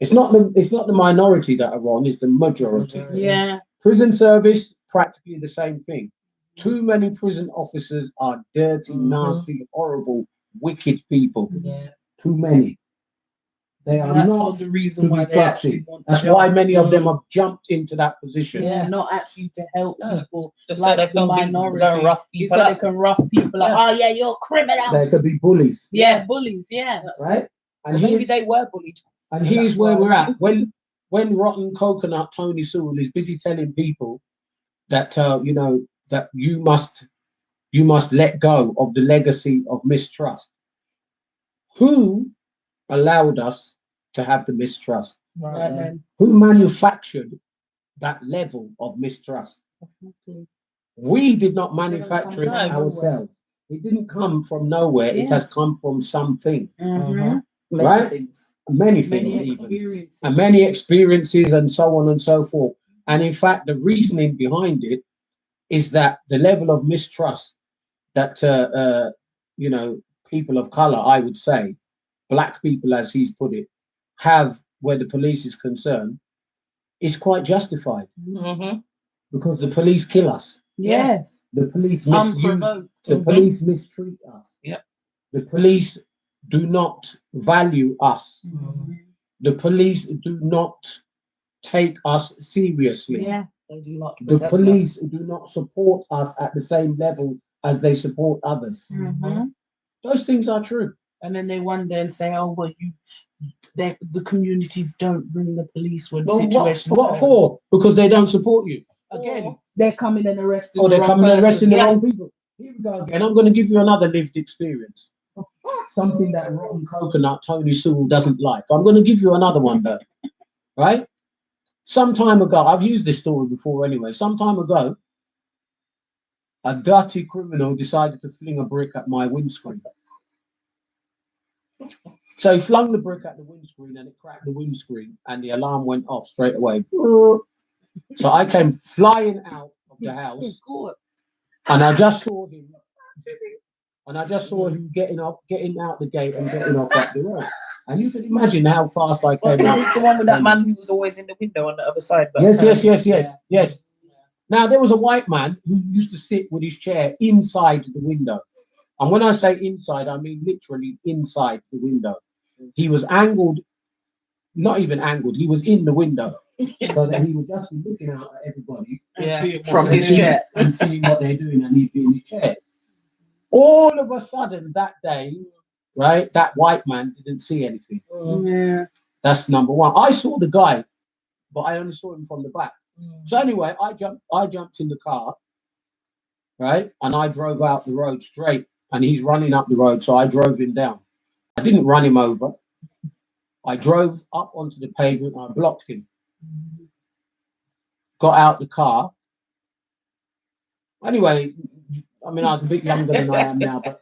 Speaker 3: It's not the minority that are wrong, it's the majority.
Speaker 1: Yeah.
Speaker 3: Prison service, practically the same thing. Too many prison officers are dirty, nasty, horrible, wicked people.
Speaker 2: Yeah.
Speaker 3: Too many. They
Speaker 1: And
Speaker 3: are
Speaker 1: that's
Speaker 3: not
Speaker 1: the reason
Speaker 3: to
Speaker 1: why
Speaker 3: be
Speaker 1: they actually
Speaker 3: trusted.
Speaker 1: want
Speaker 3: That's
Speaker 1: the job.
Speaker 3: why many of them have jumped into that position.
Speaker 1: Yeah, not actually to help
Speaker 2: No,
Speaker 1: people,
Speaker 2: just so
Speaker 1: like
Speaker 2: they
Speaker 1: the
Speaker 2: can
Speaker 1: minority.
Speaker 2: go and rough
Speaker 1: It's
Speaker 2: people
Speaker 1: so they
Speaker 2: up.
Speaker 1: can rough people up.
Speaker 2: Yeah.
Speaker 1: Oh yeah, you're a criminal.
Speaker 3: They could be bullies,
Speaker 1: Yeah, bullies. Yeah.
Speaker 3: right? And
Speaker 2: Or maybe
Speaker 3: here,
Speaker 2: they were bullied.
Speaker 3: and here's
Speaker 2: that's
Speaker 3: where
Speaker 2: why.
Speaker 3: we're at. When Rotten Coconut Tony Sewell is busy telling people that you know that you must let go of the legacy of mistrust. Who allowed us to have the mistrust?
Speaker 1: Right then.
Speaker 3: Who manufactured that level of mistrust? We did not manufacture it
Speaker 1: from nowhere.
Speaker 3: ourselves. It didn't come from nowhere. It
Speaker 1: Yeah.
Speaker 3: has come from something,
Speaker 1: Mm-hmm.
Speaker 2: Many
Speaker 3: right?
Speaker 2: things.
Speaker 3: Many things,
Speaker 1: Many
Speaker 3: even,
Speaker 1: experiences.
Speaker 3: and many experiences, and so on and so forth. And in fact, the reasoning behind it is that the level of mistrust that you know, people of color, I would say, black people, as he's put it, have where the police is concerned, is quite justified
Speaker 2: Mm-hmm.
Speaker 3: because the police kill us.
Speaker 1: Yes.
Speaker 3: The police misuse.
Speaker 1: Unprovoked.
Speaker 3: The police mistreat us.
Speaker 2: Yep.
Speaker 3: The police do not value us.
Speaker 1: Mhm.
Speaker 3: The police do not take us seriously.
Speaker 1: Yeah.
Speaker 2: They do not.
Speaker 3: The
Speaker 2: protect
Speaker 3: police
Speaker 2: us.
Speaker 3: do not support us at the same level as they support others.
Speaker 1: Mm-hmm.
Speaker 3: Those things are true.
Speaker 1: And then they wonder and say, "Oh, well, the communities don't bring the police when
Speaker 3: Well,
Speaker 1: situations."
Speaker 3: what
Speaker 1: happen."
Speaker 3: for? Because they don't support you. Again,
Speaker 1: Or they're coming and arresting.
Speaker 3: or
Speaker 1: the
Speaker 3: they're
Speaker 1: wrong
Speaker 3: coming and
Speaker 1: person.
Speaker 3: arresting the
Speaker 1: Yeah.
Speaker 3: wrong people. Here we go again. I'm going to give you another lived experience. Something that Rotten Coconut Tony Sewell doesn't like. I'm going to give you another one though. Right? Some time ago, I've used this story before anyway. Some time ago, a dirty criminal decided to fling a brick at my windscreen. So he flung the brick at the windscreen and it cracked the windscreen and the alarm went off straight away. So I came flying out of the house and I just saw him. And I just saw him getting out the gate and getting off up the road. And you can imagine how fast I
Speaker 2: Well,
Speaker 3: came
Speaker 2: is
Speaker 3: out.
Speaker 2: this the one with that man who was always in the window on the other side? But
Speaker 3: Yes. Now, there was a white man who used to sit with his chair inside the window. And when I say inside, I mean literally inside the window. He was angled, not even angled, he was in the window. So that he would just be looking out at everybody
Speaker 2: from his chair
Speaker 3: and seeing what they're doing, and he'd be in his chair. All of a sudden that day, right, that white man didn't see anything.
Speaker 1: Yeah.
Speaker 3: That's number one. I saw the guy, but I only saw him from the back. So anyway, I jumped in the car right? And I drove out the road straight, and he's running up the road, so I drove him down. I didn't run him over. I drove up onto the pavement. I blocked him. Got out the car. Anyway, I mean, I was a bit younger than I am now, but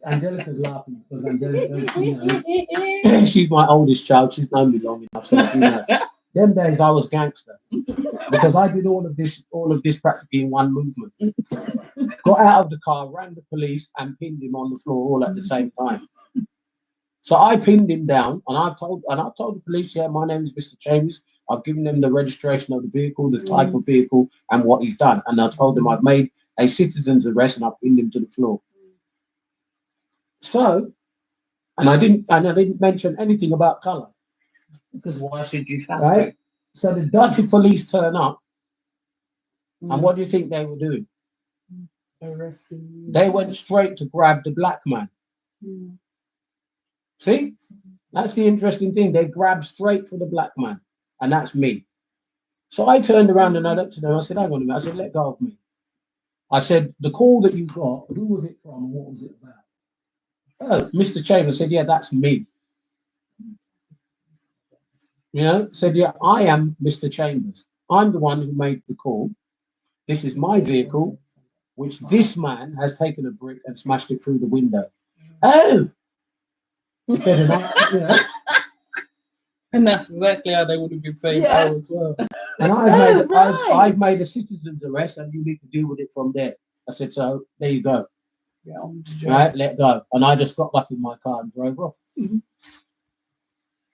Speaker 3: Angelica's laughing because Angelica, you know, she's my oldest child. She's known me long enough, so you know. Them days I was gangster because I did all of this practically in one movement. Got out of the car, rang the police, and pinned him on the floor all at the same time. So I pinned him down, and I've told the police, yeah, my name is Mr. Chambers. I've given them the registration of the vehicle, the type of vehicle, and what he's done. And I told them I've made a citizen's arrest and I've pinned him to the floor. So, and I didn't mention anything about colour.
Speaker 2: Because why should you have
Speaker 3: Right? So the Dutch police turn up,
Speaker 1: Mm.
Speaker 3: and what do you think they were doing?
Speaker 1: Arresting.
Speaker 3: They went straight to grab the black man.
Speaker 1: Mm.
Speaker 3: See? That's the interesting thing. They grabbed straight for the black man, and that's me. So I turned around and I looked at them. I said, hang on a minute. I said, let go of me. I said, the call that you got, who was it from and what was it about? Oh, Mr. Chambers said, yeah, that's me. You know, said, yeah, I am Mr. Chambers. I'm the one who made the call. This is my vehicle, which this man has taken a brick and smashed it through the window. Oh, he said, and you know,
Speaker 2: And that's exactly how they would have been saying
Speaker 1: Yeah.
Speaker 2: as well.
Speaker 3: and I've made a citizen's arrest, and you need to deal with it from there. I said, so there you go.
Speaker 1: Yeah,
Speaker 3: Right, let go. And I just got back in my car and drove off.
Speaker 1: Mhm.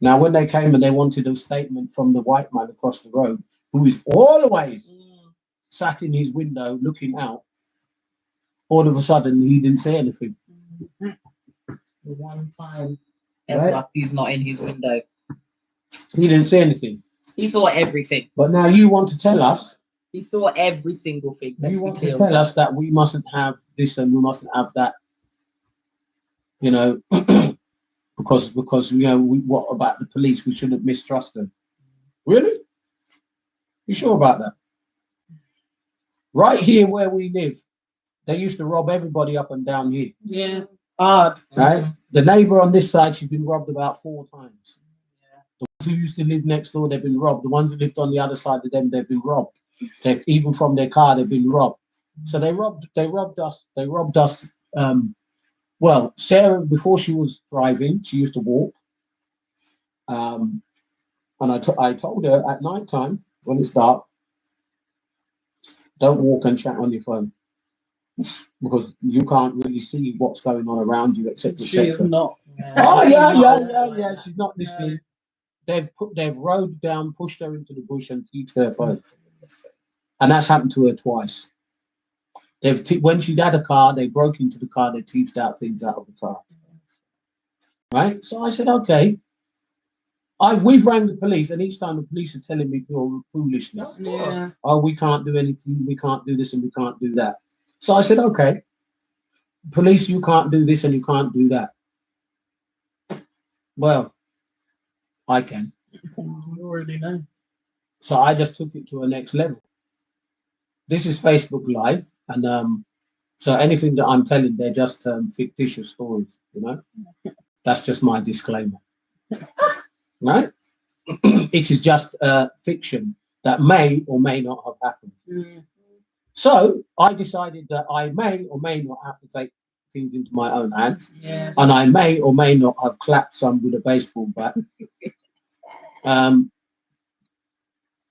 Speaker 3: Now, when they came and they wanted a statement from the white man across the road, who is always sat in his window looking out, all of a sudden he didn't say anything.
Speaker 2: The one time
Speaker 3: Right.
Speaker 2: ever he's not in his window.
Speaker 3: He didn't say anything.
Speaker 2: He saw everything.
Speaker 3: But now you want to tell us,
Speaker 2: He saw every single thing. Let's
Speaker 3: you
Speaker 2: be
Speaker 3: want to
Speaker 2: clear.
Speaker 3: tell us that we mustn't have this and we mustn't have that, you know, because you know, what about the police? We shouldn't mistrust them. Really? You sure about that? Right here where we live, they used to rob everybody up and down here.
Speaker 1: Yeah, hard.
Speaker 3: Right? The neighbour on this side, she's been robbed about 4 times. The ones who used to live next door, they've been robbed. The ones who lived on the other side of them, they've been robbed. Even from their car, they've been robbed. So they robbed us. They robbed us. Well, Sarah, before she was driving, she used to walk. And I told her at night time when it's dark, don't walk and chat on your phone because you can't really see what's going on around you, etc.
Speaker 1: She is not.
Speaker 3: Oh
Speaker 2: She's
Speaker 3: yeah,
Speaker 2: not-
Speaker 3: yeah. She's not listening. They've rode down, pushed her into the bush, and thieved her phone. And that's happened to her twice. When she'd had a car, they broke into the car, they thieved out things out of the car. Right? So I said, okay. We've rang the police, and each time the police are telling me pure foolishness.
Speaker 1: Yeah.
Speaker 3: Oh, we can't do anything, we can't do this, and we can't do that. So I said, okay, police, you can't do this and you can't do that. Well, I can.
Speaker 1: You already know.
Speaker 3: So I just took it to a next level. This is Facebook Live, and so anything that I'm telling, they're just fictitious stories, you know? That's just my disclaimer. Right? It is just fiction that may or may not have happened.
Speaker 1: Mm.
Speaker 3: So I decided that I may or may not have to take things into my own hands,
Speaker 1: Yeah.
Speaker 3: and I may or may not have clapped some with a baseball bat.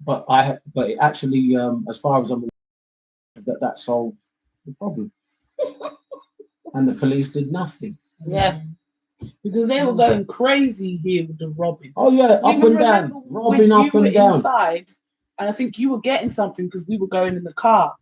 Speaker 3: But it actually, as far as I'm aware, that solved the problem, and the police did nothing.
Speaker 1: Yeah. Because they were going crazy here with the robbing.
Speaker 3: Oh yeah,
Speaker 1: You
Speaker 3: up and down,
Speaker 1: remember
Speaker 3: robbing
Speaker 1: when
Speaker 3: up
Speaker 1: you were
Speaker 3: and down.
Speaker 1: inside, and I think you were getting something because we were going in the car.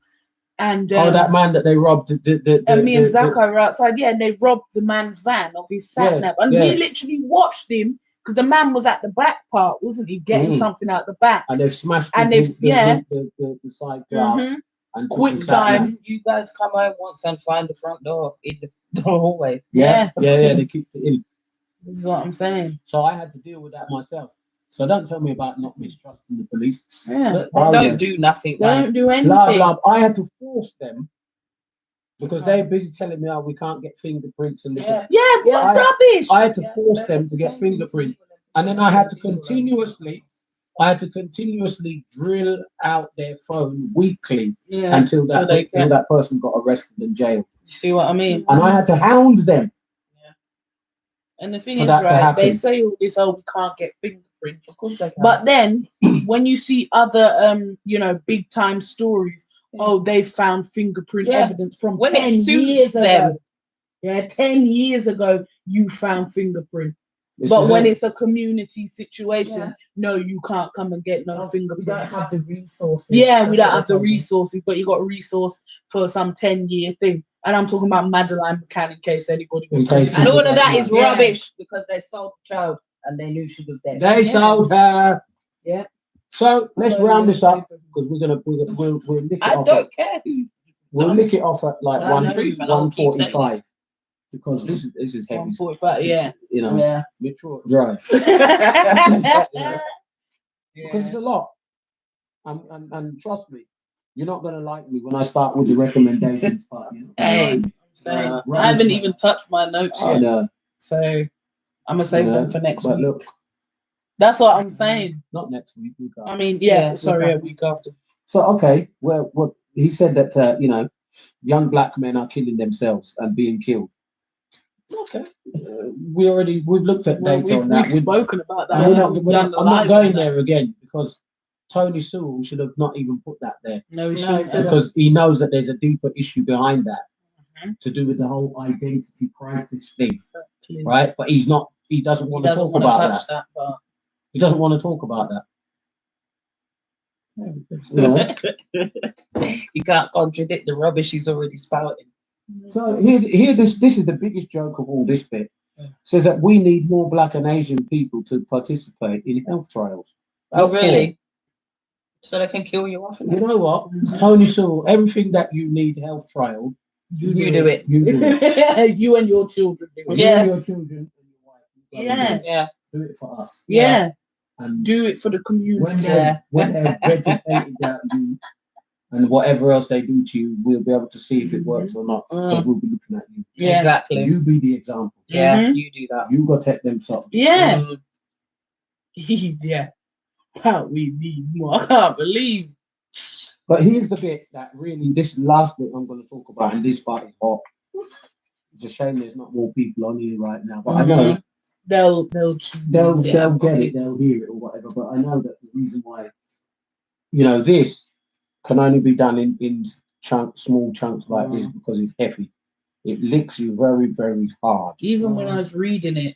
Speaker 1: And
Speaker 3: Oh, that man that they robbed.
Speaker 1: And me and Zaka were outside, yeah, and they robbed the man's van of his sat nav. And we literally watched him because the man was at the back part, wasn't he? Getting something out the back.
Speaker 3: And they've smashed
Speaker 1: And
Speaker 3: the side glass.
Speaker 1: Mhm.
Speaker 3: And took
Speaker 1: Quick
Speaker 3: the sat nav.
Speaker 1: time.
Speaker 2: You guys come home once and find the front door in the hallway.
Speaker 3: Yeah, they kicked it in.
Speaker 1: This is what I'm saying.
Speaker 3: So I had to deal with that myself. So don't tell me about not mistrusting the police.
Speaker 1: Yeah.
Speaker 2: They
Speaker 3: Oh,
Speaker 2: don't
Speaker 3: yeah.
Speaker 2: do nothing.
Speaker 1: They
Speaker 2: Man.
Speaker 1: don't do anything.
Speaker 3: Blah, blah. I had to force them because they're busy telling me, oh, we can't get fingerprints and this.
Speaker 2: Yeah.
Speaker 1: Yeah, what
Speaker 3: I-
Speaker 1: rubbish!
Speaker 3: I had to
Speaker 2: Yeah,
Speaker 3: force
Speaker 2: that's
Speaker 3: them to
Speaker 2: the
Speaker 3: get
Speaker 2: same thing
Speaker 3: fingerprints.
Speaker 2: people have
Speaker 3: And then I had to
Speaker 2: people have-
Speaker 3: continuously drill out their phone weekly
Speaker 1: Yeah,
Speaker 3: until
Speaker 1: so they can.
Speaker 3: that person got arrested and jailed.
Speaker 2: You see what I mean?
Speaker 3: And I had to hound them.
Speaker 1: And the thing
Speaker 3: For
Speaker 1: is,
Speaker 3: that to
Speaker 1: right, they
Speaker 3: happen.
Speaker 1: say all this, oh, we can't get fingerprints.
Speaker 2: Of course they can.
Speaker 1: But then when you see other big time stories,
Speaker 2: Yeah.
Speaker 1: oh, they found fingerprint
Speaker 2: Yeah.
Speaker 1: evidence from
Speaker 2: When it
Speaker 1: 10
Speaker 2: suits
Speaker 1: years
Speaker 2: them.
Speaker 1: ago. Yeah, 10 years ago you found fingerprint.
Speaker 3: This
Speaker 1: But
Speaker 3: is
Speaker 1: when
Speaker 3: it.
Speaker 1: it's a community situation,
Speaker 2: Yeah.
Speaker 1: no, you can't come and get no
Speaker 2: we don't
Speaker 1: fingerprints.
Speaker 2: have the resources.
Speaker 1: Yeah, we
Speaker 2: That's
Speaker 1: don't
Speaker 2: what
Speaker 1: have the
Speaker 2: they told me.
Speaker 1: resources, but you got a resource for some 10-year thing. And I'm talking about Madeline McCann, in case anybody was
Speaker 3: In case
Speaker 1: talking
Speaker 2: And all
Speaker 1: about
Speaker 2: of that is
Speaker 1: Yeah.
Speaker 2: rubbish because they sold the child and they knew she was dead.
Speaker 3: They sold her.
Speaker 1: Yeah.
Speaker 3: So let's
Speaker 1: Well,
Speaker 3: round this up
Speaker 1: yeah.
Speaker 3: because we'll lick it
Speaker 2: I
Speaker 3: off.
Speaker 2: don't care who.
Speaker 3: We'll lick it off at like
Speaker 2: I know you, and I'll keep saying
Speaker 3: 1:45 because this is heavy.
Speaker 1: 145, yeah.
Speaker 3: You know,
Speaker 2: Yeah.
Speaker 3: Metro Drive
Speaker 1: Yeah.
Speaker 3: because it's a lot. And trust me, you're not gonna like me when I start with the recommendations part. You know?
Speaker 1: Hey,
Speaker 2: Uh,
Speaker 1: I haven't even touched my notes
Speaker 3: I
Speaker 1: yet,
Speaker 3: know.
Speaker 1: so I'm gonna save
Speaker 3: you know,
Speaker 1: them for next
Speaker 3: But
Speaker 1: week.
Speaker 3: look,
Speaker 1: That's what I'm saying.
Speaker 3: not next week. Week after.
Speaker 1: I mean, yeah,
Speaker 2: Yeah,
Speaker 1: sorry, a
Speaker 3: okay.
Speaker 1: week after.
Speaker 3: So okay, well, what he said that young black men are killing themselves and being killed. Okay, we've looked at
Speaker 1: Well,
Speaker 3: data
Speaker 1: we've
Speaker 3: on that.
Speaker 1: spoken about that.
Speaker 3: And we're
Speaker 1: and
Speaker 3: not,
Speaker 1: we've done the
Speaker 3: I'm not
Speaker 1: live
Speaker 3: going
Speaker 1: on that.
Speaker 3: there again because Tony Sewell should have not even put that there
Speaker 1: No, we
Speaker 2: No,
Speaker 1: shouldn't.
Speaker 2: it shouldn't.
Speaker 3: because he knows that there's a deeper issue behind that
Speaker 1: Mhm.
Speaker 3: to do with the whole identity crisis thing,
Speaker 1: Exactly.
Speaker 3: right? But he doesn't
Speaker 1: He
Speaker 3: want to
Speaker 1: doesn't
Speaker 3: talk
Speaker 1: want to
Speaker 3: about
Speaker 1: touch
Speaker 3: that.
Speaker 1: that part.
Speaker 3: He doesn't want to talk about that. You know?
Speaker 2: You can't contradict the rubbish he's already spouting.
Speaker 3: So here this is the biggest joke of all this bit. Says that we need more black and Asian people to participate in health trials.
Speaker 2: Oh,
Speaker 3: What for?
Speaker 2: really? So they can kill you off.
Speaker 3: You know what? Tony Sewell, everything that you need health trial,
Speaker 2: You do it.
Speaker 3: you do it.
Speaker 1: You and your children do it.
Speaker 3: You
Speaker 2: Yeah.
Speaker 3: and your children and your wife. you go and
Speaker 1: Yeah.
Speaker 2: Yeah.
Speaker 3: Do it for us.
Speaker 1: Yeah.
Speaker 3: And
Speaker 1: Do it for the community.
Speaker 3: when they're vegetated out you and whatever else they do to you, we'll be able to see if it works or not. Because we'll be looking at you.
Speaker 1: Yeah.
Speaker 2: Exactly.
Speaker 3: You be the example.
Speaker 2: Yeah,
Speaker 1: Mhm.
Speaker 2: you do that.
Speaker 3: You got to take them something.
Speaker 1: Yeah.
Speaker 2: Mm.
Speaker 1: Yeah. Can't we need more? I can't believe.
Speaker 3: But here's the bit that really, this last bit I'm going to talk about, and this part is hot. It's a shame there's not more people on here right now, but I know
Speaker 1: They'll
Speaker 3: they'll
Speaker 1: yeah.
Speaker 3: get it, they'll hear it or whatever. But I know that the reason why, this can only be done in small chunks like this because it's heavy. It licks you very, very hard.
Speaker 1: Even when I was reading it.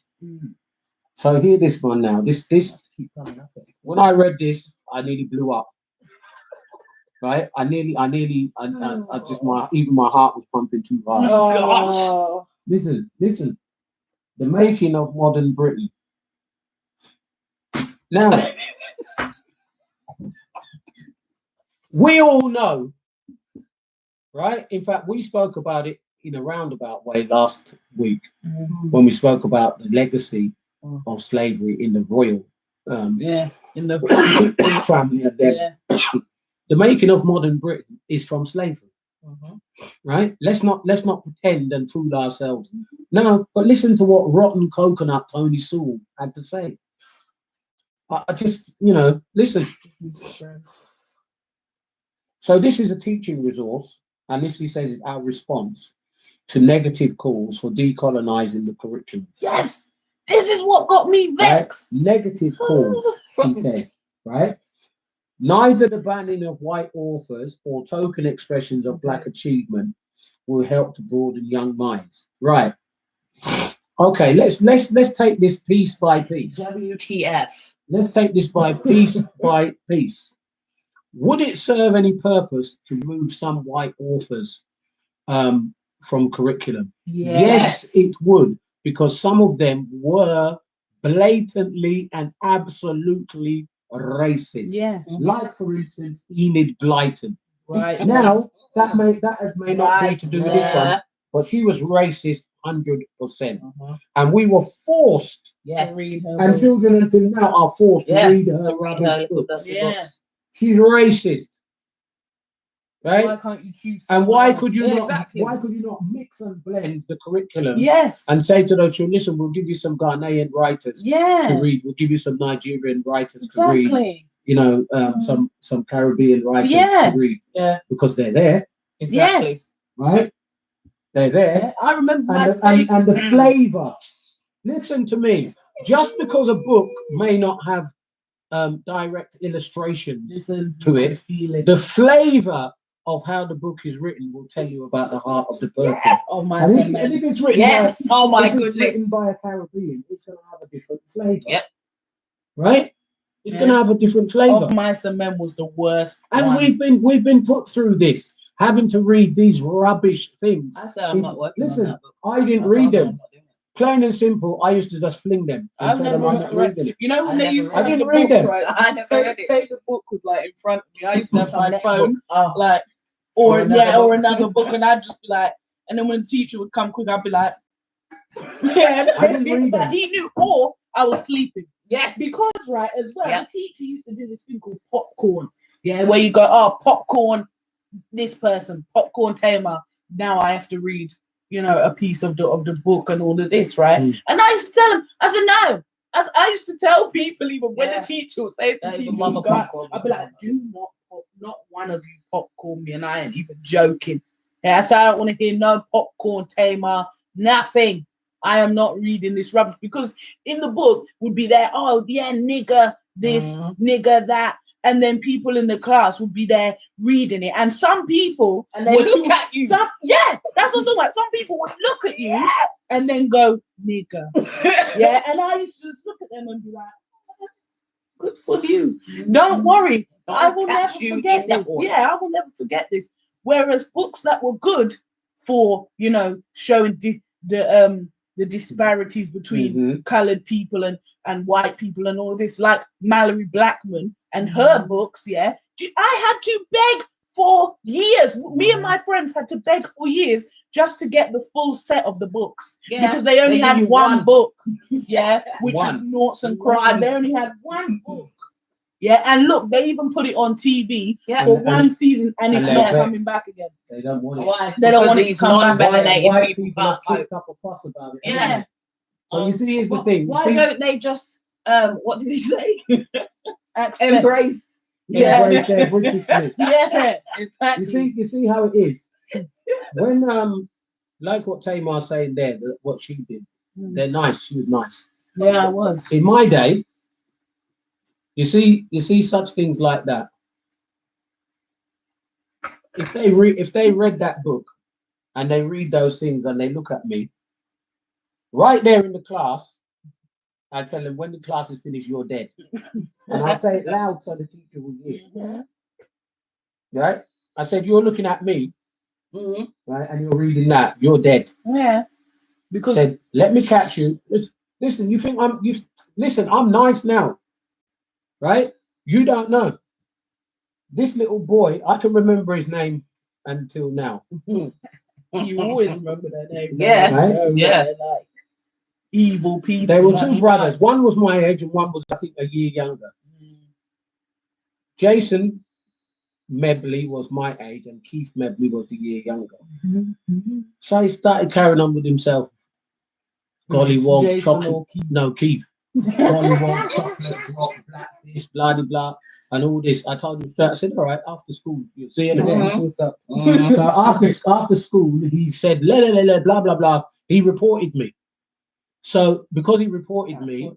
Speaker 3: So hear this one now. This when I read this, I nearly blew up. Right? I just even my heart was pumping too hard.
Speaker 1: Oh,
Speaker 3: Listen. The making of modern Britain. Now, we all know, right? In fact, we spoke about it in a roundabout way last week when we spoke about the legacy of slavery in the royal
Speaker 1: yeah. In the
Speaker 3: family and them.
Speaker 1: yeah.
Speaker 3: The making of modern Britain is from slavery. Right? Let's not pretend and fool ourselves. No, but listen to what rotten coconut Tony Sewell had to say. I just, listen. So this is a teaching resource, and this he says is our response to negative calls for decolonizing the curriculum.
Speaker 1: Yes, this is what got me vexed.
Speaker 3: Right? Negative calls, he says, right? Neither the banning of white authors or token expressions of black achievement will help to broaden young minds. Right. Okay, let's take this piece by piece.
Speaker 2: WTF.
Speaker 3: Let's take this by piece by piece. Would it serve any purpose to remove some white authors from curriculum? Yes, it would, because some of them were blatantly and absolutely racist.
Speaker 1: Yeah.
Speaker 3: Like, for instance, Enid Blyton.
Speaker 1: Right.
Speaker 3: Now, that may not be to do with this one, but she was racist 100%. And we were forced,
Speaker 2: Yes.
Speaker 3: and children until now are forced to read her
Speaker 2: To read her
Speaker 3: rubbish
Speaker 2: little
Speaker 3: books.
Speaker 2: dusty
Speaker 1: Yeah.
Speaker 2: books.
Speaker 3: She's racist. right?
Speaker 1: Why can't you choose?
Speaker 3: And
Speaker 1: someone
Speaker 3: why
Speaker 1: else?
Speaker 3: could you
Speaker 2: Yeah,
Speaker 3: not?
Speaker 2: exactly.
Speaker 3: Why could you not mix and blend the curriculum
Speaker 1: Yes.
Speaker 3: and say to those children, listen, we'll give you some Ghanaian writers to
Speaker 1: yeah.
Speaker 3: read. We'll give you some Nigerian writers to read.
Speaker 1: Exactly.
Speaker 3: You know,
Speaker 1: Mhm.
Speaker 3: some Caribbean writers
Speaker 1: Yeah.
Speaker 3: to read.
Speaker 2: Yeah.
Speaker 3: Because they're there,
Speaker 2: Exactly.
Speaker 1: Yes.
Speaker 3: right? They're there.
Speaker 1: Yeah, I remember
Speaker 3: And
Speaker 1: my
Speaker 3: and the
Speaker 1: favorite.
Speaker 3: flavor. Listen to me. Just because a book may not have direct illustrations
Speaker 1: Listen,
Speaker 3: to
Speaker 1: you
Speaker 3: it,
Speaker 1: could feel it.
Speaker 3: the flavor of how the book is written will tell you about the heart of the person.
Speaker 1: Oh my
Speaker 3: And
Speaker 1: goodness.
Speaker 3: if it's written
Speaker 2: Yes. Oh
Speaker 3: by,
Speaker 2: my
Speaker 3: if it's
Speaker 2: goodness.
Speaker 3: written by a Caribbean, it's going to have a different flavor.
Speaker 2: Yep.
Speaker 3: Right? It's going to have a different flavor.
Speaker 1: Oh, Mice and Men was the worst.
Speaker 3: And
Speaker 1: one.
Speaker 3: we've been put through this, having to read these rubbish things.
Speaker 2: I said I'm not working
Speaker 3: Listen,
Speaker 2: on that book.
Speaker 3: I didn't
Speaker 2: I
Speaker 3: read
Speaker 2: told her
Speaker 3: them.
Speaker 2: I'm not doing it.
Speaker 3: Plain and simple, I used to just fling them and
Speaker 1: I've
Speaker 3: tell them
Speaker 1: never
Speaker 3: I'm not
Speaker 1: read-
Speaker 3: reading it.
Speaker 1: You know when
Speaker 2: I
Speaker 1: they
Speaker 2: never
Speaker 1: used to
Speaker 2: read
Speaker 1: have
Speaker 3: it.
Speaker 1: the
Speaker 3: I didn't read
Speaker 1: book,
Speaker 3: them.
Speaker 1: right?
Speaker 2: I never read it.
Speaker 1: Say the book was like in front of me. I used to have
Speaker 2: Some
Speaker 1: my
Speaker 2: next
Speaker 1: phone,
Speaker 2: book. Oh.
Speaker 1: like,
Speaker 2: Or another
Speaker 1: or
Speaker 2: book.
Speaker 1: another book, and I'd just be like, and then when the teacher would come quick, I'd be like, yeah,
Speaker 3: I didn't read
Speaker 1: but
Speaker 3: them.
Speaker 1: he knew, or I was sleeping.
Speaker 2: Yes.
Speaker 1: Because, right, as well,
Speaker 2: Yep.
Speaker 1: the teacher used to do this thing called popcorn. Yeah, where you go, oh, popcorn, this person, popcorn Tamer. Now I have to read, a piece of the book and all of this, right?
Speaker 3: Mm.
Speaker 1: And I used to tell him, I said, no. As I used to tell people, even when
Speaker 2: Yeah.
Speaker 1: the teacher would say to the
Speaker 2: Don't
Speaker 1: teacher,
Speaker 2: even bother
Speaker 1: would go out,
Speaker 2: popcorn.
Speaker 1: I'd be like, do not one of you popcorn me, and I ain't even joking. Yeah, so I don't want to hear no popcorn Tamer, nothing. I am not reading this rubbish, because in the book would be there, oh yeah, nigger this, nigger that, and then people in the class would be there reading it, and some people
Speaker 2: And they look at you.
Speaker 1: yeah, that's what I'm talking about. Some people would look at you and then go nigger, yeah, and I used to look at them and be like, good for you. Don't worry, I will never
Speaker 2: catch you
Speaker 1: forget
Speaker 2: in that
Speaker 1: this.
Speaker 2: one.
Speaker 1: Yeah, I will never forget this. Whereas books that were good for showing the disparities between
Speaker 3: Mhm.
Speaker 1: colored people and white people and all this, like Mallory Blackman and her books, yeah. I had to beg for years. Me and my friends had to beg for years just to get the full set of the books,
Speaker 2: Yeah,
Speaker 1: because they only
Speaker 2: they give
Speaker 1: had
Speaker 2: you
Speaker 1: one
Speaker 2: one.
Speaker 1: book, yeah, which
Speaker 3: One.
Speaker 1: is noughts and crosses.
Speaker 2: One.
Speaker 1: They only had one book. Yeah, and look, they even put it on TV
Speaker 2: Yeah.
Speaker 1: for
Speaker 3: And-
Speaker 1: one season, and it's
Speaker 3: and
Speaker 1: not
Speaker 3: they're
Speaker 1: coming
Speaker 3: vexed.
Speaker 1: back again.
Speaker 3: They don't want it.
Speaker 2: Why?
Speaker 1: They don't want it to
Speaker 2: these
Speaker 1: come back.
Speaker 2: non-melanated
Speaker 3: White
Speaker 2: people
Speaker 3: people have
Speaker 2: can't cope.
Speaker 3: kicked up a fuss about it.
Speaker 1: Yeah.
Speaker 3: haven't they? But you see, here's the
Speaker 2: Why-
Speaker 3: thing. You
Speaker 2: Why
Speaker 3: see,
Speaker 2: don't they just what did he say?
Speaker 1: Accept.
Speaker 2: Embrace.
Speaker 1: Yeah.
Speaker 3: embrace their Britishness.
Speaker 1: Yeah, exactly.
Speaker 3: You see how it is. When like what Tamar's saying there, that what she did, they're nice. She was nice.
Speaker 1: Yeah, I was.
Speaker 3: In my day, you see such things like that. If they read that book and they read those things and they look at me, right there in the class, I tell them, when the class is finished, you're dead. And I say it loud so the teacher will hear.
Speaker 1: Mhm.
Speaker 3: Right? I said, you're looking at me,
Speaker 2: Mhm.
Speaker 3: right, and you're reading that, you're dead.
Speaker 1: Yeah, because
Speaker 3: Said, let me catch you. Listen, you think listen, I'm nice now. Right? You don't know. This little boy, I can remember his name until now.
Speaker 1: you always remember their name.
Speaker 2: Yeah,
Speaker 3: right?
Speaker 2: Yeah.
Speaker 1: They're like evil people.
Speaker 3: They were
Speaker 1: like,
Speaker 3: two brothers. One was my age and one was, I think, a year younger. Jason Medley was my age and Keith Medley was the year younger.
Speaker 1: Mhm.
Speaker 3: So he started carrying on with himself. Gollywog,
Speaker 1: Jason
Speaker 3: chocolate.
Speaker 1: or Keith.
Speaker 3: No, Keith. Gollywog, chocolate drop, black this, blah, blah, blah, and all this. I told him straight, I said, all right, after school, you'll see you again.
Speaker 2: Mhm.
Speaker 3: What's up?
Speaker 2: Mhm.
Speaker 3: So after school, he said, blah, blah, blah. He reported me. So because he reported me,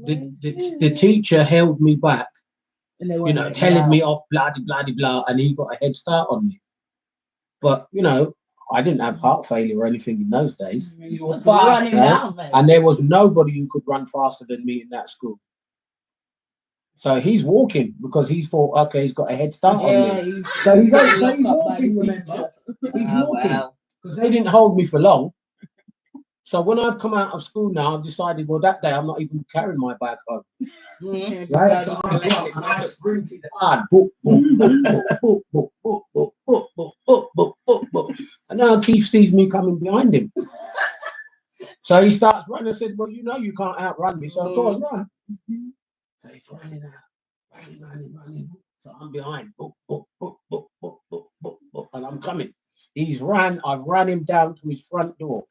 Speaker 3: the teacher held me back,
Speaker 1: And they went,
Speaker 3: telling me off, blah, blah, blah, blah, and he got a head start on me. But, I didn't have heart failure or anything in those days.
Speaker 1: You were
Speaker 2: Running
Speaker 3: Right?
Speaker 2: down, mate.
Speaker 3: And there was nobody who could run faster than me in that school. So he's walking because he thought, okay, he's got a head start on me. So he's walking, remember? He's walking. Because they didn't hold me for long. So when I've come out of school now, I've decided, well, that day I'm not even carrying my bag home.
Speaker 2: Mhm.
Speaker 3: Right? So I've got it and I sprinted hard. Book, book, book, book, book, book, book, book, book, book, book, book, book. And now Keith sees me coming behind him. So he starts running. I said, well, you can't outrun me. So I go on, run. So he's running out. Running. So I'm behind. Book, book, book, book, book, book, book, I'm coming. I've ran him down to his front door.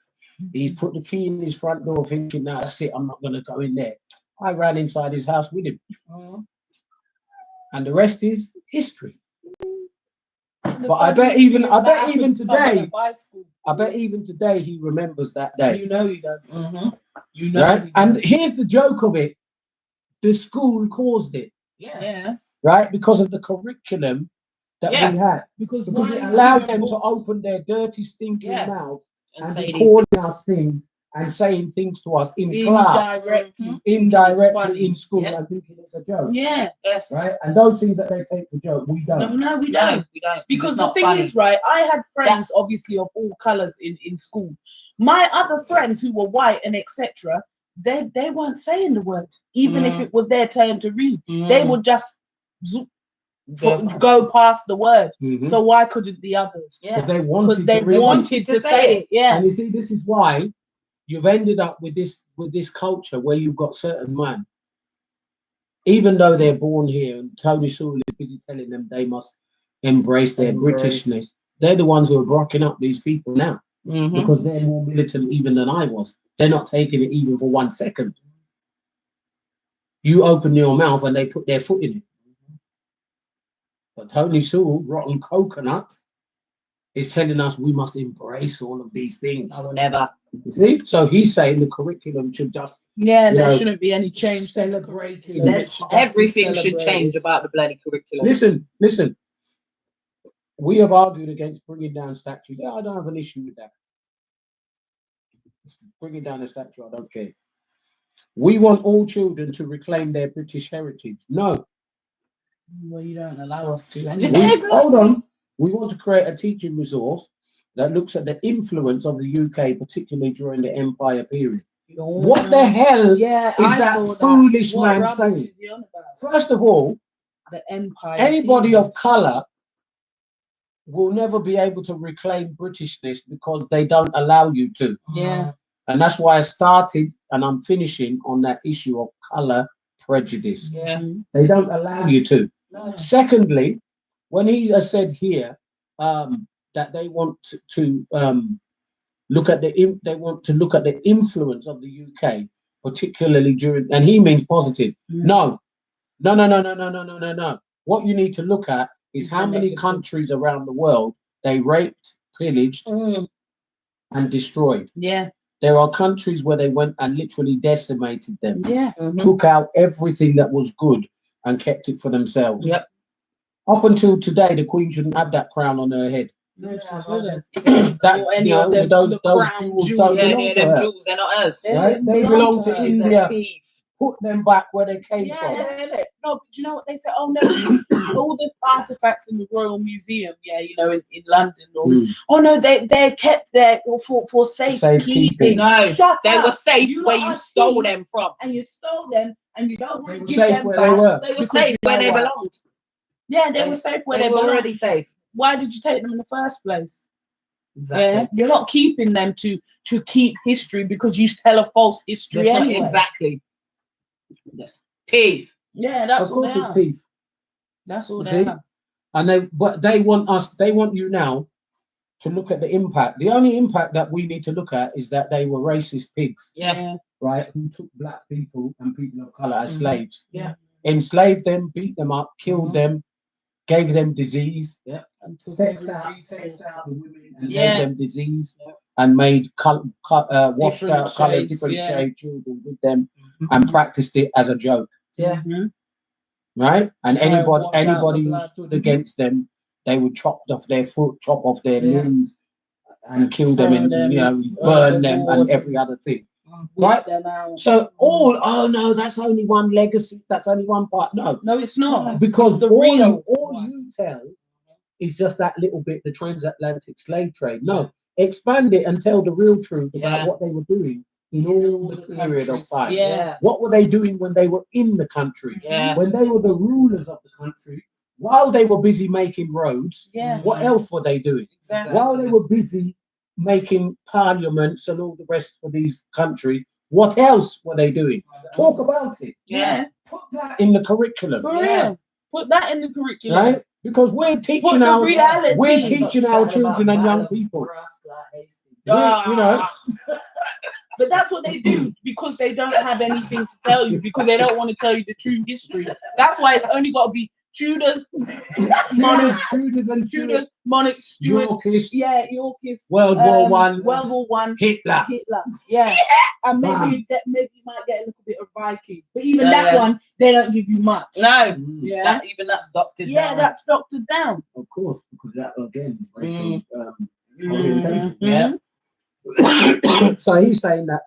Speaker 3: He's put the key in his front door, thinking, no, that's it, I'm not going to go in there. I ran inside his house with him. And the rest is history. But I bet even today he remembers that day.
Speaker 1: You know he does. You know.
Speaker 3: Right? And here's the joke of it. The school caused it.
Speaker 1: Yeah.
Speaker 3: Right? Because of the curriculum that we had. Because it allowed them to open their dirty, stinking mouth and be calling us things and saying things to us in class, indirectly in school, and thinking it's a joke.
Speaker 1: Yeah. Yes.
Speaker 3: Right? And those things that they take for joke, we don't.
Speaker 1: No, we don't. Because the thing is, right, I had friends obviously of all colours in school. My other friends who were white and etc., they weren't saying the word, even if it was their turn to read. They would just go past the word. So why couldn't the others?
Speaker 3: Because they
Speaker 1: wanted to say it. Yeah.
Speaker 3: And you see, this is why you've ended up with this culture where you've got certain man, even though they're born here, and Tony Sewell is busy telling them they must embrace their Britishness. They're the ones who are blocking up these people now because they're more militant even than I was. They're not taking it even for 1 second. You open your mouth and they put their foot in it. But Tony Sewell, rotten coconut, is telling us we must embrace all of these things.
Speaker 2: I will never.
Speaker 3: You see? So he's saying the curriculum should just
Speaker 1: there shouldn't be any change.
Speaker 3: Celebrating.
Speaker 2: Everything should change about the bloody curriculum.
Speaker 3: Listen. We have argued against bringing down statues. I don't have an issue with that. Bringing down a statue, I don't care. We want all children to reclaim their British heritage. No.
Speaker 1: Well, you don't allow us to.
Speaker 3: Hold on. We want to create a teaching resource that looks at the influence of the UK, particularly during the Empire period. What the hell is that foolish man saying? First of all,
Speaker 1: the Empire.
Speaker 3: Anybody of colour will never be able to reclaim Britishness because they don't allow you to.
Speaker 1: Yeah.
Speaker 3: And that's why I started and I'm finishing on that issue of colour prejudice.
Speaker 1: Yeah.
Speaker 3: They don't allow you to.
Speaker 1: No.
Speaker 3: Secondly, when he has said here that they want to look at the influence of the UK, particularly during, and he means positive. No. What you need to look at is how many countries around the world they raped, pillaged, and destroyed.
Speaker 1: Yeah.
Speaker 3: There are countries where they went and literally decimated them.
Speaker 1: Yeah.
Speaker 3: Took out everything that was good and kept it for themselves.
Speaker 2: Yep.
Speaker 3: Up until today, the Queen shouldn't have that crown on her head.
Speaker 1: No, she shouldn't.
Speaker 3: Those jewels don't belong to her.
Speaker 2: Jewels, they're not hers.
Speaker 3: Right? They belong to India. Put them back where they came from.
Speaker 1: No, but you know what they say? Oh no, all the artifacts in the Royal Museum, in London. Oh no, they're kept there for safekeeping.
Speaker 2: No, they were safe where you stole them from.
Speaker 1: And you stole them, and you don't want to give
Speaker 3: safe
Speaker 1: them
Speaker 3: where
Speaker 1: back.
Speaker 3: they were.
Speaker 2: They were safe where they belonged.
Speaker 1: Yeah, they were safe where they
Speaker 2: were
Speaker 1: belonged.
Speaker 2: already safe.
Speaker 1: Why did you take them in the first place?
Speaker 2: Exactly.
Speaker 1: Yeah, you're not keeping them to keep history because you tell a false history anyway.
Speaker 2: Exactly. Yes. Teeth.
Speaker 1: Yeah, that's
Speaker 3: of course
Speaker 1: all
Speaker 3: it's teeth.
Speaker 1: That's all they are.
Speaker 3: And they want you now to look at the impact. The only impact that we need to look at is that they were racist pigs.
Speaker 1: Yeah.
Speaker 3: Right? Who took black people and people of colour as slaves.
Speaker 1: Yeah.
Speaker 3: Enslaved them, beat them up, killed them, gave them disease. Yeah. Sexed out the women and gave them disease. Yeah. And made washed out colour, different shade children with them and practiced it as a joke.
Speaker 1: Yeah.
Speaker 3: Right? And anybody who stood against them, they would chop off their foot, chop off their limbs, and kill them and burn them and every other thing. Right? So no, that's only one legacy, that's only one part. No,
Speaker 1: it's not.
Speaker 3: Because all you tell is just that little bit, the transatlantic slave trade. No. Expand it and tell the real truth about what they were doing in all the period of time.
Speaker 1: Yeah.
Speaker 3: What were they doing when they were in the country?
Speaker 1: Yeah.
Speaker 3: When they were the rulers of the country, while they were busy making roads, what else were they doing?
Speaker 1: Exactly.
Speaker 3: While they were busy making parliaments and all the rest for these countries, what else were they doing? Talk about it.
Speaker 1: Yeah.
Speaker 3: Put that in the curriculum.
Speaker 1: For real. Put that in the curriculum.
Speaker 3: Right? Because we're
Speaker 1: But
Speaker 3: teaching
Speaker 1: the
Speaker 3: our
Speaker 1: reality,
Speaker 3: we're teaching our children and young people. You know,
Speaker 1: but that's what they do because they don't have anything to tell you, because they don't want to tell you the true history. That's why it's only got to be Tudors, monarchs,
Speaker 3: Tudors,
Speaker 1: monarchs, Stuarts,
Speaker 3: Yorkists,
Speaker 1: Yorkists,
Speaker 3: World War One,
Speaker 1: World War One,
Speaker 3: Hitler.
Speaker 1: yeah, and maybe you might get a little bit of Viking, but even that one they don't give you much.
Speaker 2: No,
Speaker 1: Yeah,
Speaker 2: that's doctored
Speaker 1: yeah,
Speaker 2: down.
Speaker 1: that's doctored down.
Speaker 3: Of course, because that again is
Speaker 2: Mm.
Speaker 3: orientation.
Speaker 2: Yeah.
Speaker 3: So he's saying that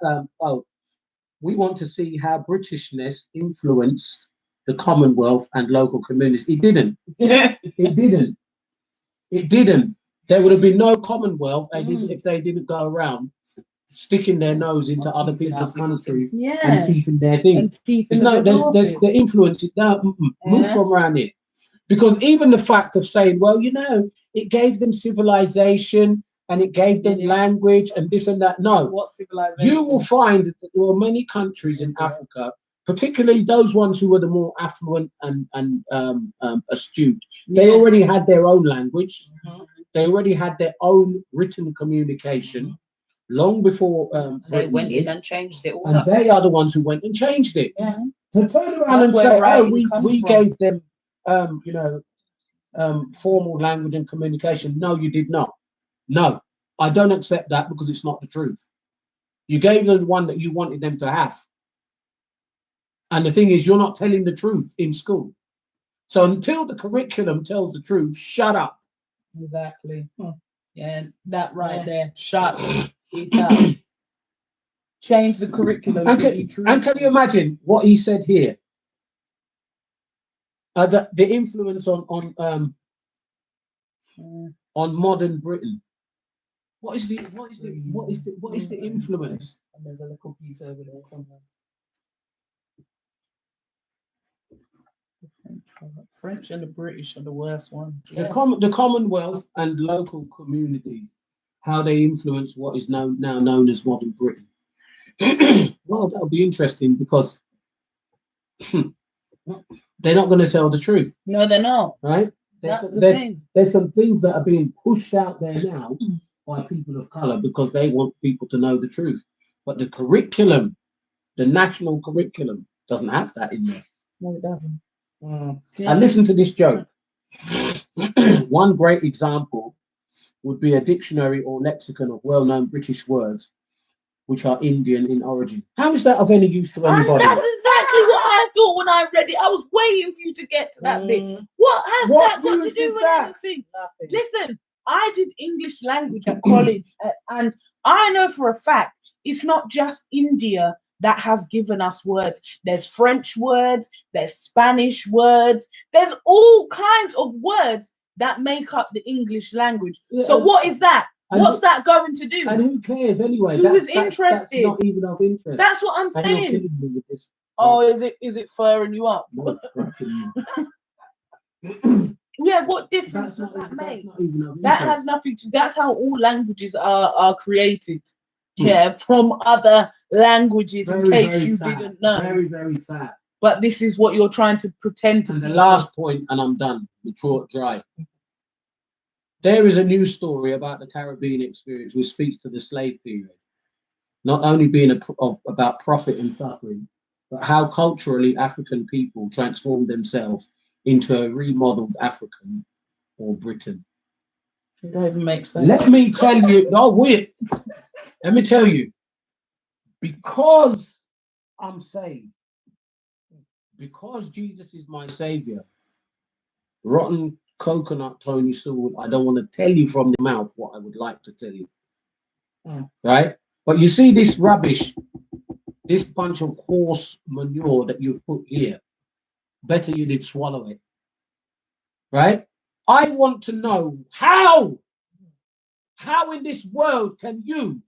Speaker 3: we want to see how Britishness influenced the Commonwealth and local communities. It didn't. It didn't. It didn't. There would have been no Commonwealth if they didn't go around sticking their nose into other people's countries and teething their things. There's the influence. Move from around it. Because even the fact of saying, well, you know, it gave them civilization and it gave them language and this and that. No,
Speaker 1: What civilization?
Speaker 3: you will find that there were many countries in Africa, particularly those ones who were the more affluent and astute. They already had their own language. They already had their own written communication long before
Speaker 2: they went in and changed it all.
Speaker 3: And they are the ones who went and changed it.
Speaker 1: Yeah.
Speaker 3: To turn around and say, oh, we gave them, formal language and communication. No, you did not. No, I don't accept that because it's not the truth. You gave them one that you wanted them to have. And the thing is, you're not telling the truth in school. So until the curriculum tells the truth, shut up.
Speaker 1: Exactly. Yeah, that right there. Shut it up. Change the curriculum.
Speaker 3: And can you imagine what he said here? The influence on modern Britain. What is the influence?
Speaker 2: And there's a little piece over there somewhere.
Speaker 1: French and the British are the worst ones.
Speaker 3: The Commonwealth and local communities, how they influence what is now known as modern Britain. Well, that'll be interesting because they're not going to tell the truth.
Speaker 1: No, they're not.
Speaker 3: Right? There's some things that are being pushed out there now by people of color because they want people to know the truth. But the curriculum, the national curriculum, doesn't have that in there.
Speaker 1: No, it doesn't.
Speaker 3: And listen to this joke. One great example would be a dictionary or lexicon of well-known British words which are Indian in origin. How is that of any use to anybody?
Speaker 1: That's exactly what I thought when I read it. I was waiting for you to get to that bit. What has that got to do with anything?
Speaker 2: Nothing.
Speaker 1: Listen, I did English language at college, and I know for a fact it's not just India that has given us words. There's French words, there's Spanish words, there's all kinds of words that make up the English language. So what is that? What's that going to do?
Speaker 3: And who cares anyway?
Speaker 1: Who is interested?
Speaker 3: That's not even of interest.
Speaker 1: That's what I'm
Speaker 3: And you're
Speaker 1: saying.
Speaker 3: killing me with this.
Speaker 1: Oh, is it furring you up?
Speaker 3: No, it's cracking me.
Speaker 1: Yeah, what difference does that make? That
Speaker 3: That
Speaker 1: has nothing to. That's how all languages are created. Yeah, from other languages. In case you didn't know.
Speaker 3: Very, very sad.
Speaker 1: But this is what you're trying to pretend to.
Speaker 3: And the last point, and I'm done. We draw it dry. There is a news story about the Caribbean experience which speaks to the slave period, not only being about profit and suffering, but how culturally African people transformed themselves into a remodeled African or Britain.
Speaker 1: It don't even make sense.
Speaker 3: Let me tell you, let me tell you, because I'm saved, because Jesus is my savior, rotten coconut Tony Sewell, I don't want to tell you from the mouth what I would like to tell you. Right? But you see this rubbish, this bunch of horse manure that you've put here, better you did swallow it. Right? I want to know how in this world can you,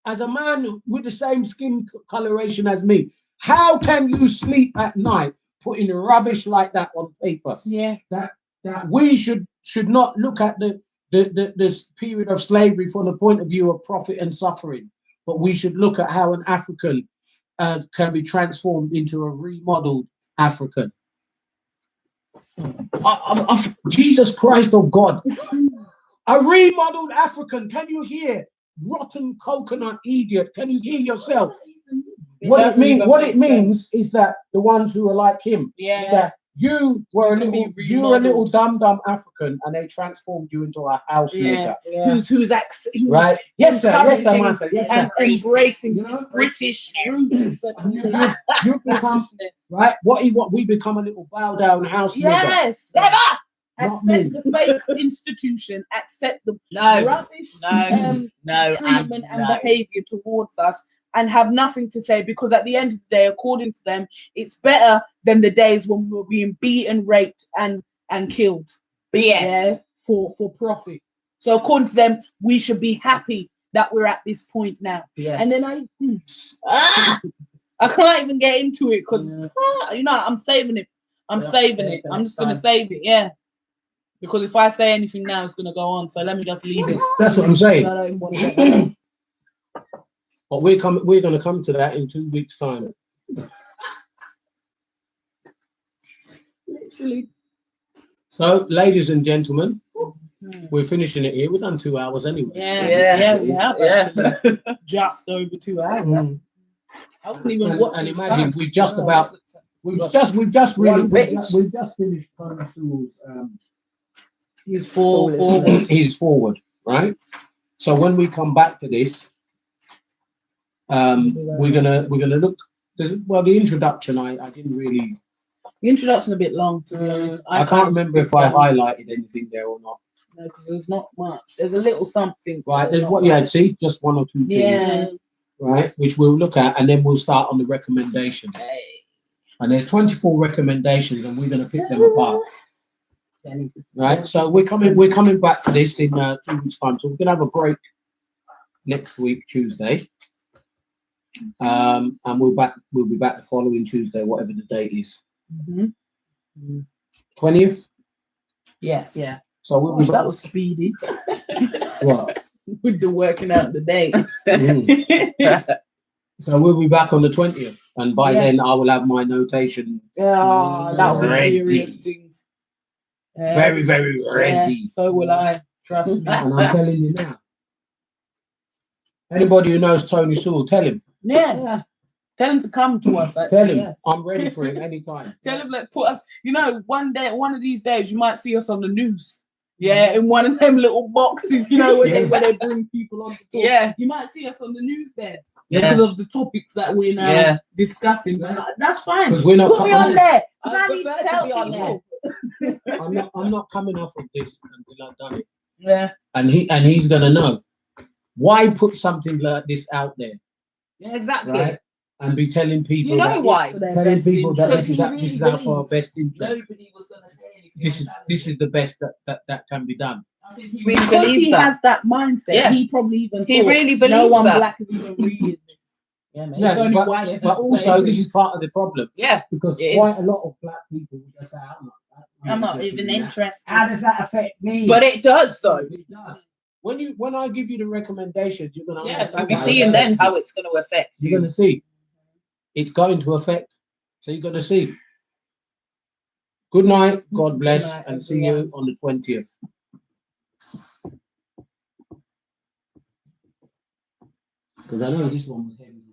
Speaker 3: as a man with the same skin coloration as me, how can you sleep at night putting rubbish like that on paper?
Speaker 1: Yeah.
Speaker 3: That we should not look at this period of slavery from the point of view of profit and suffering, but we should look at how an African can be transformed into a remodeled African. Jesus Christ of God. A remodeled African, can you hear? Rotten coconut idiot, can you hear yourself? What it means is that the ones who are like him, that you were you were a little dumb African, and they transformed you into a housemaker.
Speaker 1: Who's
Speaker 3: Right? Yes, sir. Yes, sir, master. Yes, sir.
Speaker 1: and embracing
Speaker 3: You know?
Speaker 1: British
Speaker 3: You become right. What we become a little bow down housemaker.
Speaker 1: Yes,
Speaker 2: Never.
Speaker 3: Not me.
Speaker 1: accept the fake institution, accept the
Speaker 2: No.
Speaker 1: rubbish
Speaker 2: No.
Speaker 1: treatment and behavior towards us, and have nothing to say, because at the end of the day, according to them, it's better than the days when we were being beaten, raped, and killed.
Speaker 2: Yes.
Speaker 1: For profit. So according to them, we should be happy that we're at this point now.
Speaker 2: Yes.
Speaker 1: And then I can't even get into it because I'm saving it. I'm saving it. I'm just gonna save it. Yeah. Because if I say anything now, it's gonna go on. So let me just leave it.
Speaker 3: That's what I'm saying.
Speaker 1: I don't even want to get
Speaker 3: But we're going to come to that in 2 weeks' time.
Speaker 1: literally.
Speaker 3: So, ladies and gentlemen, we're finishing it here. We've done 2 hours anyway.
Speaker 1: Yeah, we have.
Speaker 2: Yeah.
Speaker 1: Just over 2 hours.
Speaker 3: Mm.
Speaker 1: I wouldn't even
Speaker 3: And imagine we've just finished Tony Sewell's
Speaker 1: He's forward.
Speaker 3: his forward, right? So when we come back to this, we're gonna look. Well, the introduction, I didn't really.
Speaker 1: The introduction a bit long, to be honest.
Speaker 3: I can't remember if I highlighted anything there or not.
Speaker 1: No, because there's not much. There's a little something.
Speaker 3: Right, there's what you had. See, just 1 or 2 things.
Speaker 1: Yeah.
Speaker 3: Right, which we'll look at, and then we'll start on the recommendations. And there's 24 recommendations, and we're going to pick them apart. Right, so we're coming back to this in 2 weeks' time. So we're going to have a break next week, Tuesday, and we'll be back the following Tuesday, whatever the date is. 20th.
Speaker 1: Yes. Yeah.
Speaker 3: So we'll be
Speaker 1: That was speedy.
Speaker 3: What?
Speaker 1: With the working out the day.
Speaker 3: So we'll be back on the 20th, and by then I will have my notation.
Speaker 1: Yeah, that was
Speaker 3: Ready.
Speaker 1: serious things.
Speaker 3: Very, very ready.
Speaker 1: Yeah, so will I. Trust me.
Speaker 3: And I'm telling you now. Anybody who knows Tony Sewell, tell him.
Speaker 1: Yeah. Tell him to come to us. Actually.
Speaker 3: Tell him I'm ready for him anytime.
Speaker 1: Tell him, like, put us. One of these days, you might see us on the news. Yeah, in one of them little boxes, where they bring people on to talk.
Speaker 2: Yeah.
Speaker 1: You might see us on the news there.
Speaker 2: Yeah.
Speaker 1: Because of the topics that we're now discussing.
Speaker 3: Yeah.
Speaker 1: That's fine.
Speaker 3: Because we're not
Speaker 1: Put me on there.
Speaker 2: I prefer to be on there.
Speaker 3: I'm not coming off of this until I've done it.
Speaker 1: Yeah.
Speaker 3: And he's gonna know. Why put something like this out there?
Speaker 2: Yeah, exactly.
Speaker 3: Right? And be telling people
Speaker 2: why?
Speaker 3: Telling people that this is
Speaker 2: really
Speaker 3: out for our best interest.
Speaker 2: Nobody was going to say anything.
Speaker 3: This is the best that can be done.
Speaker 2: I think he really
Speaker 1: Because
Speaker 2: believes
Speaker 1: he
Speaker 2: that.
Speaker 1: has that mindset.
Speaker 2: Yeah.
Speaker 1: He probably even
Speaker 2: He
Speaker 1: thought,
Speaker 2: really believes
Speaker 1: no one
Speaker 2: that.
Speaker 1: black is even reading this. Yeah, man.
Speaker 3: Yeah,
Speaker 1: It's only white
Speaker 3: but
Speaker 1: people
Speaker 3: also
Speaker 1: saying
Speaker 3: this is part of the problem.
Speaker 2: Yeah.
Speaker 3: Because
Speaker 2: It
Speaker 3: quite
Speaker 2: is.
Speaker 3: a lot of black people will just say,
Speaker 1: I'm not even interested.
Speaker 3: How does that affect me?
Speaker 2: But it does, though.
Speaker 3: It does. When I give you the recommendations, you're gonna
Speaker 2: Yeah,
Speaker 3: understand.
Speaker 2: you'll be
Speaker 3: how it
Speaker 2: seeing then
Speaker 3: affects
Speaker 2: how
Speaker 3: you.
Speaker 2: it's going to affect
Speaker 3: You're
Speaker 2: you.
Speaker 3: gonna see. It's going to affect. So you're gonna see. Good night. God bless,
Speaker 1: night,
Speaker 3: and see you on the 20th. Because I know this one was heavy.